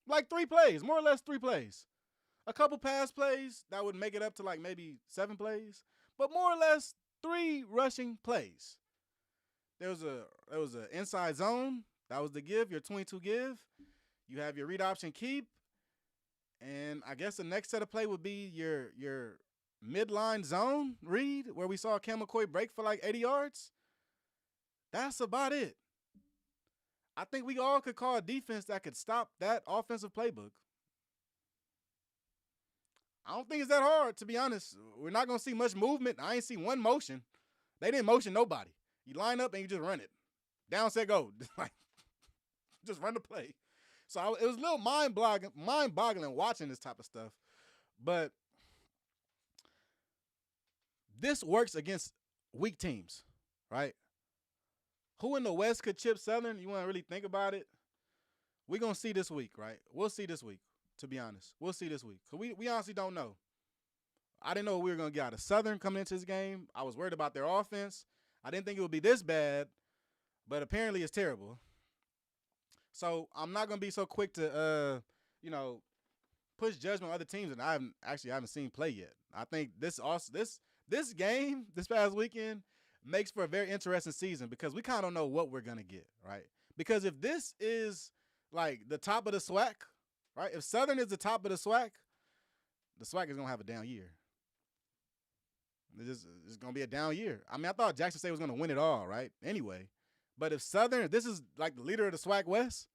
Like 3 plays, more or less 3 plays. A couple pass plays that would make it up to like maybe 7 plays, but more or less 3 rushing plays. There was a inside zone. That was the give, your 22 give. You have your read option keep. And I guess the next set of play would be your midline zone read, where we saw Cam McCoy break for like 80 yards. That's about it. I think we all could call a defense that could stop that offensive playbook. I don't think it's that hard, to be honest. We're not going to see much movement. I ain't see one motion. They didn't motion nobody. You line up and you just run it. Down, set, go. Just run the play. So it was a little mind-boggling watching this type of stuff. But this works against weak teams, right? Who in the West could chip Southern? You want to really think about it? We're going to see this week, right? We'll see this week, to be honest. We'll see this week. So we honestly don't know. I didn't know what we were going to get out of Southern coming into this game. I was worried about their offense. I didn't think it would be this bad, but apparently it's terrible. So I'm not going to be so quick to, push judgment on other teams, and I haven't seen play yet. I think this game this past weekend makes for a very interesting season because we kind of don't know what we're going to get, right? Because if this is like the top of the SWAC, right? If Southern is the top of the SWAC is going to have a down year. It's going to be a down year. I mean, I thought Jackson State was going to win it all, right? Anyway. But if Southern, this is like the leader of the SWAC West,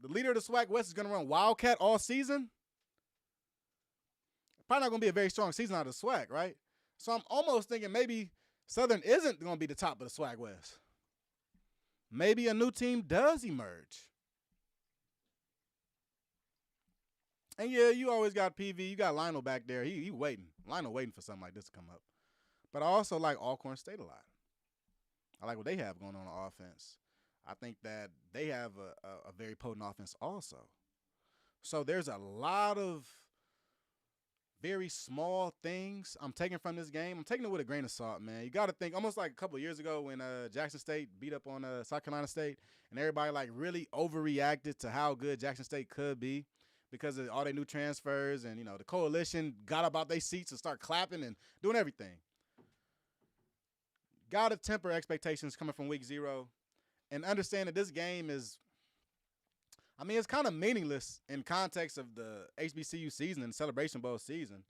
the leader of the SWAC West is going to run Wildcat all season, probably not going to be a very strong season out of the SWAC, right? So I'm almost thinking maybe Southern isn't going to be the top of the SWAC West. Maybe a new team does emerge. And yeah, you always got PV. You got Lionel back there. He waiting. Lionel waiting for something like this to come up. But I also like Alcorn State a lot. I like what they have going on offense. I think that they have a very potent offense also. So there's a lot of very small things I'm taking from this game. I'm taking it with a grain of salt, man. You got to think almost like a couple of years ago when Jackson State beat up on South Carolina State, and everybody like really overreacted to how good Jackson State could be because of all their new transfers, and the coalition got up out their seats and start clapping and doing everything. Got to temper expectations coming from week 0 and understand that this game is, it's kind of meaningless in context of the HBCU season and Celebration Bowl season.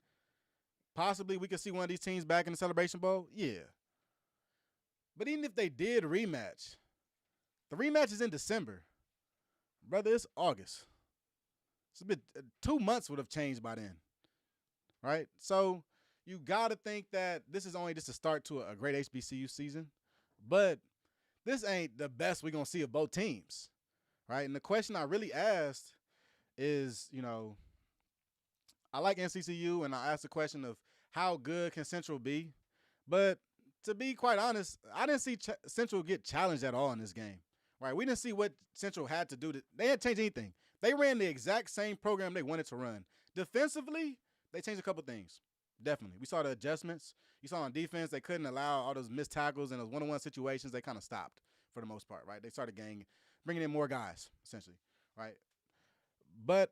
Possibly we could see one of these teams back in the Celebration Bowl, yeah. But even if they did rematch, the rematch is in December. Brother, it's August. It's a bit, 2 months would have changed by then, right? So you got to think that this is only just a start to a great HBCU season. But this ain't the best we're going to see of both teams, right? And the question I really asked is, I like NCCU, and I asked the question of how good can Central be? But to be quite honest, I didn't see Central get challenged at all in this game, right? We didn't see what Central had to do. They didn't change anything. They ran the exact same program they wanted to run. Defensively, they changed a couple things. Definitely. We saw the adjustments. You saw on defense, they couldn't allow all those missed tackles and those one-on-one situations. They kind of stopped for the most part, right? They started bringing in more guys, essentially, right? But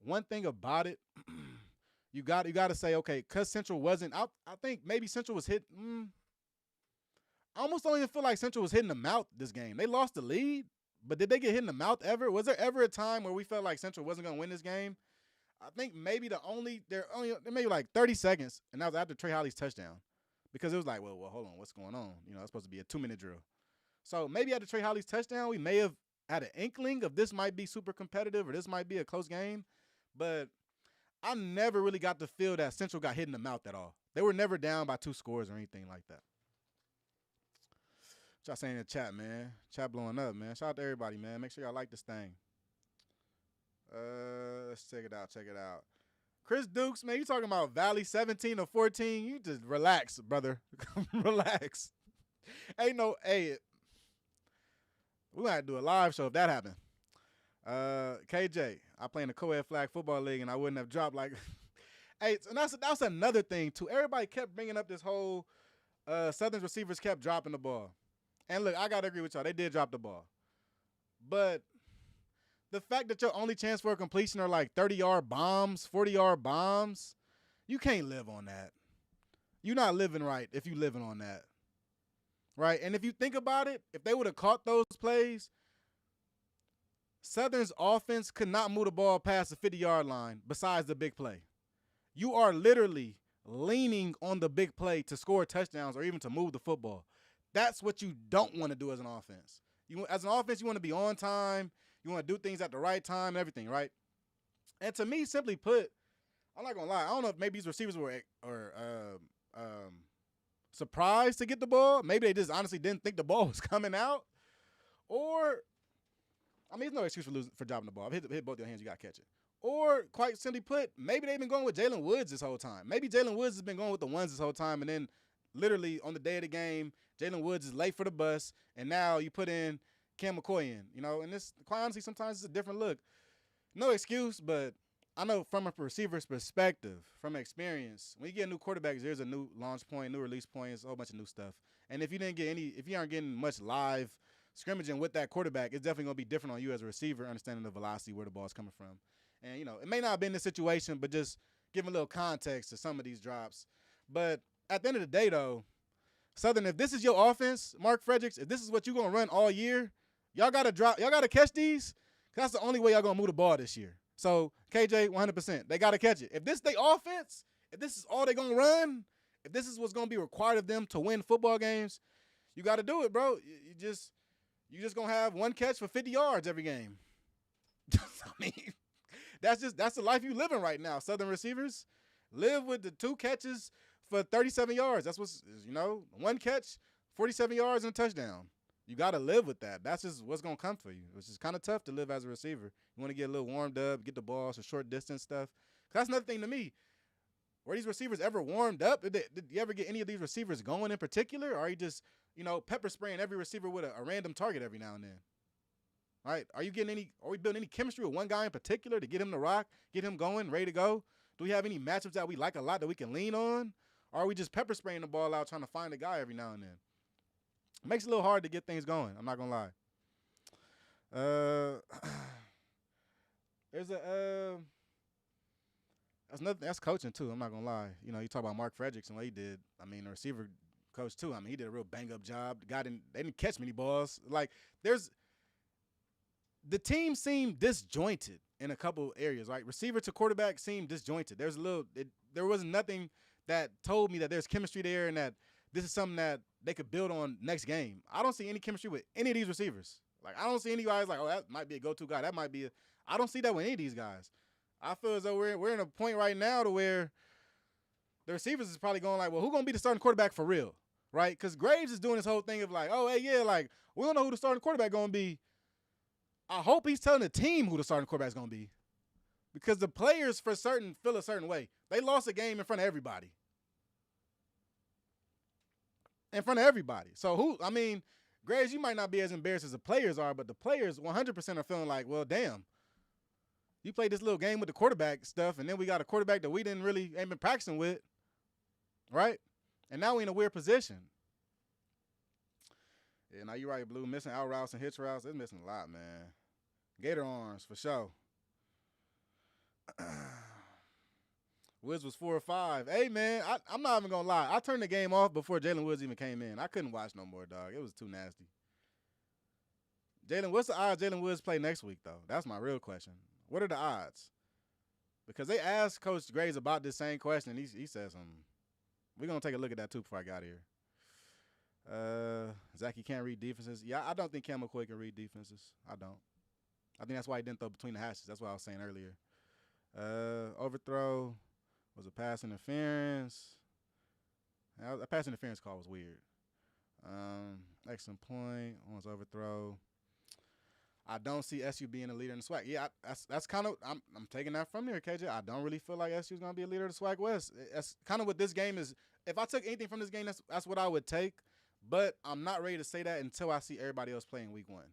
one thing about it, you got to say, okay, because Central wasn't – I think maybe Central was hit I almost don't even feel like Central was hitting the mouth this game. They lost the lead, but did they get hit in the mouth ever? Was there ever a time where we felt like Central wasn't going to win this game? I think maybe there maybe like 30 seconds, and that was after Trey Holly's touchdown, because it was like, well, hold on, what's going on? It's supposed to be a 2-minute drill. So maybe after Trey Holly's touchdown, we may have had an inkling of this might be super competitive or this might be a close game, but I never really got the feel that Central got hit in the mouth at all. They were never down by 2 scores or anything like that. What y'all saying in the chat, man? Chat blowing up, man. Shout out to everybody, man. Make sure y'all like this thing. Let's check it out. Chris Dukes, man, you talking about Valley 17 or 14? You just relax, brother. Relax. We might do a live show if that happened. KJ, I play in the co-ed flag football league, and I wouldn't have dropped like. And that's another thing too. Everybody kept bringing up this whole Southern's receivers kept dropping the ball, and look, I gotta agree with y'all. They did drop the ball, but the fact that your only chance for a completion are like 30-yard bombs, 40-yard bombs, you can't live on that. You're not living right if you're living on that, right? And if you think about it, if they would have caught those plays, Southern's offense could not move the ball past the 50-yard line besides the big play. You are literally leaning on the big play to score touchdowns or even to move the football. That's what you don't want to do as an offense. As an offense, you want to be on time. You want to do things at the right time and everything, right? And to me, simply put, I'm not going to lie. I don't know if maybe these receivers were surprised to get the ball. Maybe they just honestly didn't think the ball was coming out. Or, there's no excuse for dropping the ball. If hit both your hands, you got to catch it. Or, quite simply put, maybe they've been going with Jalen Woods this whole time. Maybe Jalen Woods has been going with the ones this whole time, and then literally on the day of the game, Jalen Woods is late for the bus, and now you put in Cam McCoy in, and this, quite honestly, sometimes it's a different look. No excuse, but I know from a receiver's perspective, from experience, when you get new quarterbacks, there's a new launch point, new release point, it's a whole bunch of new stuff. And if you aren't getting much live scrimmaging with that quarterback, it's definitely going to be different on you as a receiver, understanding the velocity, where the ball's coming from. And, it may not have been the situation, but just giving a little context to some of these drops. But at the end of the day, though, Southern, if this is your offense, Mark Fredericks, if this is what you're going to run all year, y'all got to catch these, because that's the only way y'all going to move the ball this year. So, KJ, 100%, they got to catch it. If this is their offense, if this is all they're going to run, if this is what's going to be required of them to win football games, you got to do it, bro. You just going to have one catch for 50 yards every game. That's the life you living right now. Southern receivers live with the 2 catches for 37 yards. That's what's, one catch, 47 yards and a touchdown. You got to live with that. That's just what's going to come for you, which is kind of tough to live as a receiver. You want to get a little warmed up, get the ball, some short distance stuff. That's another thing to me. Were these receivers ever warmed up? Did you ever get any of these receivers going in particular? Or are you just, pepper spraying every receiver with a random target every now and then? Right? Are we building any chemistry with one guy in particular to get him to rock, get him going, ready to go? Do we have any matchups that we like a lot that we can lean on? Or are we just pepper spraying the ball out trying to find a guy every now and then? It makes it a little hard to get things going. I'm not gonna lie. There's that's coaching too. I'm not gonna lie. You talk about Mark Fredericks and what he did. I mean, the receiver coach too. I mean, he did a real bang up job. They didn't catch many balls. Like the team seemed disjointed in a couple areas. Right, receiver to quarterback seemed disjointed. There was nothing that told me that there's chemistry there and that this is something that they could build on next game. I don't see any chemistry with any of these receivers. Like, I don't see any guys like, oh, that might be a go-to guy. That might be I don't see that with any of these guys. I feel as though we're in a point right now to where the receivers is probably going like, well, who's going to be the starting quarterback for real, right? Because Graves is doing this whole thing of like, oh, hey, yeah, like, we don't know who the starting quarterback going to be. I hope he's telling the team who the starting quarterback is going to be because the players for certain feel a certain way. They lost a game in front of everybody. So Graves, you might not be as embarrassed as the players are, but the players 100% are feeling like, well, damn. You played this little game with the quarterback stuff, and then we got a quarterback that we ain't been practicing with, right? And now we in a weird position. Yeah, now you're right, Blue. Missing out routes and hitch routes. It's missing a lot, man. Gator arms, for sure. Woods was 4 or 5. Hey, man, I'm not even going to lie. I turned the game off before Jalen Woods even came in. I couldn't watch no more, dog. It was too nasty. What's the odds Jalen Woods play next week, though? That's my real question. What are the odds? Because they asked Coach Graves about this same question, and he said something. We're going to take a look at that, too, before I got here. Zach, you can't read defenses. Yeah, I don't think Cam McCoy can read defenses. I don't. I think that's why he didn't throw between the hashes. That's what I was saying earlier. Overthrow was a pass interference. A pass interference call was weird. Excellent point. One's overthrow. I don't see SU being a leader in the SWAC. Yeah, that's kind of I'm taking that from there, KJ. I don't really feel like SU's gonna be a leader of the SWAC West. That's kind of what this game is. If I took anything from this game, that's what I would take. But I'm not ready to say that until I see everybody else playing week 1.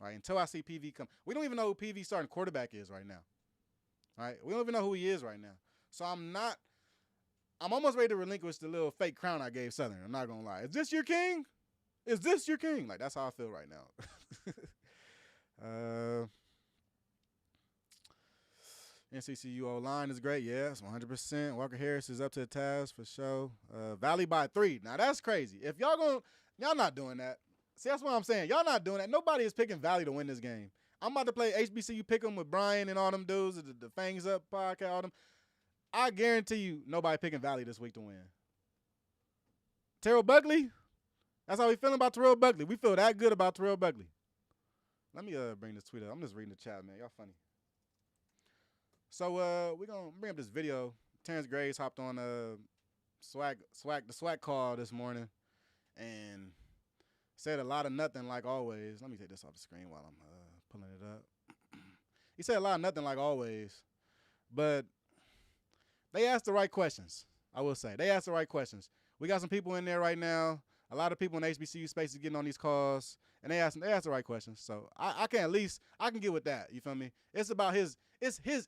Right? Until I see PV come. We don't even know who PV starting quarterback is right now. Right? We don't even know who he is right now. So I'm almost ready to relinquish the little fake crown I gave Southern. I'm not gonna lie. Is this your king? Is this your king? Like, that's how I feel right now. NCCU O-line is great. Yes, 100%. Walker Harris is up to the task for sure. Valley by 3. Now, that's crazy. If y'all not doing that. See, that's what I'm saying. Y'all not doing that. Nobody is picking Valley to win this game. I'm about to play HBCU Pick'em with Brian and all them dudes, the Fangs Up podcast, all them. I guarantee you nobody picking Valley this week to win. Terrell Buckley? That's how we feeling about Terrell Buckley. We feel that good about Terrell Buckley. Let me bring this tweet up. I'm just reading the chat, man. Y'all funny. So we're going to bring up this video. Terrence Graves hopped on the SWAC call this morning and said a lot of nothing like always. Let me take this off the screen while I'm pulling it up. He said a lot of nothing like always, but they asked the right questions, I will say. They asked the right questions. We got some people in there right now. A lot of people in the HBCU space is getting on these calls, and they asked the right questions. So I can get with that. You feel me? It's about his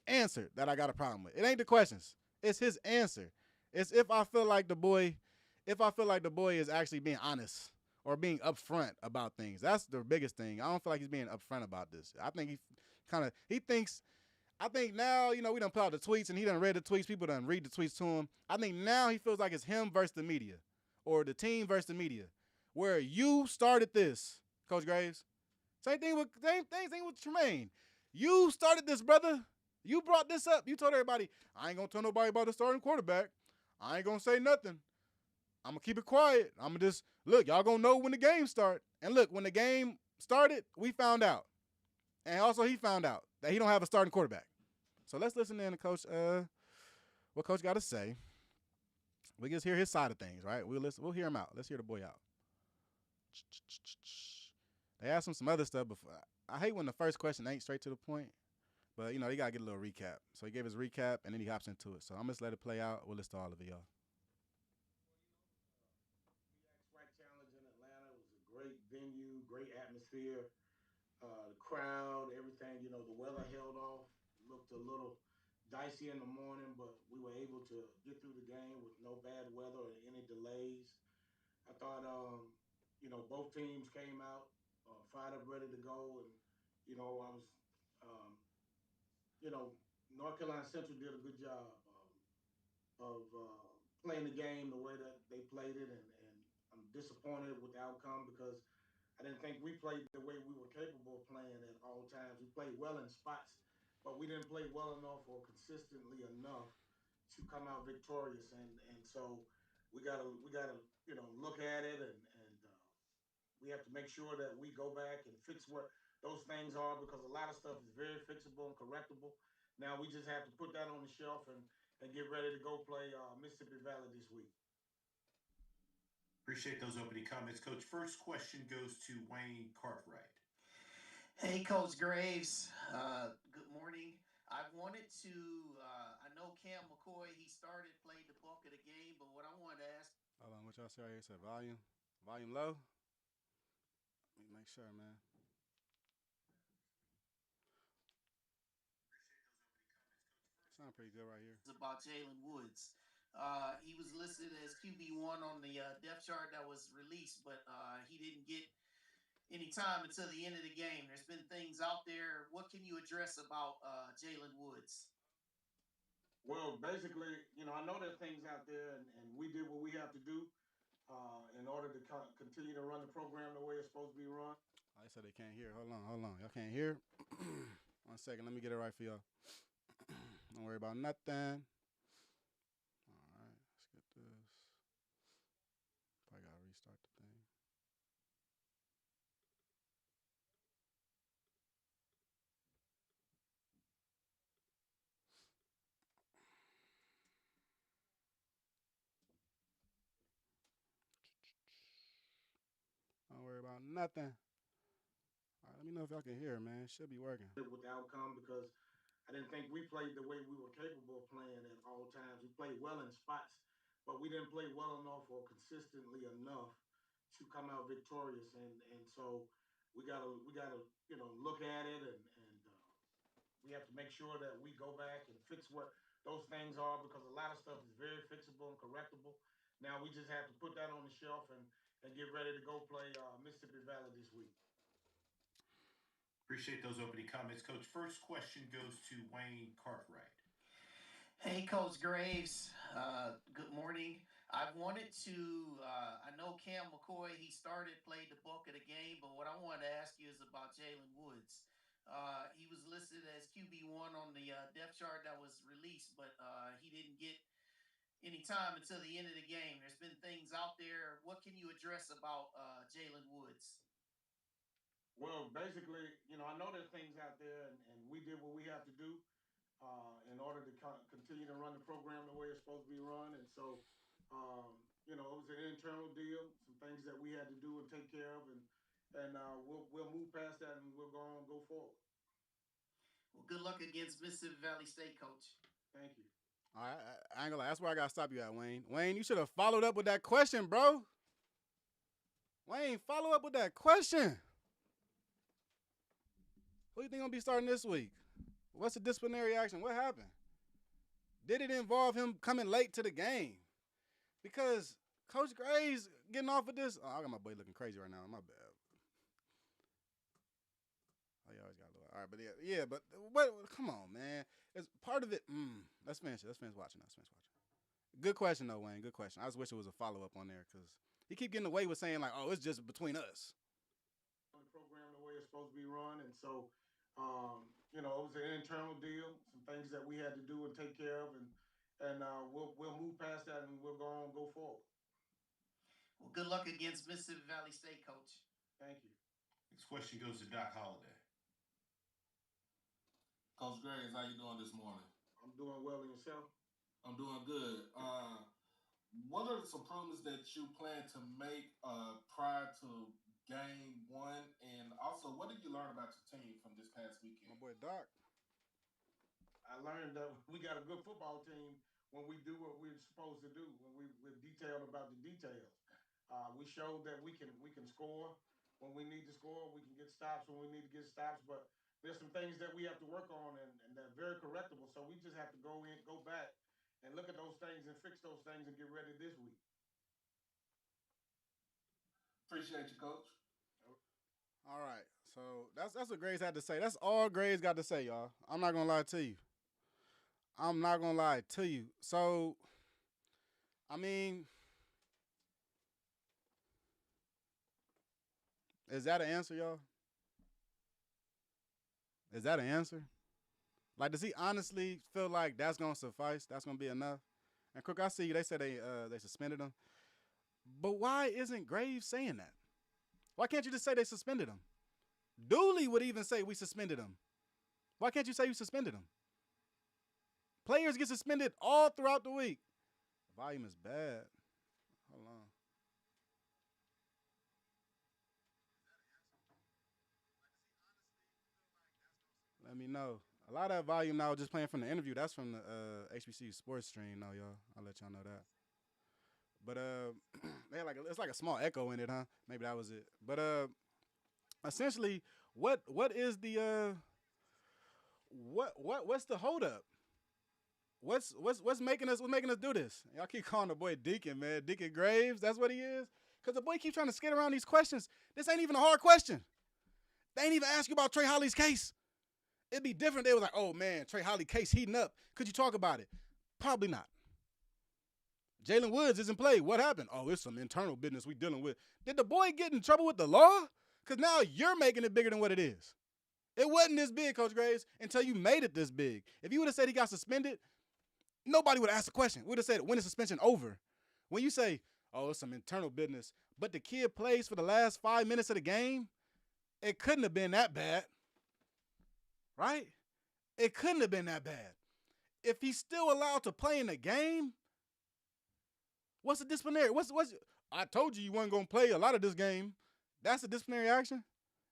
answer that I got a problem with. It ain't the questions. It's his answer. It's if I feel like the boy is actually being honest or being upfront about things. That's the biggest thing. I don't feel like he's being upfront about this. I think I think now, we done put out the tweets and he done read the tweets. People done read the tweets to him. I think now he feels like it's him versus the media or the team versus the media, where you started this, Coach Graves. Same thing with Tremaine. You started this, brother. You brought this up. You told everybody, I ain't going to tell nobody about the starting quarterback. I ain't going to say nothing. I'm going to keep it quiet. I'm going to just, look, y'all going to know when the game start. And look, when the game started, we found out. And also he found out that he don't have a starting quarterback. So let's listen in to Coach, what Coach got to say. We just hear his side of things, right? We'll hear him out. Let's hear the boy out. They asked him some other stuff before. I hate when the first question ain't straight to the point. But, they got to get a little recap. So he gave his recap, and then he hops into it. So I'm going to let it play out. We'll listen to all of it, y'all. SWAC Challenge in Atlanta was a great venue, great atmosphere. The crowd, everything. You know, the weather held off. Looked a little dicey in the morning, but we were able to get through the game with no bad weather or any delays. I thought, both teams came out fired up, ready to go, and I was, um, you know, North Carolina Central did a good job of playing the game the way that they played it, and I'm disappointed with the outcome because I didn't think we played the way we were capable of playing at all times. We played well in spots, but we didn't play well enough or consistently enough to come out victorious. And so we gotta look at it, and we have to make sure that we go back and fix what those things are because a lot of stuff is very fixable and correctable. Now we just have to put that on the shelf and get ready to go play Mississippi Valley this week. Appreciate those opening comments, Coach. First question goes to Wayne Cartwright. Hey, Coach Graves. Good morning. I wanted to, I know Cam McCoy, he started, played the bulk of the game, but what I wanted to ask. Hold on, what y'all say right here? Said volume? Volume low? Let me make sure, man. Sound pretty good right here. About Jalen Woods. He was listed as QB1 on the depth chart that was released, but he didn't get any time until the end of the game. There's been things out there. What can you address about Jalen Woods? Well, basically, I know there's things out there, and we did what we have to do in order to continue to run the program the way it's supposed to be run. I said they can't hear. Hold on. Y'all can't hear? 1 second. Let me get it right for y'all. Don't worry about nothing. All right. Let's get this. Probably got to restart the thing. Don't worry about nothing. All right, let me know if y'all can hear, man. It should be working. With the outcome because I didn't think we played the way we were capable of playing at all times. We played well in spots, but we didn't play well enough or consistently enough to come out victorious. And so we gotta look at it, and we have to make sure that we go back and fix what those things are because a lot of stuff is very fixable and correctable. Now we just have to put that on the shelf and get ready to go play Mississippi Valley this week. Appreciate those opening comments, Coach. First question goes to Wayne Cartwright. Hey, Coach Graves. Good morning. I wanted to, I know Cam McCoy, he started, played the bulk of the game, but what I wanted to ask you is about Jalen Woods. He was listed as QB1 on the depth chart that was released, but he didn't get any time until the end of the game. There's been things out there. What can you address about Jalen Woods? Well, basically, I know there's things out there, and we did what we have to do in order to continue to run the program the way it's supposed to be run. And so, it was an internal deal, some things that we had to do and take care of, and we'll move past that and we'll go forward. Well, good luck against Mississippi Valley State, Coach. Thank you. All right, I ain't gonna lie. That's where I gotta stop you at, Wayne. Wayne, you should have followed up with that question, bro. Wayne, follow up with that question. Who do you think gonna be starting this week? What's the disciplinary action? What happened? Did it involve him coming late to the game? Because Coach Graves getting off of this. Oh, I got my boy looking crazy right now. My bad. Oh, you always got a little. All right, but yeah, but what? Come on, man. It's part of it. Let's finish it. Let's finish watching. Good question, though, Wayne. Good question. I just wish it was a follow up on there because he keep getting away with saying like, "Oh, it's just between us." The program the way it's supposed to be run, and so it was an internal deal, some things that we had to do and take care of, and we'll move past that and we'll go forward. Well, good luck against Mississippi Valley State, Coach. Thank you. Next question goes to Doc Holliday. Coach Graves, how you doing this morning? I'm doing well, and yourself? I'm doing good. What are some improvements that you plan to make prior to game one? And also, what did you learn about your team from this past weekend? My boy Doc. I learned that we got a good football team when we do what we're supposed to do, when we're detailed about the details. We showed that we can score. when we need to score, we can get stops when we need to get stops. But there's some things that we have to work on, and they're very correctable. So we just have to go back, and look at those things and fix those things and get ready this week. Appreciate you, Coach. All right. So that's what Graves had to say. That's all Graves got to say, y'all. I'm not gonna lie to you. I'm not gonna lie to you. So, I mean, is that an answer, y'all? Is that an answer? Like, does he honestly feel like that's gonna suffice? That's gonna be enough? And Cook, I see you. They said they suspended him, but why isn't Graves saying that? Why can't you just say they suspended him? Dooley would even say we suspended him. Why can't you say you suspended him? Players get suspended all throughout the week. Volume is bad. Hold on. Let me know. A lot of that volume now just playing from the interview. That's from the HBCU sports stream now, y'all. I'll let y'all know that. But they had it's like a small echo in it, huh? Maybe that was it. But essentially, what is the what's the holdup? What's making us do this? Y'all keep calling the boy Deacon, man. Deacon Graves, that's what he is. Cause the boy keep trying to skate around these questions. This ain't even a hard question. They ain't even ask you about Trey Holly's case. It'd be different. They was like, oh man, Trey Holly case heating up. Could you talk about it? Probably not. Jalen Woods isn't played. What happened? Oh, it's some internal business we dealing with. Did the boy get in trouble with the law? Because now you're making it bigger than what it is. It wasn't this big, Coach Graves, until you made it this big. If you would have said he got suspended, nobody would have asked the question. We would have said, when is suspension over? When you say, oh, it's some internal business, but the kid plays for the last 5 minutes of the game, it couldn't have been that bad. Right? It couldn't have been that bad. If he's still allowed to play in the game, what's the disciplinary? I told you wasn't going to play a lot of this game. That's a disciplinary action?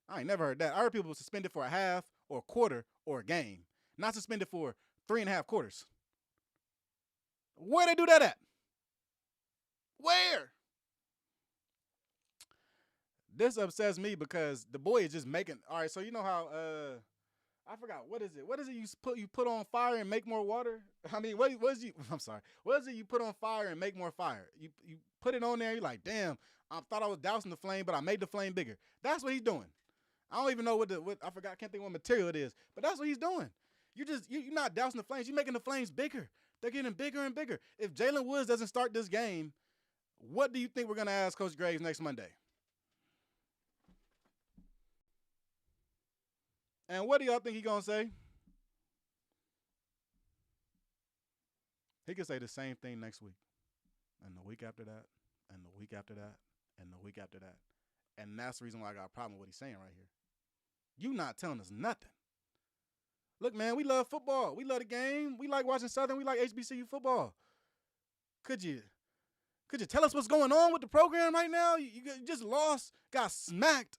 I ain't never heard that. I heard people suspended for a half or a quarter or a game, not suspended for 3.5 quarters. Where they do that at? Where? This upsets me because the boy is just making. All right, so you know how I forgot what is it? What is it you put on fire and make more water? I mean, what is you? I'm sorry. What is it you put on fire and make more fire? You put it on there. You're like, damn. I thought I was dousing the flame, but I made the flame bigger. That's what he's doing. I don't even know what I forgot. I can't think what material it is, but that's what he's doing. You're not dousing the flames. You're making the flames bigger. They're getting bigger and bigger. If Jalen Woods doesn't start this game, what do you think we're gonna ask Coach Graves next Monday? And what do y'all think he's going to say? He could say the same thing next week, and the week after that, and the week after that, and the week after that. And that's the reason why I got a problem with what he's saying right here. You not telling us nothing. Look, man, we love football. We love the game. We like watching Southern. We like HBCU football. Could you tell us what's going on with the program right now? You just lost, got smacked,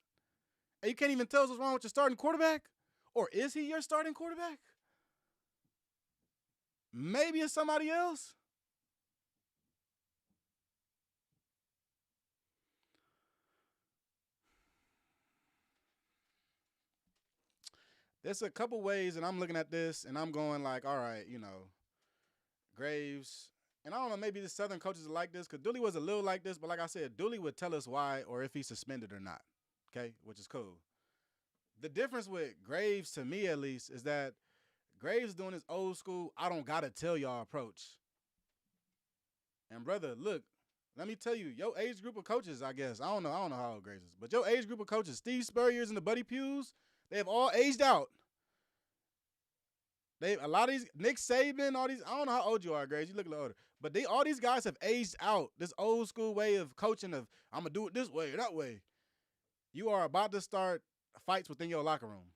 and you can't even tell us what's wrong with your starting quarterback? Or is he your starting quarterback? Maybe it's somebody else. There's a couple ways, and I'm looking at this, and I'm going like, all right, Graves, and I don't know, maybe the Southern coaches are like this, because Dooley was a little like this, but like I said, Dooley would tell us why or if he's suspended or not, okay, which is cool. The difference with Graves, to me at least, is that Graves doing his old school, I don't got to tell y'all approach. And, brother, look, let me tell you, your age group of coaches, I guess, I don't know how old Graves is, but your age group of coaches, Steve Spurrier's and the Buddy Pews, they have all aged out. A lot of these, Nick Saban, all these, I don't know how old you are, Graves, you look a little older, but all these guys have aged out. This old school way of coaching of, I'm going to do it this way or that way. You are about to start fights within your locker room.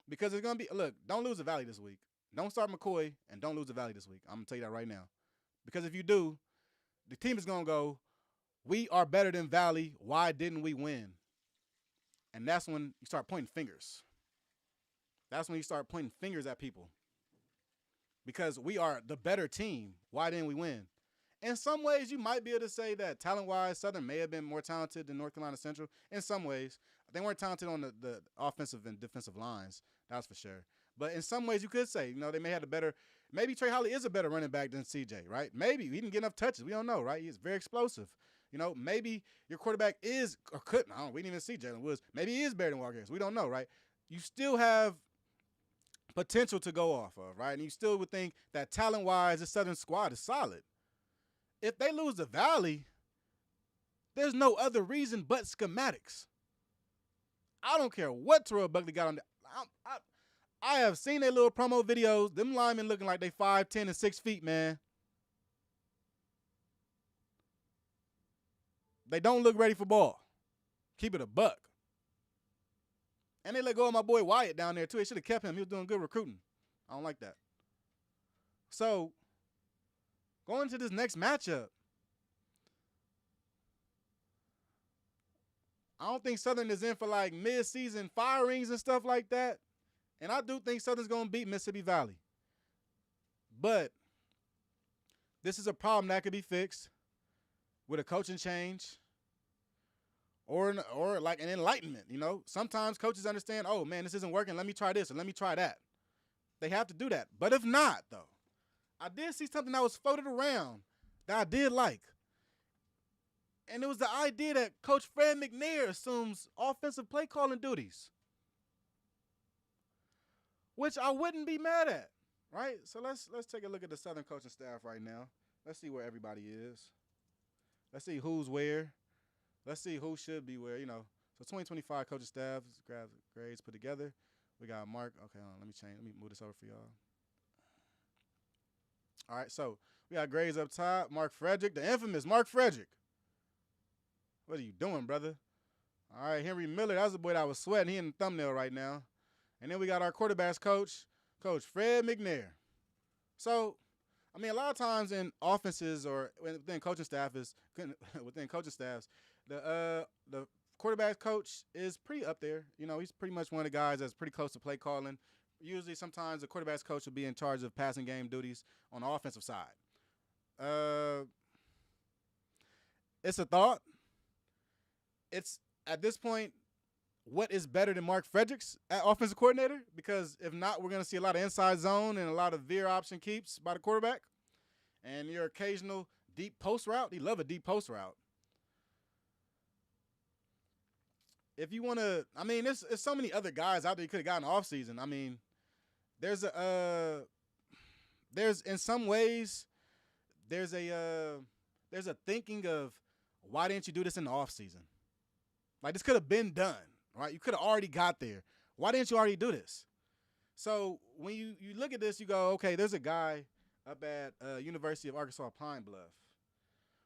Because it's going to be, look, don't lose the Valley this week. Don't start McCoy and don't lose the Valley this week. I'm going to tell you that right now. Because if you do, the team is going to go, we are better than Valley. Why didn't we win? And that's when you start pointing fingers. That's when you start pointing fingers at people. Because we are the better team. Why didn't we win? In some ways, you might be able to say that talent-wise, Southern may have been more talented than North Carolina Central. In some ways, they weren't talented on the offensive and defensive lines. That's for sure. But in some ways, you could say, they may have a better. Maybe Trey Holly is a better running back than CJ, right? Maybe he didn't get enough touches. We don't know, right? He's very explosive. Maybe your quarterback is or couldn't. We didn't even see Jalen Woods. Maybe he is better than Walker Harris. We don't know, right? You still have potential to go off of, right? And you still would think that talent-wise, the Southern squad is solid. If they lose the Valley, there's no other reason but schematics. I don't care what Terrell Buckley got on the. I have seen their little promo videos. Them linemen looking like they 5'10" and 6 feet, man. They don't look ready for ball. Keep it a buck. And they let go of my boy Wyatt down there, too. They should have kept him. He was doing good recruiting. I don't like that. So, going to this next matchup, I don't think Southern is in for like mid-season firings and stuff like that. And I do think Southern's going to beat Mississippi Valley. But this is a problem that could be fixed with a coaching change or like an enlightenment, Sometimes coaches understand, oh, man, this isn't working. Let me try this or let me try that. They have to do that. But if not, though, I did see something that was floated around that I did like. And it was the idea that Coach Fred McNair assumes offensive play calling duties, which I wouldn't be mad at, right? So let's take a look at the Southern coaching staff right now. Let's see where everybody is. Let's see who's where. Let's see who should be where, So 2025 coaching staff, grades put together. We got Mark. Okay, hold on, let me move this over for y'all. All right, so we got grades up top. Mark Frederick, the infamous Mark Frederick. What are you doing, brother? All right, Henry Miller, that was the boy that was sweating. He in the thumbnail right now. And then we got our quarterbacks coach, Coach Fred McNair. So, a lot of times in offenses or within coaching staffs, the quarterback coach is pretty up there. He's pretty much one of the guys that's pretty close to play calling. Usually, sometimes the quarterback's coach will be in charge of passing game duties on the offensive side. It's a thought. It's, at this point, what is better than Mark Fredericks at offensive coordinator? Because if not, we're going to see a lot of inside zone and a lot of veer option keeps by the quarterback. And your occasional deep post route. He love a deep post route. If you want to, there's so many other guys out there you could have gotten off season. There's in some ways, there's a thinking of why didn't you do this in the off season? Like, this could have been done, right? You could have already got there. Why didn't you already do this? So when you look at this, you go, okay, there's a guy up at University of Arkansas Pine Bluff,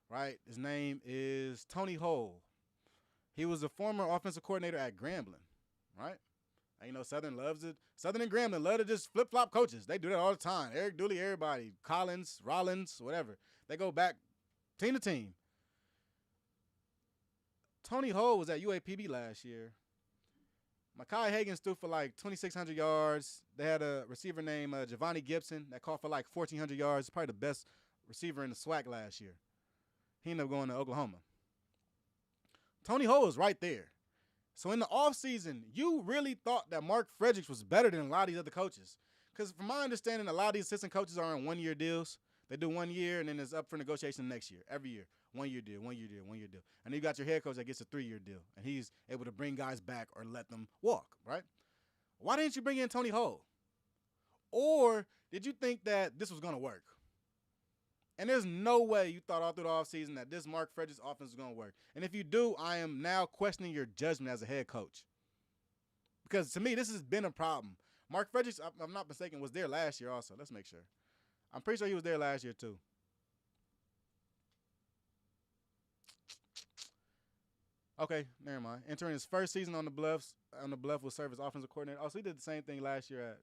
right? His name is Tony Hole. He was a former offensive coordinator at Grambling, right? And Southern loves it. Southern and Grambling love to just flip-flop coaches. They do that all the time. Eric Dooley, everybody, Collins, Rollins, whatever. They go back team to team. Tony Hole was at UAPB last year. Mekhi Hagan threw for like 2,600 yards. They had a receiver named Giovanni Gibson that caught for like 1,400 yards. Probably the best receiver in the SWAC last year. He ended up going to Oklahoma. Tony Hole was right there. So in the offseason, you really thought that Mark Fredericks was better than a lot of these other coaches. Because from my understanding, a lot of these assistant coaches are on one-year deals. They do 1 year, and then it's up for negotiation next year, every year. 1 year deal, 1 year deal, 1 year deal. And then you got your head coach that gets a 3-year deal, and he's able to bring guys back or let them walk, right? Why didn't you bring in Tony Hole? Or did you think that this was going to work? And there's no way you thought all through the offseason that this Mark Fredericks offense was going to work. And if you do, I am now questioning your judgment as a head coach. Because to me, this has been a problem. Mark Fredericks, if I'm not mistaken, was there last year also. Let's make sure. I'm pretty sure he was there last year too. Okay, never mind. Entering his first season on the Bluff will serve as offensive coordinator. Also, he did the same thing last year at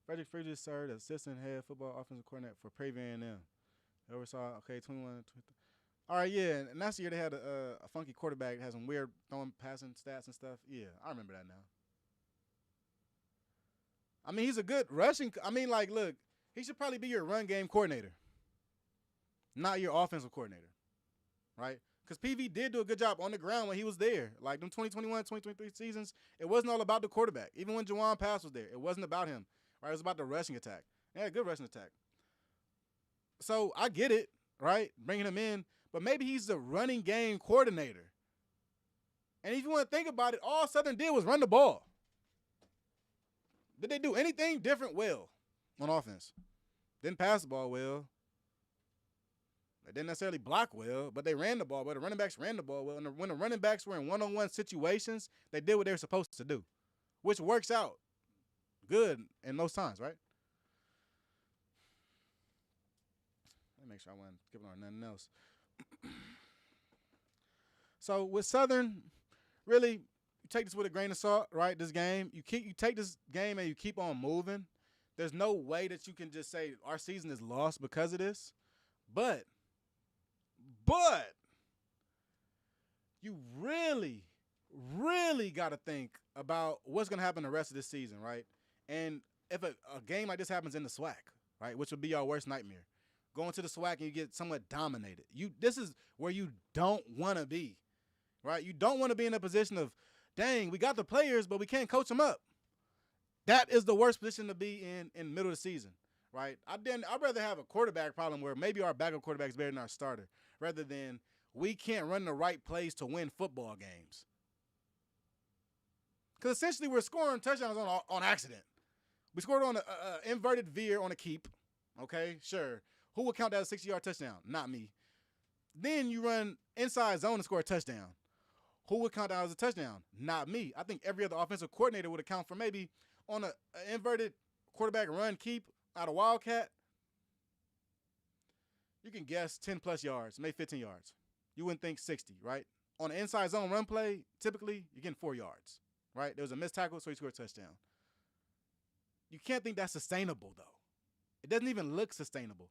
Fredericks served as assistant head football offensive coordinator for Prairie A&M. Oversaw, 21, 23. All right, yeah, and that's the year they had a funky quarterback that had some weird throwing, passing stats and stuff. Yeah, I remember that now. He's a good rushing. Look, he should probably be your run game coordinator. not your offensive coordinator, right? Because PV did do a good job on the ground when he was there. Like them 2021, 2023 seasons, it wasn't all about the quarterback. Even when Juwan Pass was there, it wasn't about him, right? It was about the rushing attack. They had a good rushing attack. So I get it, right, bringing him in, but maybe he's the running game coordinator. And if you want to think about it, all Southern did was run the ball. Did they do anything different well on offense? Didn't pass the ball well. They didn't necessarily block well, but they ran the ball well. The running backs ran the ball well. And when the running backs were in one-on-one situations, they did what they were supposed to do, which works out good in most times, right? Let me make sure I wasn't skipping on nothing else. So with Southern, really, you take this with a grain of salt, right? This game, you take this game and you keep on moving. There's no way that you can just say our season is lost because of this. But you really, really got to think about what's going to happen the rest of this season, right? And if a game like this happens in the SWAC, right, which would be your worst nightmare, going to the SWAC and you get somewhat dominated. This is where you don't want to be, right? You don't want to be in a position of, dang, we got the players, but we can't coach them up. That is the worst position to be in the middle of the season, right? I'd rather have a quarterback problem where maybe our backup quarterback is better than our starter, rather than we can't run the right plays to win football games. Because essentially we're scoring touchdowns on accident. We scored on an inverted veer on a keep, okay, sure. Who would count that as a 60-yard touchdown? Not me. Then you run inside zone and score a touchdown. Who would count that as a touchdown? Not me. I think every other offensive coordinator would account for maybe on an inverted quarterback run keep out of Wildcat. You can guess 10-plus yards, maybe 15 yards. You wouldn't think 60, right? On an inside zone run play, typically, you're getting 4 yards, right? There was a missed tackle, so he scored a touchdown. You can't think that's sustainable, though. It doesn't even look sustainable.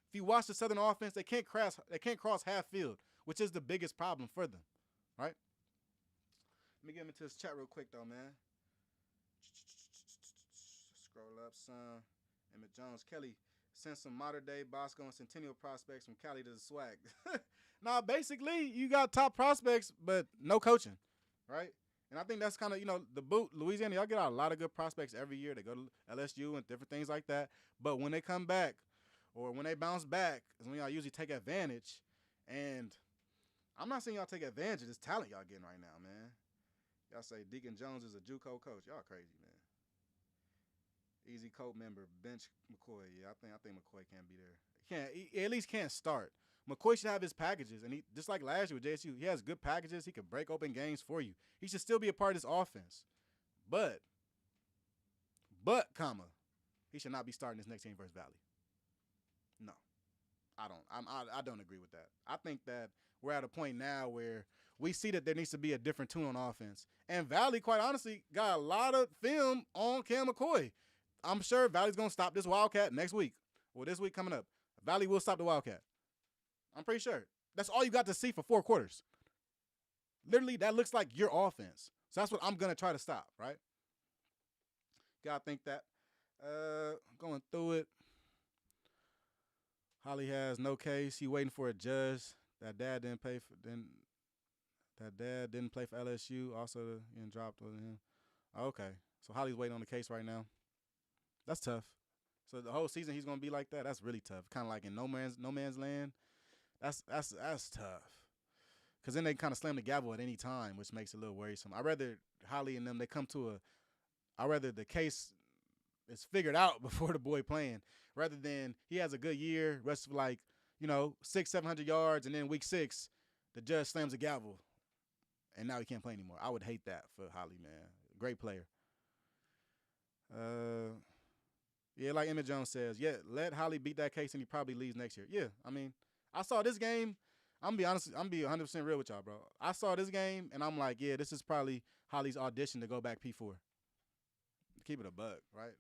If you watch the Southern offense, they can't cross half field, which is the biggest problem for them, right? Let me get into this chat real quick, though, man. Scroll up, son. Emmett Jones. Kelly sent some modern-day Bosco and Centennial prospects from Cali to the SWAC. Now, basically, you got top prospects, but no coaching, right? And I think that's kind of, the boot. Louisiana, y'all get out a lot of good prospects every year. They go to LSU and different things like that. But when they come back or when they bounce back is when y'all usually take advantage. And I'm not saying y'all take advantage of this talent y'all getting right now, man. Y'all say Deacon Jones is a JUCO coach. Y'all crazy, man. Easy Coat member, bench McCoy. Yeah, I think McCoy can't be there. He at least can't start. McCoy should have his packages, and he just like last year with JSU, he has good packages. He can break open games for you. He should still be a part of this offense. But, he should not be starting this next game versus Valley. No, I don't. I don't agree with that. I think that we're at a point now where we see that there needs to be a different tune on offense. And Valley, quite honestly, got a lot of film on Cam McCoy. I'm sure Valley's going to stop this Wildcat next week, or this week coming up. Valley will stop the Wildcat. I'm pretty sure. That's all you got to see for 4 quarters. Literally, that looks like your offense. So that's what I'm going to try to stop, right? Gotta think that. Going through it. Holly has no case. He waiting for a judge. That dad didn't play for LSU. Also, dropped on him. Okay. So Holly's waiting on the case right now. That's tough. So the whole season he's gonna be like that. That's really tough. Kind of like in no man's land. That's tough. Because then they kind of slam the gavel at any time, which makes it a little worrisome. I'd rather Holly and them I'd rather the case is figured out before the boy playing, rather than he has a good year, rest of 600-700 yards, and then week 6, the judge slams the gavel, and now he can't play anymore. I would hate that for Holly, man. Great player. Yeah, like Emmett Jones says, yeah, let Holly beat that case and he probably leaves next year. Yeah, I mean, I saw this game. I'm going to be 100% real with y'all, bro. I saw this game, and I'm like, yeah, this is probably Holly's audition to go back P4. Keep it a buck, right?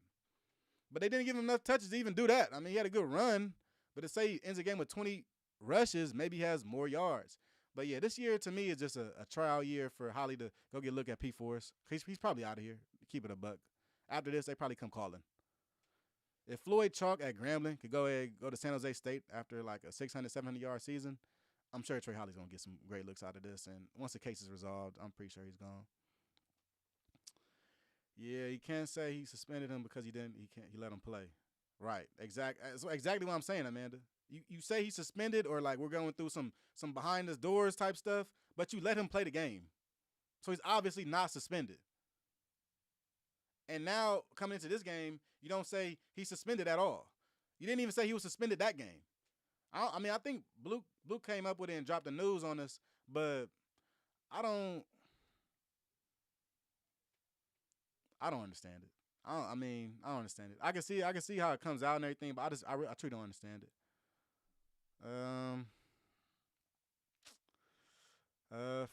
But they didn't give him enough touches to even do that. I mean, he had a good run, but to say he ends the game with 20 rushes, maybe he has more yards. But, yeah, this year to me is just a trial year for Holly to go get a look at P4s. He's probably out of here. Keep it a buck. After this, they probably come calling. If Floyd Chalk at Grambling could go to San Jose State after like a 600, 700-yard season, I'm sure Trey Holly's going to get some great looks out of this. And once the case is resolved, I'm pretty sure he's gone. Yeah, you can't say he suspended him because he let him play. Right. Exactly what I'm saying, Amanda. You say he suspended or like we're going through some behind the doors type stuff, but you let him play the game. So he's obviously not suspended. And now coming into this game, you don't say he's suspended at all. You didn't even say he was suspended that game. I think Blue came up with it and dropped the news on us, but I don't understand it. I don't understand it. I can see how it comes out and everything, but I truly don't understand it.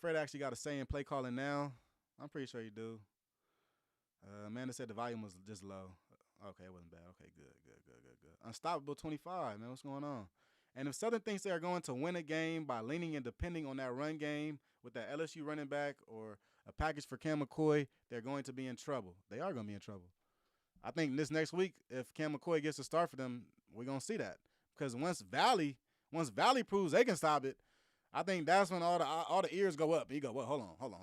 Fred actually got a say in play calling now. I'm pretty sure you do. Amanda said the volume was just low. Okay, it wasn't bad. Okay, good. Unstoppable 25, man. What's going on? And if Southern thinks they are going to win a game by leaning and depending on that run game with that LSU running back or a package for Cam McCoy, they're going to be in trouble. They are going to be in trouble. I think this next week, if Cam McCoy gets a start for them, we're going to see that. Because once Valley proves they can stop it, I think that's when all the ears go up. And you go, well, hold on.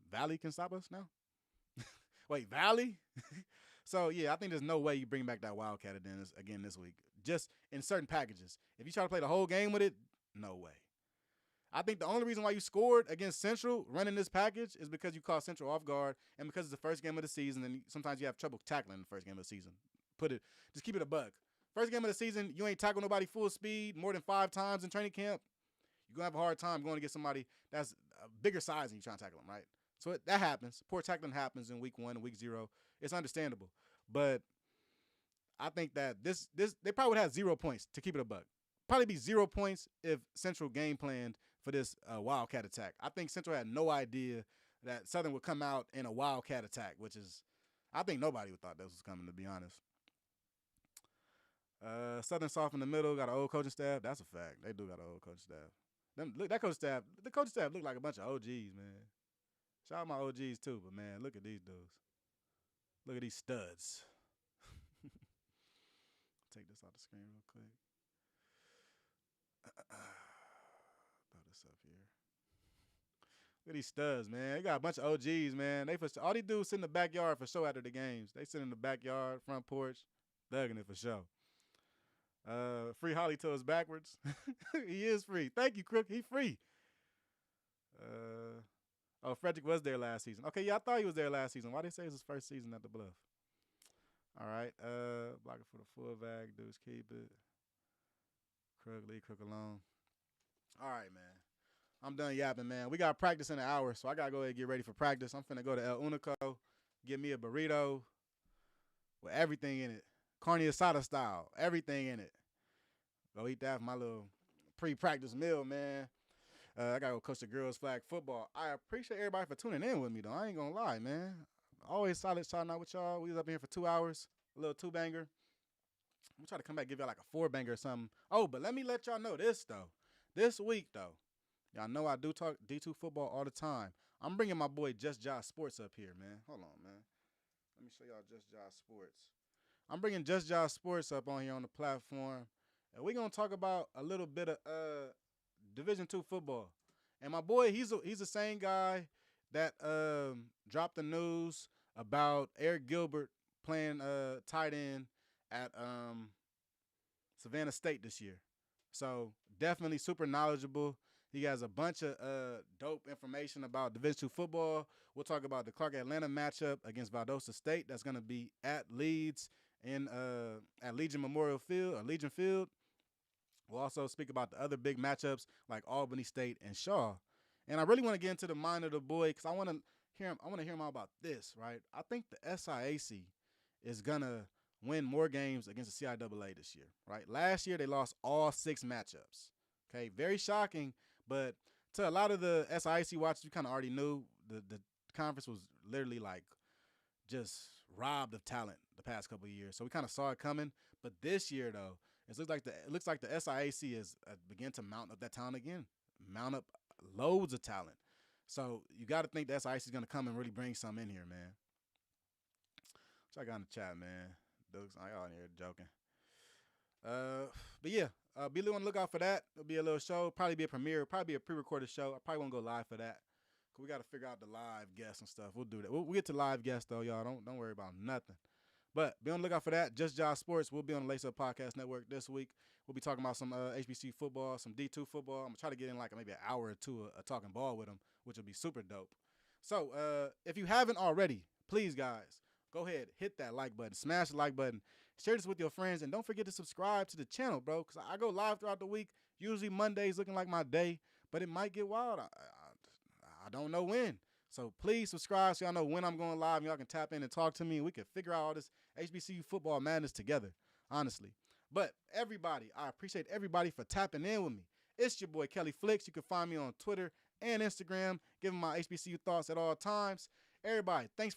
Valley can stop us now? Wait, Valley? So, yeah, I think there's no way you bring back that Wildcat again this week. Just in certain packages. If you try to play the whole game with it, no way. I think the only reason why you scored against Central running this package is because you caught Central off guard and because it's the first game of the season and sometimes you have trouble tackling the first game of the season. Just keep it a buck. First game of the season, you ain't tackle nobody full speed more than 5 times in training camp. You're going to have a hard time going to get somebody that's a bigger size than you trying to tackle them, right? So that happens. Poor tackling happens in week 1 and week 0. It's understandable. But I think that this they probably would have 0 points to keep it a buck. Probably be 0 points if Central game planned for this Wildcat attack. I think Central had no idea that Southern would come out in a Wildcat attack, which is, I think nobody would thought this was coming, to be honest. Southern soft in the middle, got an old coaching staff. That's a fact. They do got an old coaching staff. The coaching staff look like a bunch of OGs, man. Shout out my OGs too, but man, look at these dudes. Look at these studs. Take this off the screen real quick. Throw this up here. Look at these studs, man. They got a bunch of OGs, man. All these dudes sit in the backyard for show after the games. They sit in the backyard, front porch, thugging it for show. Free Holly till it's backwards. He is free. Thank you, Crook. He free. Frederick was there last season. Okay, yeah, I thought he was there last season. Why they say it's his first season at the Bluff? All right. Blocker for the fullback. Dudes keep it. Crook, leave Crook alone. All right, man. I'm done yapping, man. We got practice in an hour, so I got to go ahead and get ready for practice. I'm finna go to El Unico, get me a burrito with everything in it. Carne asada style, everything in it. Go eat that for my little pre-practice meal, man. I got to go coach the girls flag football. I appreciate everybody for tuning in with me, though. I ain't going to lie, man. Always solid starting out with y'all. We was up here for 2 hours, a little 2-banger. I'm trying to come back give y'all like a 4-banger or something. Oh, but let me let y'all know this, though. This week, though, y'all know I do talk D2 football all the time. I'm bringing my boy Just Josh Sports up here, man. Hold on, man. Let me show y'all Just Josh Sports. I'm bringing Just Josh Sports up on here on the platform. And we're going to talk about a little bit of Division II football. And my boy, he's the same guy that dropped the news about Eric Gilbert playing tight end at Savannah State this year. So definitely super knowledgeable. He has a bunch of dope information about Division II football. We'll talk about the Clark Atlanta matchup against Valdosta State. That's going to be at Leeds at Legion Memorial Field or Legion Field. We'll also speak about the other big matchups like Albany State and Shaw. And I really want to get into the mind of the boy because I want to hear him. I want to hear him all about this, right? I think the SIAC is gonna win more games against the CIAA this year, right? Last year they lost all 6 matchups. Okay, very shocking. But to a lot of the SIAC watchers, you kind of already knew the conference was literally like just robbed of talent the past couple of years. So we kind of saw it coming. But this year, though, it looks like the SIAC is begin to mount up that talent again, mount up loads of talent. So you got to think the SIAC is going to come and really bring some in here, man. So I got in the chat, man. Dukes. I y'all in here joking. But yeah, be on the lookout for that. It'll be a little show. Probably be a premiere. Probably be a pre-recorded show. I probably won't go live for that. Cause we got to figure out the live guests and stuff. We'll do that. We'll get to live guests though, y'all. Don't worry about nothing. But be on the lookout for that. Just Josh Sports. We'll be on the Lace Up Podcast Network this week. We'll be talking about some HBC football, some D2 football. I'm gonna try to get in like maybe an hour or two of talking ball with them, which will be super dope. So if you haven't already, please guys, go ahead, hit that like button, smash the like button, share this with your friends, and don't forget to subscribe to the channel, bro. Cause I go live throughout the week. Usually Mondays looking like my day, but it might get wild. I don't know when. So please subscribe so y'all know when I'm going live and y'all can tap in and talk to me and we can figure out all this HBCU football madness together, honestly. But everybody, I appreciate everybody for tapping in with me. It's your boy Kelly Flicks. You can find me on Twitter and Instagram, giving my HBCU thoughts at all times. Everybody, thanks